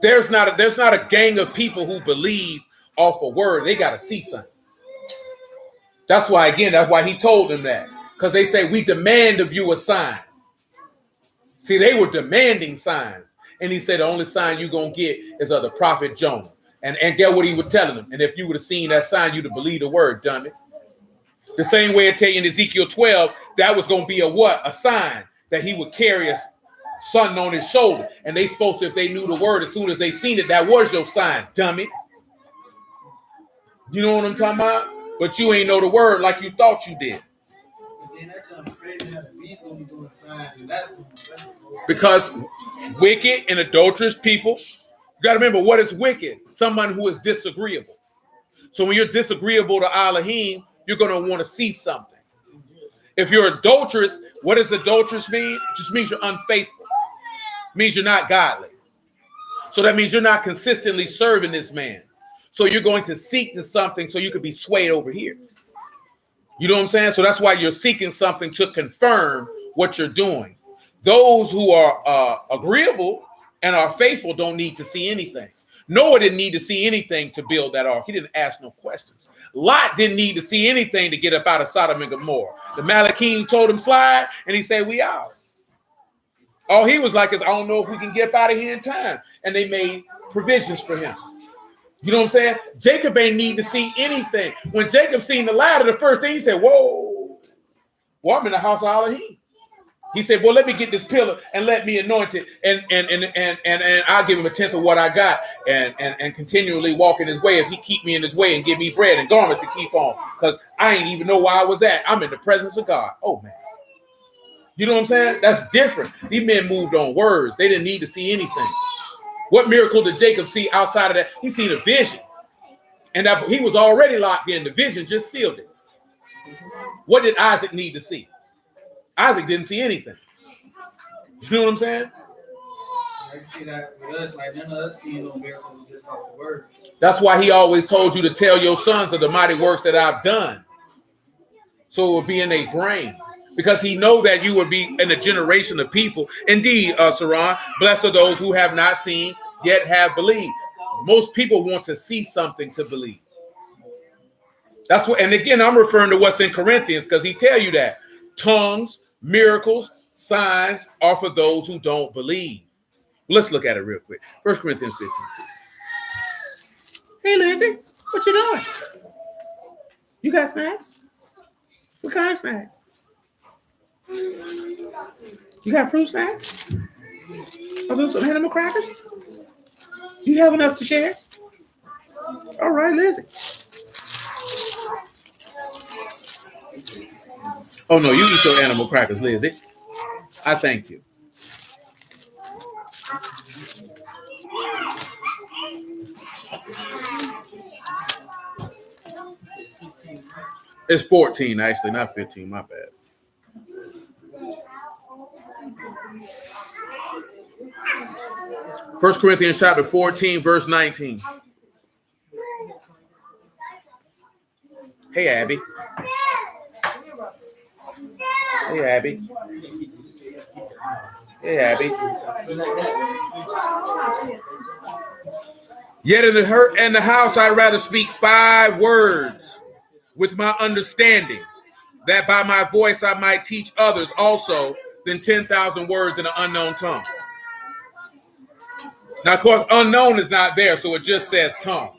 There's not a gang of people who believe off a word. They got to see something. That's why he told them that. Because they say, we demand of you a sign. See, they were demanding signs. And he said, the only sign you're going to get is of the prophet Jonah. And get what he was telling them. And if you would have seen that sign, you'd have believed the word, done it. The same way it tell you in Ezekiel 12, that was going to be a what? A sign that he would carry a son on his shoulder. And they supposed to, if they knew the word, as soon as they seen it, that was your sign, dummy. You know what I'm talking about? But you ain't know the word like you thought you did. Because wicked and adulterous people, you got to remember what is wicked. Someone who is disagreeable. So when you're disagreeable to Elohim, you're going to want to see something. If you're adulterous, what does adulterous mean? It just means you're unfaithful. It means you're not godly. So that means you're not consistently serving this man. So you're going to seek to something so you could be swayed over here. You know what I'm saying? So that's why you're seeking something to confirm what you're doing. Those who are agreeable and are faithful don't need to see anything. Noah didn't need to see anything to build that ark. He didn't ask no questions. Lot didn't need to see anything to get up out of Sodom and Gomorrah. The Malachim told him slide, and he said, we out. All he was like is, I don't know if we can get up out of here in time. And they made provisions for him. You know what I'm saying? Jacob ain't need to see anything. When Jacob seen the ladder, the first thing he said, whoa, well, I'm in the house of Elohim. He said, well, let me get this pillar and let me anoint it. And I'll give him a tenth of what I got and continually walk in his way if he keep me in his way and give me bread and garments to keep on. Because I ain't even know where I was at. I'm in the presence of God. Oh, man. You know what I'm saying? That's different. These men moved on words. They didn't need to see anything. What miracle did Jacob see outside of that? He seen a vision. And that he was already locked in. The vision just sealed it. What did Isaac need to see? Isaac didn't see anything. You know what I'm saying? I see that with us, like none of us see no miracles, just like the word. That's why he always told you to tell your sons of the mighty works that I've done. So it will be in their brain. Because he know that you would be in a generation of people. Indeed, Saran, blessed are those who have not seen, yet have believed. Most people want to see something to believe. That's what, and again, I'm referring to what's in Corinthians, because he tell you that. Tongues, miracles, signs are for those who don't believe. Let's look at it real quick. 1 Corinthians 15. Hey, Lizzie, what you doing? You got snacks? What kind of snacks? You got fruit snacks? Are those some animal crackers? Do you have enough to share? All right, Lizzie. Oh, no, you eat your animal crackers, Lizzie. I thank you. It's 14, actually, not 15. My bad. First Corinthians chapter 14, verse 19. Hey, Abby. Hey, Abby. Hey, Abby. Yet in the house I'd rather speak 5 words with my understanding, that by my voice I might teach others also, than 10,000 words in an unknown tongue. Now, of course, unknown is not there, so it just says tongue.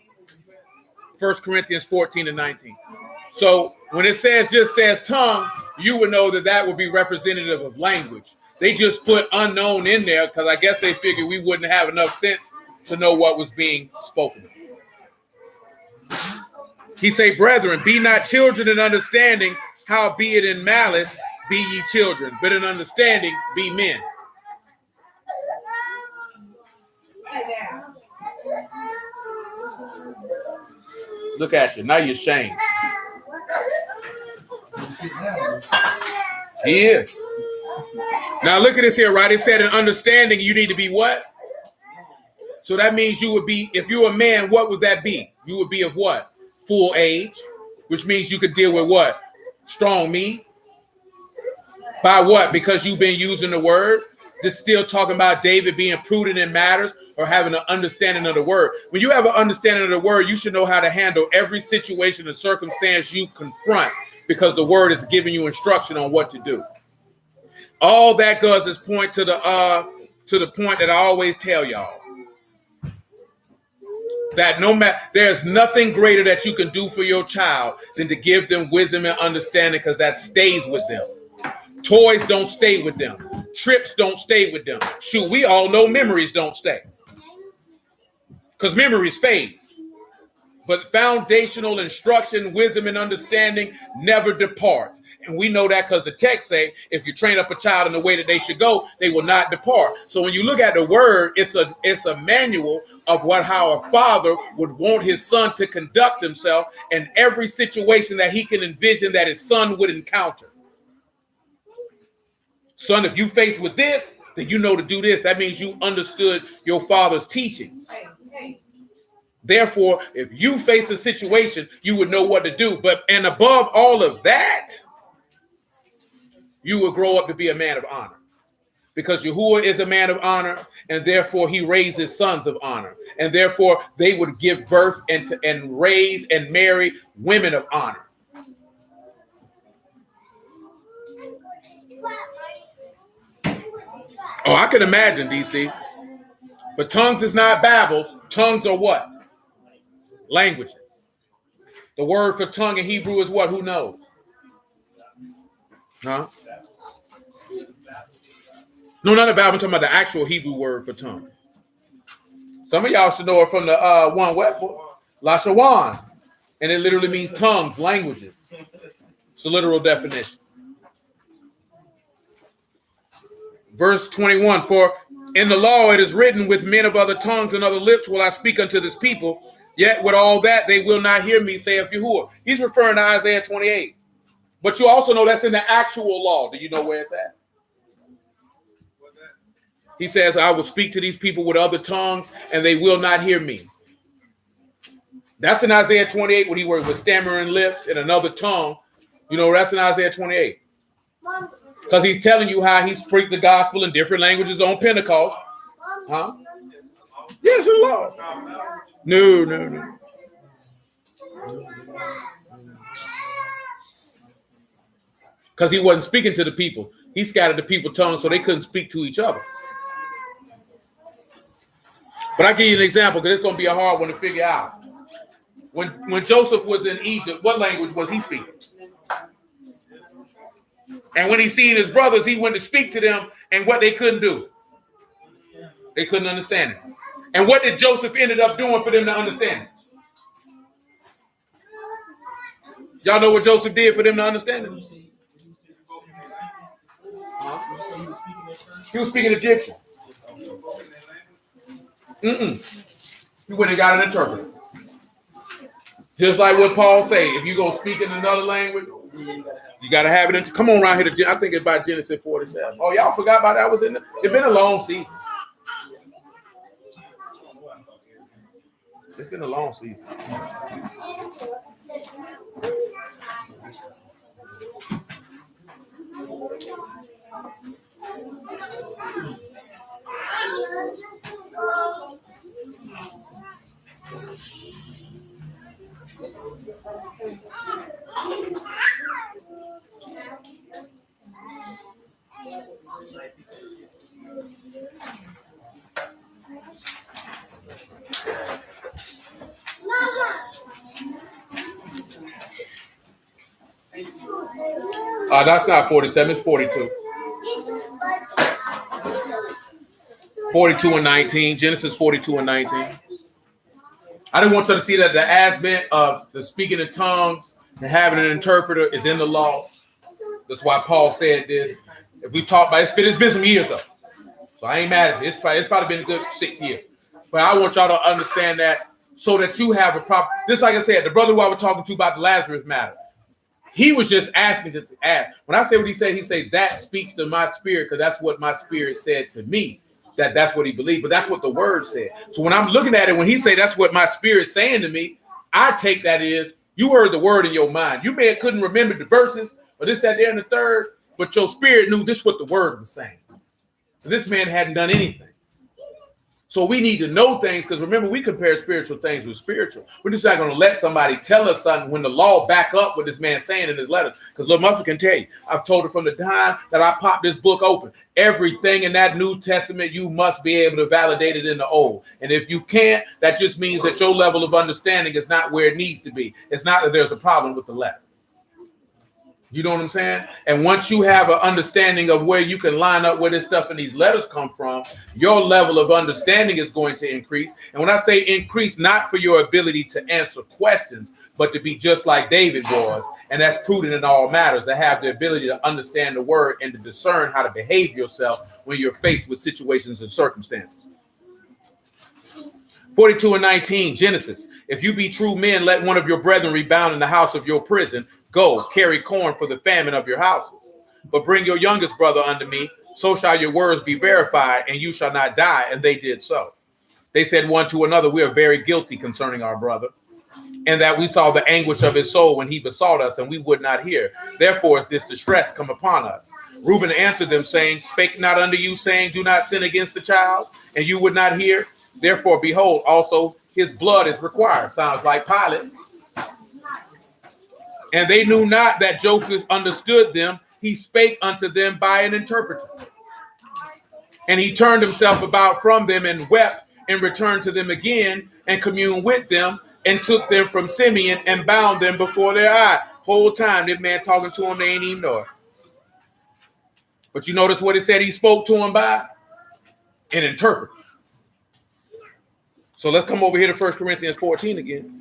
1 Corinthians 14 and 19. So when it just says tongue, you would know that would be representative of language. They just put unknown in there because I guess they figured we wouldn't have enough sense to know what was being spoken. He say, brethren, be not children in understanding, howbeit in malice be ye children, but in understanding be men. Look at you. Now you're ashamed. He is. Now look at this here, right? It said in understanding you need to be what? So that means you would be, if you're a man, what would that be? You would be of what? Full age, which means you could deal with what? Strong meat. By what? Because you've been using the word. This still talking about David being prudent in matters or having an understanding of the word. When you have an understanding of the word, you should know how to handle every situation and circumstance you confront because the word is giving you instruction on what to do. All that does is point to the point that I always tell y'all. That no matter, there's nothing greater that you can do for your child than to give them wisdom and understanding because that stays with them. Toys don't stay with them. Trips don't stay with them. Shoot, we all know memories don't stay. Because memories fade. But foundational instruction, wisdom, and understanding never departs. And we know that because the text say, if you train up a child in the way that they should go, they will not depart. So when you look at the word, it's a manual of how a father would want his son to conduct himself in every situation that he can envision that his son would encounter. Son, if you face with this, then you know to do this. That means you understood your father's teachings. Therefore, if you face a situation, you would know what to do. And above all of that, you will grow up to be a man of honor. Because Yahuah is a man of honor, and therefore he raises sons of honor. And therefore they would give birth and raise and marry women of honor. Oh, I can imagine, DC. But tongues is not babbles. Tongues are what? Languages. The word for tongue in Hebrew is what? Who knows? Huh? No, not a babble. I'm talking about the actual Hebrew word for tongue. Some of y'all should know it from the one web book, Lashawan. And it literally means tongues, languages. It's a literal definition. Verse 21, for in the law it is written, with men of other tongues and other lips will I speak unto this people, yet with all that they will not hear me, saith Yahuah. He's referring to Isaiah 28. But you also know that's in the actual law. Do you know where it's at? He says, I will speak to these people with other tongues and they will not hear me. That's in Isaiah 28 when he worked with stammering lips and another tongue. You know, that's in Isaiah 28. Because he's telling you how he preached the gospel in different languages on Pentecost. Huh? Yes, in the law. No. Because he wasn't speaking to the people. He scattered the people tongues so they couldn't speak to each other. But I'll give you an example because it's going to be a hard one to figure out. When Joseph was in Egypt, what language was he speaking? And when he seen his brothers, he went to speak to them, and what they couldn't do. They couldn't understand it. And what did Joseph ended up doing for them to understand it? Y'all know what Joseph did for them to understand it? He was speaking Egyptian. He went and got an interpreter. Just like what Paul say, if you go speak in another language, you got to have it. Come on around here to, I think it's by Genesis 47. Oh, y'all forgot about that? Was in there? It's been a long season. It's been a long season. That's not 47, it's 42. 42 and 19, Genesis 42 and 19. I didn't want you to see that the aspect of the speaking in tongues and having an interpreter is in the law. That's why Paul said this. If we talk about it, it's been some years though. So I ain't mad at it. It's probably been a good 6 years. But I want y'all to understand that so that you have a proper, just like I said, the brother who I was talking to about the Lazarus matter, he was just asking to ask. When I say what he said, that speaks to my spirit because that's what my spirit said to me. That's what he believed, but that's what the word said. So when I'm looking at it, when he say that's what my spirit's saying to me, I take that as you heard the word in your mind. You may have couldn't remember the verses or this, that, there, and the third, but your spirit knew this is what the word was saying. This man hadn't done anything. So we need to know things because remember, we compare spiritual things with spiritual. We're just not going to let somebody tell us something when the law back up what this man saying in his letters. Because Lil Muffin can tell you, I've told her from the time that I popped this book open, everything in that New Testament, you must be able to validate it in the Old. And if you can't, that just means that your level of understanding is not where it needs to be. It's not that there's a problem with the letter. You know what I'm saying? And once you have an understanding of where you can line up where this stuff in these letters come from, your level of understanding is going to increase. And when I say increase, not for your ability to answer questions, but to be just like David was. And that's prudent in all matters, to have the ability to understand the word and to discern how to behave yourself when you're faced with situations and circumstances. 42 and 19, Genesis. If you be true men, let one of your brethren be bound in the house of your prison. Go, carry corn for the famine of your houses. But bring your youngest brother unto me, so shall your words be verified, and you shall not die. And they did so. They said one to another, we are very guilty concerning our brother, and that we saw the anguish of his soul when he besought us, and we would not hear. Therefore is this distress come upon us. Reuben answered them, saying, spake not unto you, saying, do not sin against the child, and you would not hear. Therefore, behold, also his blood is required. Sounds like Pilate. And they knew not that Joseph understood them. He spake unto them by an interpreter. And he turned himself about from them and wept and returned to them again and communed with them and took them from Simeon and bound them before their eye. Whole time, this man talking to them, they ain't even know it. But you notice what it said he spoke to him by? An interpreter. So let's come over here to 1 Corinthians 14 again.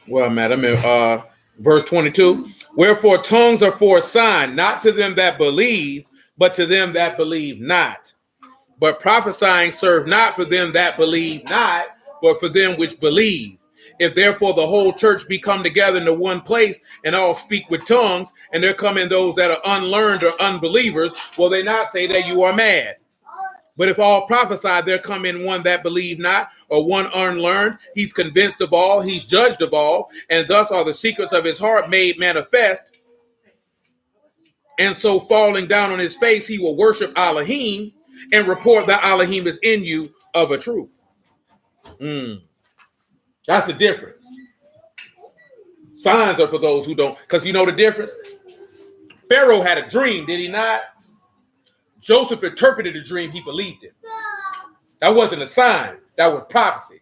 Well, madam, verse 22. Wherefore tongues are for a sign, not to them that believe, but to them that believe not. But prophesying serve not for them that believe not, but for them which believe. If therefore the whole church be come together into one place and all speak with tongues, and there come in those that are unlearned or unbelievers, will they not say that you are mad? But if all prophesy, there come in one that believe not, or one unlearned. He's convinced of all, he's judged of all, and thus are the secrets of his heart made manifest. And so falling down on his face, he will worship Elohim and report that Elohim is in you of a truth. That's the difference. Signs are for those who don't, because you know the difference? Pharaoh had a dream, did he not? Joseph interpreted the dream, he believed it. That wasn't a sign. That was prophecy.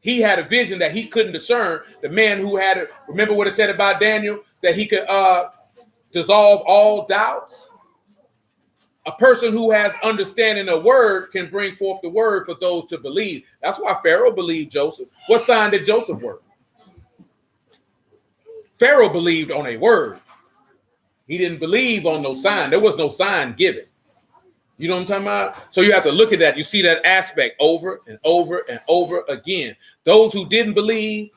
He had a vision that he couldn't discern. The man who had it, remember what it said about Daniel? That he could dissolve all doubts. A person who has understanding of word can bring forth the word for those to believe. That's why Pharaoh believed Joseph. What sign did Joseph work? Pharaoh believed on a word. He didn't believe on no sign. There was no sign given. You know what I'm talking about? So you have to look at that. You see that aspect over and over and over again. Those who didn't believe,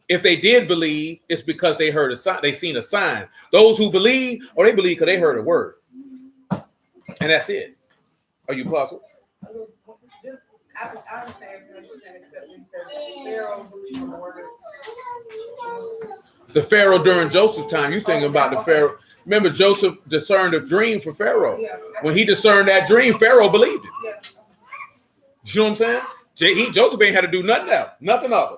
if they did believe, it's because they heard a sign. They seen a sign. Those who believe, or they believe because they heard a word. And that's it. Are you puzzled? I understand what you're saying, except when you said Pharaoh believed in the word. The Pharaoh during Joseph's time, you thinking about the Pharaoh. Remember, Joseph discerned a dream for Pharaoh. Yeah. When he discerned that dream, Pharaoh believed it. Yeah. You know what I'm saying? Joseph ain't had to do nothing else, nothing other.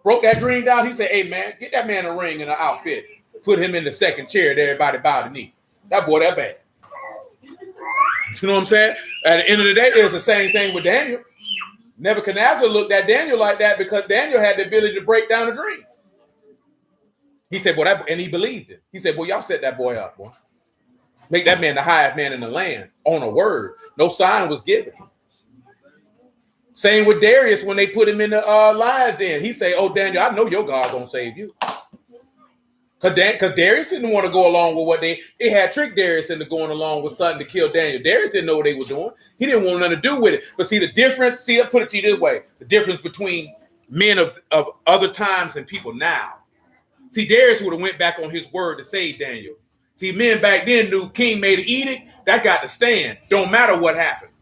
Broke that dream down. He said, hey, man, get that man a ring and an outfit. Put him in the second chair that everybody bow the knee. That boy, that bad. You know what I'm saying? At the end of the day, it's the same thing with Daniel. Nebuchadnezzar looked at Daniel like that because Daniel had the ability to break down a dream. He said, well, and he believed it. He said, well, y'all set that boy up, boy. Make that man the highest man in the land on a word. No sign was given. Same with Darius when they put him in the lion's den. He said, oh, Daniel, I know your God gonna save you. Because Darius didn't want to go along with what they had tricked Darius into going along with something to kill Daniel. Darius didn't know what they were doing. He didn't want nothing to do with it. But see the difference, I'll put it to you this way. The difference between men of other times and people now. See, Darius would have went back on his word to save Daniel. See, men back then knew king made an edict, that got to stand. Don't matter what happened.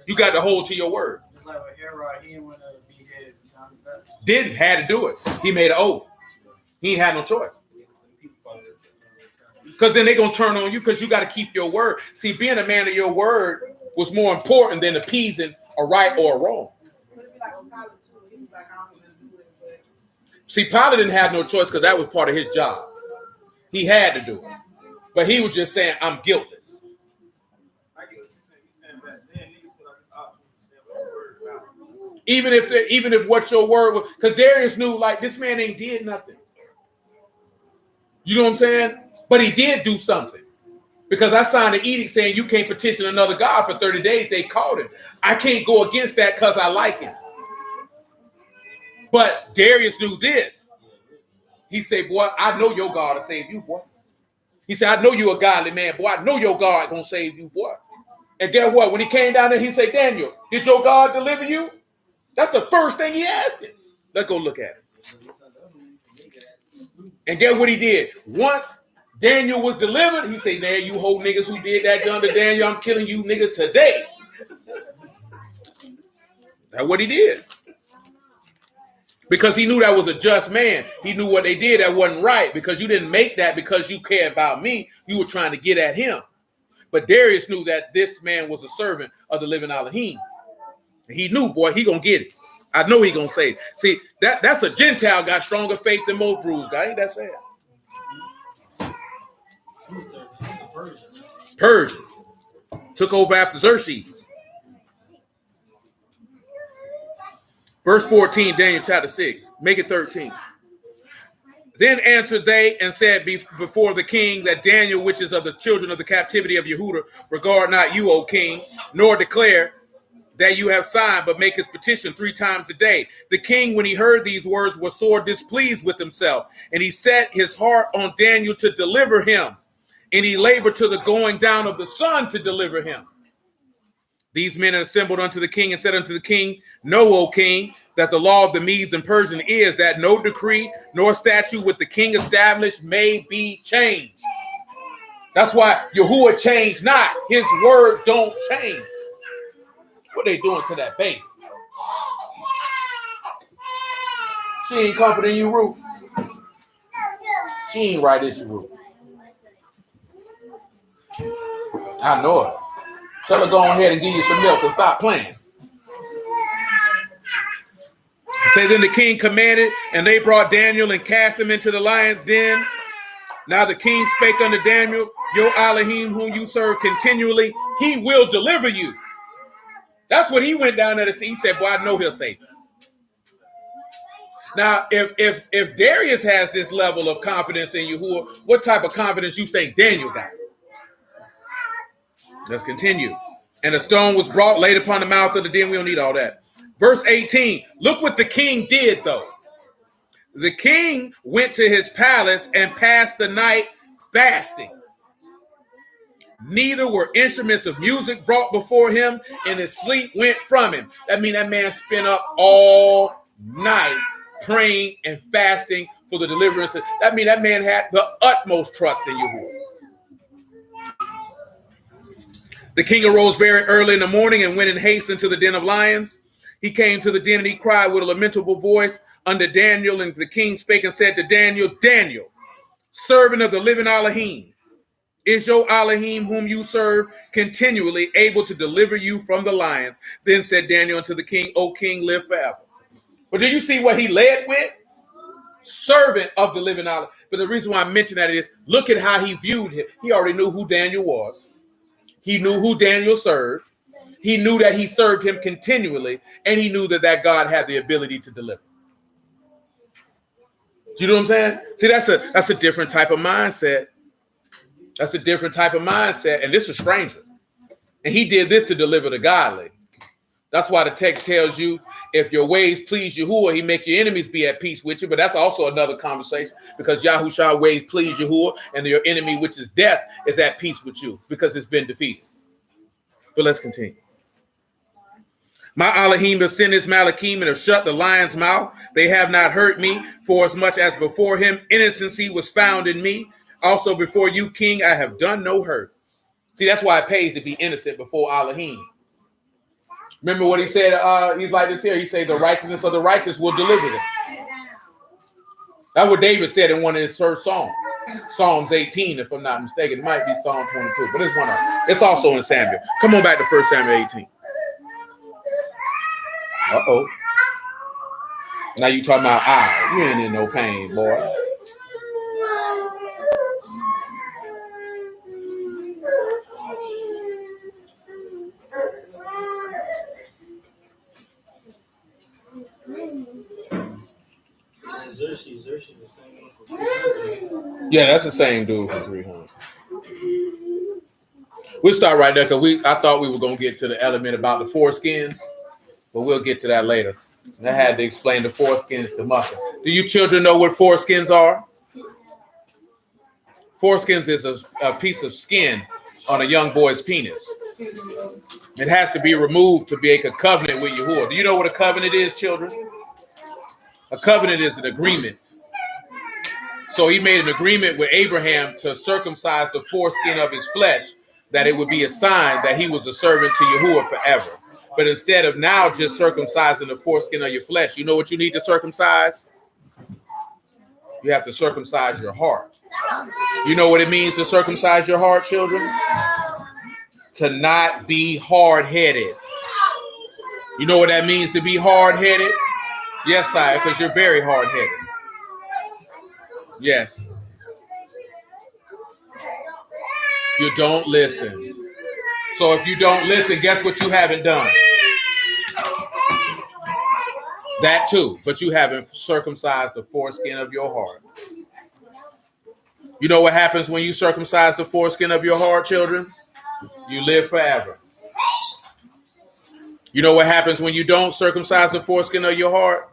You got to hold to your word. Just like with Yahuah, he didn't want to behead John the Baptist. Didn't, had to do it. He made an oath. He ain't had no choice. Because then they're going to turn on you because you got to keep your word. See, being a man of your word was more important than appeasing a right or a wrong. See, Pilate didn't have no choice because that was part of his job. He had to do it. But he was just saying, I'm guiltless. Even if what your word was, because Darius knew, like, this man ain't did nothing. You know what I'm saying? But he did do something. Because I signed an edict saying you can't petition another God for 30 days. They called him. I can't go against that because I like him. But Darius knew this. He said, boy, I know your God will save you, boy. He said, I know you're a godly man, boy. I know your God going to save you, boy. And guess what? When he came down there, he said, Daniel, did your God deliver you? That's the first thing he asked him. Let's go look at it. And guess what he did? Once Daniel was delivered, he said, man, you whole niggas who did that to Daniel, I'm killing you niggas today. That's what he did. Because he knew that was a just man. He knew what they did that wasn't right. Because you didn't make that because you care about me. You were trying to get at him. But Darius knew that this man was a servant of the living Elohim. He knew, boy, he gonna get it. I know he gonna say it. See, that's a Gentile got stronger faith than most Jews guy. Ain't that sad? Persian. Took over after Xerxes. Verse 14, Daniel chapter 6. Make it 13. Then answered they and said before the king that Daniel, which is of the children of the captivity of Yahudah, regard not you, O king, nor declare that you have signed, but make his petition 3 times a day. The king, when he heard these words, was sore displeased with himself, and he set his heart on Daniel to deliver him, and he labored to the going down of the sun to deliver him. These men assembled unto the king and said unto the king, know, O king, that the law of the Medes and Persians is that no decree nor statute with the king established may be changed. That's why Yahuah changed not. His word don't change. What they doing to that baby? She ain't comforting you, Ruth. She ain't right, is she, Ruth? I know it. Tell her go on ahead and give you some milk and stop playing. Say then the king commanded, and they brought Daniel and cast him into the lion's den. Now the king spake unto Daniel, your Elohim whom you serve continually, he will deliver you. That's what he went down there to see. He said, boy, I know he'll save me. Now, if Darius has this level of confidence in Yahuah, what type of confidence you think Daniel got? Let's continue. And a stone was brought, laid upon the mouth of the den. We don't need all that. Verse 18. Look what the king did, though. The king went to his palace and passed the night fasting. Neither were instruments of music brought before him, and his sleep went from him. That means that man spent up all night praying and fasting for the deliverance. That means that man had the utmost trust in Yahuah. The king arose very early in the morning and went in haste into the den of lions. He came to the den and he cried with a lamentable voice unto Daniel. And the king spake and said to Daniel, Daniel, servant of the living Elohim, is your Elohim whom you serve continually able to deliver you from the lions? Then said Daniel unto the king, O king, live forever. But do you see what he led with? Servant of the living Elohim. But the reason why I mention that is, look at how he viewed him. He already knew who Daniel was. He knew who Daniel served. He knew that he served him continually, and he knew that God had the ability to deliver. Do you know what I'm saying? See, that's a different type of mindset. That's a different type of mindset, and this is a stranger. And he did this to deliver the godly. That's why the text tells you, if your ways please Yahuah, he make your enemies be at peace with you. But that's also another conversation, because Yahushua's ways please Yahuah, and your enemy, which is death, is at peace with you because it's been defeated. But let's continue. My Elohim have sent his Malachim and have shut the lion's mouth. They have not hurt me, for as much as before him innocency was found in me. Also before you, king, I have done no hurt. See, that's why it pays to be innocent before Elohim. Remember what he said? He's like this here. He said, the righteousness of the righteous will deliver them. That's what David said in one of his first songs. Psalms 18, if I'm not mistaken. It might be Psalm 22, but it's one of them. It's also in Samuel. Come on back to 1 Samuel 18. Uh-oh. Now you talking about you ain't in no pain, boy. Xerxes the same one for 300. Yeah, that's the same dude for 300. We'll start right there because I thought we were going to get to the element about the foreskins, but we'll get to that later. And I had to explain the foreskins to Musa. Do you children know what foreskins are? Foreskins is a piece of skin on a young boy's penis. It has to be removed to make a covenant with Yahuah. Do you know what a covenant is, children? A covenant is an agreement. So he made an agreement with Abraham to circumcise the foreskin of his flesh, that it would be a sign that he was a servant to Yahuah forever. But instead of now just circumcising the foreskin of your flesh, you know what you need to circumcise? You have to circumcise your heart. You know what it means to circumcise your heart, children? To not be hard-headed. You know what that means to be hard-headed? Yes, sire, because you're very hard-headed. Yes. You don't listen. So if you don't listen, guess what you haven't done? That too, but you haven't circumcised the foreskin of your heart. You know what happens when you circumcise the foreskin of your heart, children? You live forever. You know what happens when you don't circumcise the foreskin of your heart?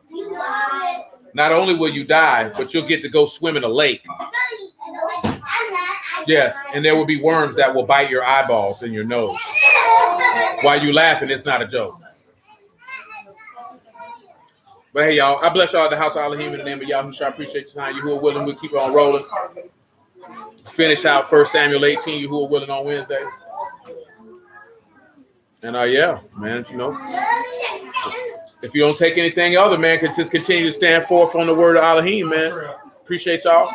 Not only will you die, but you'll get to go swim in a lake. Yes, and there will be worms that will bite your eyeballs and your nose. While you laughing, it's not a joke. But hey, y'all, I bless y'all at the house of Elohim in the name of Yahushua. I appreciate your time. Yahuah willing, we'll keep on rolling. Finish out 1 Samuel 18, Yahuah willing, on Wednesday. And yeah, man, you know, if you don't take anything other, man, can just continue to stand forth on the word of Elohim, man. Appreciate y'all.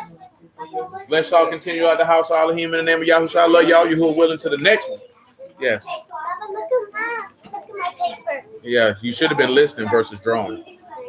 Bless y'all. Continue at the house of Elohim in the name of Yahushua. I love y'all. Yahuah willing, to the next one. Yes. Look at my paper. Yeah, you should have been listening versus drawing.